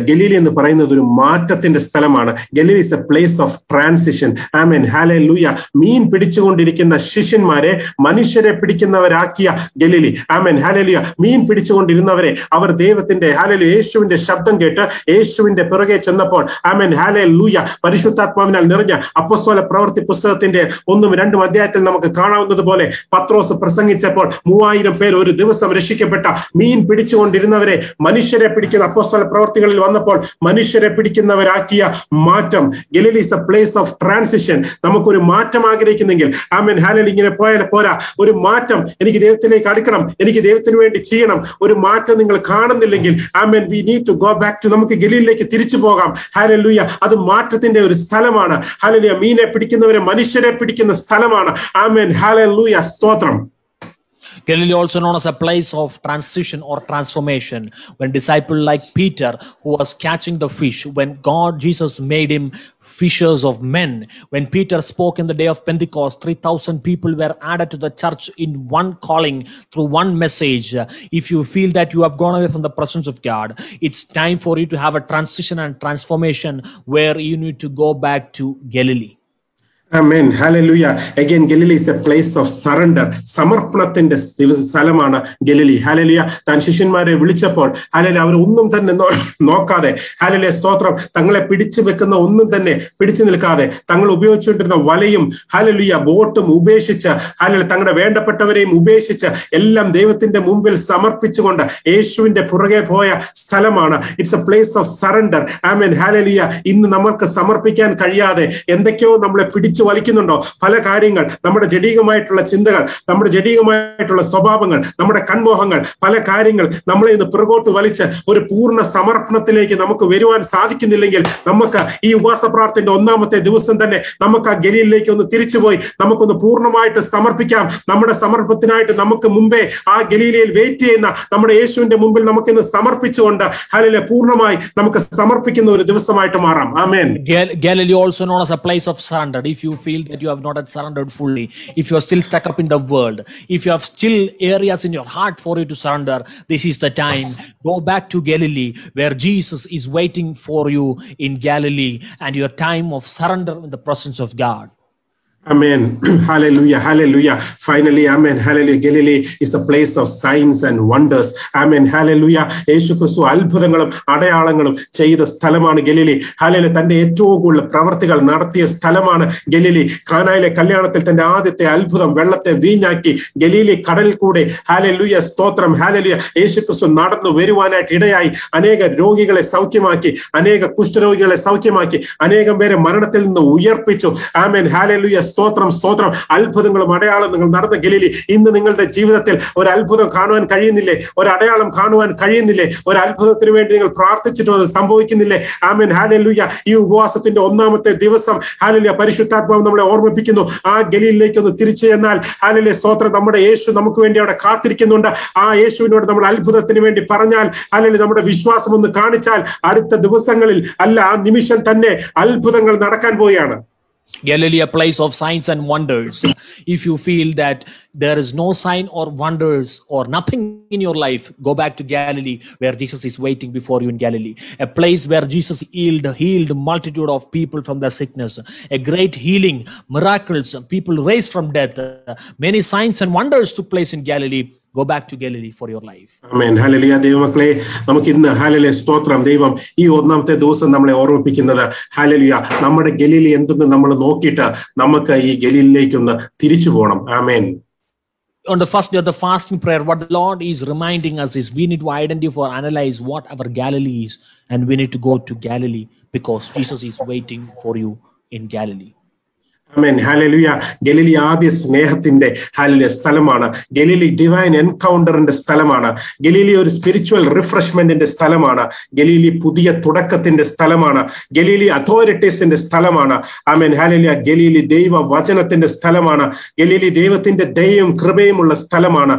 Galilee എന്ന് പറയുന്നത് ഒരു മാറ്റത്തിന്റെ സ്ഥലമാണ്. Galilee is a place of transition. Amen. Hallelujah. മീൻ പിടിച്ചുകൊണ്ടിരിക്കുന്ന ശിഷ്യന്മാരെ മനുഷ്യരെ പിടിക്കുന്നവരാക്കിയ ഗലീലി. Amen. Hallelujah. മീൻ പിടിച്ചുകൊണ്ടിരുന്നവരെ അവർ ദൈവത്തിന്റെ ഹല്ലേലൂയ യേശുവിന്റെ ശബ്ദം കേട്ട് യേശുവിന്റെ പിറകെ ചെന്നപ്പോൾ Amen. Hallelujah. പരിശുദ്ധാത്മാവിനാൽ നിറഞ്ഞ അപ്പോസ്തല പ്രവൃത്തി പുസ്തകത്തിന്റെ 1-2 അധ്യായത്തിൽ നമുക്ക് കാണാവുന്നത് പോലെ പത്രോസ് പ്രസംഗിച്ചപ്പോൾ 3000 പേർ ഒരു ദിവസം രക്ഷിക്കപ്പെട്ട മീൻ പിടിച്ചുകൊണ്ടിരുന്നവരെ മനുഷ്യരെ പിടിക്കുന്ന അപ്പോസ്തല പ്രവർത്തികളിൽ വന്നപ്പോൾ മനുഷ്യരെ പിടിക്കുന്നവരാക്കിയ മാറ്റം. Galilee is a place of transition. നമുക്കൊരു മാറ്റം ആഗ്രഹിക്കുന്നെങ്കിൽ ആമേൻ ഹല്ലേലൂയ ഇങ്ങനെ പോയാൽ പോരാ, ഒരു മാറ്റം. എനിക്ക് ദൈവത്തിലേക്ക് അടുക്കണം, എനിക്ക് ദൈവത്തിന് വേണ്ടി ചെയ്യണം. ഒരു മാറ്റം നിങ്ങൾ കാണുന്നില്ലെങ്കിൽ ആമേൻ we need to go back to, നമുക്ക് ഗലീലിലേക്ക് തിരിച്ചു പോകാം. ഹല്ലേലൂയ, അത് മാറ്റത്തിന്റെ ഒരു സ്ഥലമാണ്. ഹല്ലേലൂയ, മീനെ പിടിക്കുന്നവരെ മനുഷ്യരെ പിടിക്കുന്ന സ്ഥലമാണ്. ആമേൻ ഹല്ലേലൂയ, സ്തോത്രം. Galilee also known as a place of transition or transformation. When disciple like Peter, who was catching the fish, when Jesus made him fishers of men. When Peter spoke in the day of Pentecost, 3,000 people were added to the church in one calling through one message. If you feel that you have gone away from the presence of God, it's time for you to have a transition and transformation where you need to go back to Galilee. Amen. Hallelujah. Again, Galilee is a place of surrender. സമർപ്പണത്തിന്റെ സ്ഥലമാണ് ഗലീലി. ഹല്ലേലൂയ. താൻ ശിഷ്യന്മാരെ വിളിച്ചപ്പോൾ ഹല്ലേലൂയ അവർ ഒന്നും തന്നെ നോക്കാതെ, ഹല്ലേലൂയ സ്തോത്രം, തങ്ങളെ പിടിച്ചു വെക്കുന്ന ഒന്നും തന്നെ പിടിച്ചു നിൽക്കാതെ തങ്ങൾ ഉപയോഗിച്ചുകൊണ്ടിരുന്ന വലയും ഹല്ലേലൂയ ബോട്ടും ഉപേക്ഷിച്ച്, ഹല്ലേലൂയ തങ്ങളുടെ വേണ്ടപ്പെട്ടവരെയും ഉപേക്ഷിച്ച് എല്ലാം ദൈവത്തിന്റെ മുമ്പിൽ സമർപ്പിച്ചുകൊണ്ട് യേശുവിന്റെ പുറകെ പോയ സ്ഥലമാണ്. It's A place of surrender. Amen hallelujah. ഇന്ന് നമ്മൾക്ക് സമർപ്പിക്കാൻ കഴിയാതെ എന്തൊക്കെയോ നമ്മളെ പിടിച്ചു വലിക്കുന്നുണ്ടോ? പല കാര്യങ്ങൾ, നമ്മുടെ ജഡീകമായിട്ടുള്ള ചിന്തകൾ, നമ്മുടെ ജഡീകമായിട്ടുള്ള സ്വഭാവങ്ങൾ, നമ്മുടെ കൺമോഹങ്ങൾ, പല കാര്യങ്ങൾ നമ്മളെ ഇന്ന് പുറകോട്ട് വലിച്ച് ഒരു പൂർണ്ണ സമർപ്പണത്തിലേക്ക് നമുക്ക് വരുവാൻ സാധിക്കുന്നില്ലെങ്കിൽ നമുക്ക് ഈ ഉപവാസ പ്രാർത്ഥനയുടെ ഒന്നാമത്തെ ദിവസം തന്നെ നമുക്ക് ആ ഗലീലിലേക്ക് ഒന്ന് തിരിച്ചുപോയി നമുക്കൊന്ന് പൂർണ്ണമായിട്ട് സമർപ്പിക്കാം. നമ്മുടെ സമർപ്പണത്തിനായിട്ട് നമുക്ക് മുമ്പേ ആ ഗലീലയിൽ വെയിറ്റ് ചെയ്യുന്ന നമ്മുടെ യേശുവിന്റെ മുമ്പിൽ നമുക്കിന്ന് സമർപ്പിച്ചുകൊണ്ട് ഹല്ലേലൂയ പൂർണ്ണമായി നമുക്ക് സമർപ്പിക്കുന്ന ഒരു ദിവസമായിട്ട് മാറാം. ആമേൻ. Galilee also known as a place of surrender. If you feel that you have not surrendered fully, if you are still stuck up in the world, if you have still areas in your heart for you to surrender, this is the time. Go back to Galilee where Jesus is waiting for you in Galilee, and your time of surrender in the presence of God. Amen. Hallelujah. Hallelujah. Finally, amen. Hallelujah. Galilee is the place of signs and wonders. Amen. Hallelujah. യേശു ക്രിസ്തു അത്ഭുതങ്ങളും അടയാളങ്ങളും ചെയ്ത സ്ഥലമാണ് ഗലീലി. ഹല്ലേലൂയ. തന്റെ ഏറ്റവും കൂടുതൽ പ്രവർത്തികൾ നടത്തിയ സ്ഥലമാണ് ഗലീലി. കാനായിലെ കല്യാണത്തിൽ തന്റെ ആദ്യത്തെ അത്ഭുതം വെള്ളത്തെ വീഞ്ഞാക്കി ഗലീലി കടലിൽ കൂടെ ഹല്ലേലൂയ സ്തോത്രം ഹല്ലേലൂയ യേശു ക്രിസ്തു നടന്നു വരുവാനായിട്ട് ഇടയായി. അനേക രോഗികളെ സൗഖ്യമാക്കി, അനേക കുഷ്ഠരോഗികളെ സൗഖ്യമാക്കി, അനേകം പേരെ മരണത്തിൽ നിന്ന് ഉയർപ്പിച്ചു. ആമേൻ ഹല്ലേലൂയ സ്തോത്രം സ്തോത്രം. അത്ഭുതങ്ങളും അടയാളങ്ങളും നടന്ന ഗലീലി. ഇന്ന് നിങ്ങളുടെ ജീവിതത്തിൽ ഒരു അത്ഭുതം കാണുവാൻ കഴിയുന്നില്ലേ? ഒരു അടയാളം കാണുവാൻ കഴിയുന്നില്ലേ? ഒരു അത്ഭുതത്തിന് വേണ്ടി നിങ്ങൾ പ്രാർത്ഥിച്ചിട്ടും അത് സംഭവിക്കുന്നില്ലേ? Amen hallelujah. ഈ ഉപവാസത്തിന്റെ ഒന്നാമത്തെ ദിവസം ഹല്ലേലൂയ പരിശുദ്ധാത്മാവ് നമ്മളെ ഓർമ്മിപ്പിക്കുന്നു, ആ ഗലീലിലേക്ക് ഒന്ന് തിരിച്ചു ചെന്നാൽ ഹല്ലേലൂയ സ്തോത്രം നമ്മുടെ യേശു നമുക്ക് വേണ്ടി അവിടെ കാത്തിരിക്കുന്നുണ്ട്. ആ യേശുവിനോട് നമ്മൾ അത്ഭുതത്തിന് വേണ്ടി പറഞ്ഞാൽ, ഹല്ലേലൂയ നമ്മുടെ വിശ്വാസം ഒന്ന് കാണിച്ചാൽ അടുത്ത ദിവസങ്ങളിൽ അല്ല ആ നിമിഷം തന്നെ അത്ഭുതങ്ങൾ നടക്കാൻ പോവുകയാണ്. Galilee, a place of signs and wonders. If you feel that there is no sign or wonders or nothing in your life, go back to Galilee where Jesus is waiting before you in Galilee. A place where Jesus healed multitude of people from their sickness. A great healing, miracles, people raised from death. Many signs and wonders took place in Galilee. Go back to Galilee for your life. Amen. Hallelujah. ദൈവമക്കളെ, നമുക്ക് ഇന്ന് ഹല്ലേലൂയ സ്തോത്രം. ദൈവം ഈ ഒന്നാമത്തെ ദിവസം നമ്മളെ ഓർമ്മിപ്പിക്കുന്നത് ഹല്ലേലൂയ നമ്മുടെ ഗലീലി എന്തെന്ന് നമ്മൾ നോക്കിയിട്ട് നമുക്ക് ഈ ഗലീലിലേക്ക് ഒന്ന് തിരിച്ചു പോകണം. ആമേൻ. On the first day of the fasting prayer, what the Lord is reminding us is we need to identify or analyze what our Galilee is, and we need to go to Galilee because Jesus is waiting for you in Galilee. Amen. Hallelujah. Galilee ആദ്യ സ്നേഹത്തിന്റെ ഹല്ലേലൂയ സ്ഥലമാണ്. ഗലീലി ഡിവൈൻ എൻകൗണ്ടറിന്റെ സ്ഥലമാണ്. ഗലീലി ഒരു സ്പിരിച്വൽ റിഫ്രഷ്മെന്റിന്റെ സ്ഥലമാണ്. ഗലീലി പുതിയ തുടക്കത്തിന്റെ സ്ഥലമാണ്. ഗലീലി അതോറിറ്റീസിന്റെ സ്ഥലമാണ്. Amen hallelujah. ഗലീലി ദൈവ വചനത്തിന്റെ സ്ഥലമാണ്. ഗലീലി ദൈവത്തിന്റെ ദയയും കൃപയും ഉള്ള സ്ഥലമാണ്.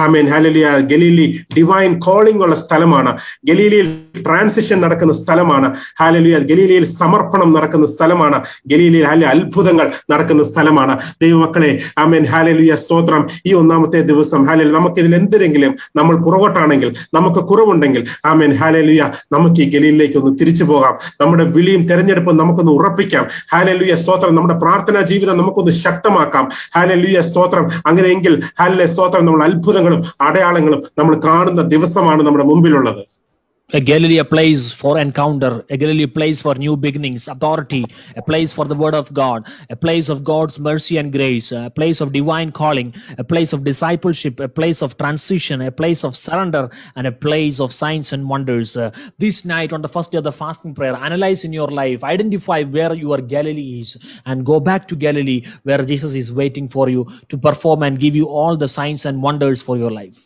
Amen hallelujah. Galilee divine calling ഉള്ള സ്ഥലമാണ്. ഗലീലിയിൽ ട്രാൻസിഷൻ നടക്കുന്ന സ്ഥലമാണ്. ഹല്ലേലൂയ. ഗലീലിയിൽ സമർപ്പണം നടക്കുന്ന സ്ഥലമാണ്. ഗലീലിയിൽ അത്ഭുതങ്ങൾ നടക്കുന്ന സ്ഥലമാണ്. ദൈവമക്കളെ, ആമേൻ ഹല്ലേലൂയ സ്തോത്രം. ഈ ഒന്നാമത്തെ ദിവസം ഹല്ലേലൂയ നമുക്ക് ഇതിൽ എന്തെങ്കിലും നമ്മൾ പുറകോട്ടാണെങ്കിൽ, നമുക്ക് കുറവുണ്ടെങ്കിൽ, ആമേൻ ഹല്ലേലൂയ നമുക്ക് ഈ ഗലീലിലേക്ക് ഒന്ന് തിരിച്ചു പോകാം. നമ്മുടെ വിളിയും തെരഞ്ഞെടുപ്പും നമുക്കൊന്ന് ഉറപ്പിക്കാം. ഹല്ലേലൂയ സ്തോത്രം. നമ്മുടെ പ്രാർത്ഥനാ ജീവിതം നമുക്കൊന്ന് ശക്തമാക്കാം. ഹല്ലേലൂയ സ്തോത്രം. അങ്ങനെയെങ്കിൽ ഹല്ലേലൂയ സ്തോത്രം നമ്മൾ അത്ഭുതങ്ങളും അടയാളങ്ങളും നമ്മൾ കാണുന്ന ദിവസമാണ് നമ്മുടെ മുമ്പിലുള്ളത്. A Galilee, a place for encounter, a Galilee, a place for new beginnings, authority, a place for the word of God, a place of God's mercy and grace, a place of divine calling, a place of discipleship, a place of transition, a place of surrender, and a place of signs and wonders. This night, on the first day of the fasting prayer, analyze in your life, identify where your Galilee is, and go back to Galilee where Jesus is waiting for you to perform and give you all the signs and wonders for your life.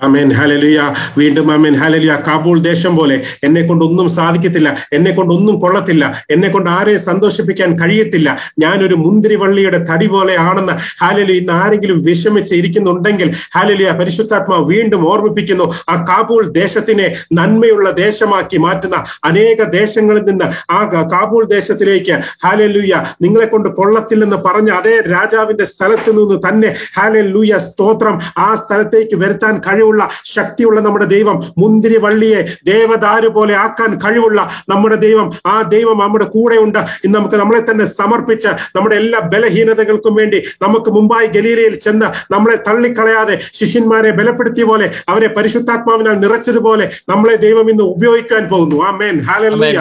Amen. Hallelujah. വീണ്ടും ആമേൻ. ഹല്ലേലൂയ. കാബൂൾ ദേശം പോലെ എന്നെ കൊണ്ട് ഒന്നും സാധിക്കത്തില്ല, എന്നെ കൊണ്ട് ഒന്നും കൊള്ളത്തില്ല, എന്നെ കൊണ്ട് ആരെയും സന്തോഷിപ്പിക്കാൻ കഴിയത്തില്ല, ഞാനൊരു മുന്തിരിവള്ളിയുടെ തടി പോലെ ആണെന്ന് ഹല്ലേലൂയ ഇന്ന് ആരെങ്കിലും വിഷമിച്ച് ഇരിക്കുന്നുണ്ടെങ്കിൽ ഹല്ലേലൂയ പരിശുദ്ധാത്മാവ് വീണ്ടും ഓർമ്മിപ്പിക്കുന്നു. ആ കാബൂൾ ദേശത്തിനെ നന്മയുള്ള ദേശമാക്കി മാറ്റുന്ന അനേക ദേശങ്ങളിൽ നിന്ന് ആ കാബൂൾ ദേശത്തിലേക്ക് ഹല്ലേലൂയ നിങ്ങളെ കൊണ്ട് കൊള്ളത്തില്ലെന്ന് പറഞ്ഞ അതേ രാജാവിന്റെ സ്ഥലത്ത് നിന്ന് തന്നെ ഹല്ലേലൂയ സ്തോത്രം ആ സ്ഥലത്തേക്ക് വരുത്താൻ കഴിവുള്ള ശക്തിയുള്ള നമ്മുടെ ദൈവം, മുന്തിരി വള്ളിയെ ദേവദാരു പോലെ ആക്കാൻ കഴിവുള്ള നമ്മുടെ ദൈവം, ആ ദൈവം നമ്മുടെ കൂടെ ഉണ്ട്. ഇന്ന് നമുക്ക് നമ്മളെ തന്നെ സമർപ്പിച്ച് നമ്മുടെ എല്ലാ ബലഹീനതകൾക്കും വേണ്ടി നമുക്ക് മുമ്പായി ഗലീലയിൽ ചെന്ന് നമ്മളെ തള്ളിക്കളയാതെ ശിഷ്യന്മാരെ ബലപ്പെടുത്തിയ പോലെ അവരെ പരിശുദ്ധാത്മാവിനാൽ നിറച്ചതുപോലെ നമ്മളെ ദൈവം ഇന്ന് ഉപയോഗിക്കാൻ പോകുന്നു. ആമേൻ. Hallelujah.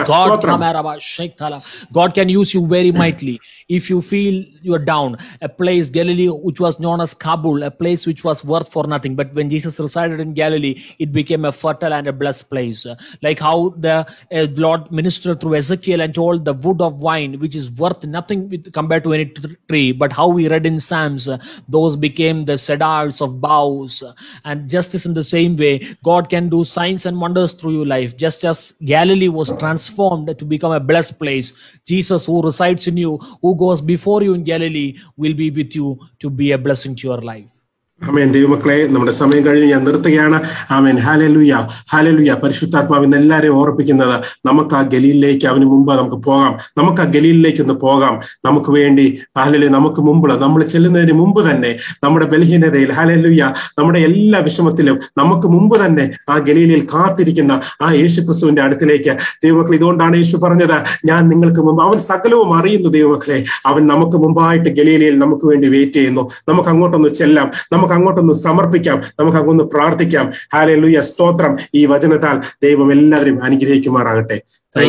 God can use you very mightily. If you feel you are down, a place, Galilee, which was known as Kabul, a place which was worth for nothing, but when Jesus resided in Galilee, it became a fertile and a blessed place. Like how the Lord ministered through Ezekiel and told the wood of wine, which is worth nothing compared to any tree, but how we read in Psalms, those became the cedars of boughs. And just as in the same way, God can do signs and wonders through your life. Just as Galilee was transformed to become a blessed place, Jesus who resides in you, who goes before you in Galilee, will be with you to be a blessing to your life. ആമേൻ. ദൈവമക്കളെ, നമ്മുടെ സമയം കഴിഞ്ഞ് ഞാൻ നിർത്തുകയാണ്. ആമേൻ. ഹല്ലേലൂയ. ഹല്ലേലൂയ. പരിശുദ്ധാത്മാവ് ഇന്ന് എല്ലാവരെയും ഓർപ്പിക്കുന്നത് നമുക്ക് ആ ഗലീലിലേക്ക് അവന് മുമ്പ് നമുക്ക് പോകാം, നമുക്ക് ആ ഗലീലിലേക്ക് ഒന്ന് പോകാം. നമുക്ക് വേണ്ടി ഹല്ലേലൂയ നമുക്ക് മുമ്പ് നമ്മൾ ചെല്ലുന്നതിന് മുമ്പ് തന്നെ നമ്മുടെ ബലഹീനതയിൽ ഹല്ലേലൂയ നമ്മുടെ എല്ലാ വിഷമത്തിലും നമുക്ക് മുമ്പ് തന്നെ ആ ഗലീലയിൽ കാത്തിരിക്കുന്ന ആ യേശുക്രിസ്തുവിന്റെ അടുത്തിലേക്ക് ദൈവമക്കളെ, ഇതുകൊണ്ടാണ് യേശു പറഞ്ഞത്, ഞാൻ നിങ്ങൾക്ക് മുമ്പ്, അവൻ സകലവും അറിയുന്നു ദൈവമക്കളെ, അവൻ നമുക്ക് മുമ്പായിട്ട് ഗലീലയിൽ നമുക്ക് വേണ്ടി വെയിറ്റ് ചെയ്യുന്നു. നമുക്ക് അങ്ങോട്ടൊന്ന് ചെല്ലാം, നമുക്ക് അങ്ങോട്ടൊന്ന് സമർപ്പിക്കാം, നമുക്ക് അങ്ങൊന്ന് പ്രാർത്ഥിക്കാം. ഹല്ലേലൂയ. സ്തോത്രം. ഈ വചനത്താൽ ദൈവം എല്ലാവരും അനുഗ്രഹിക്കുമാറാകട്ടെ.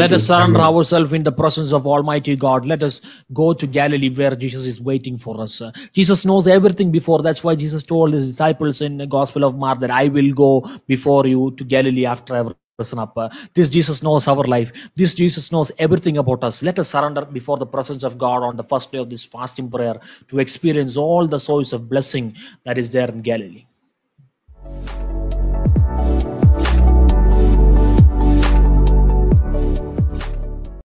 Let us surrender ourselves in the presence of Almighty God. Let us go to Galilee where Jesus is waiting for us. Jesus knows everything before. That's why Jesus told his disciples in the Gospel of Mark that I will go before you to Galilee after I've risen up. This Jesus knows our life. This Jesus knows everything about us. Let us surrender before the presence of God on the first day of this fasting prayer to experience all the source of blessing that is there in Galilee.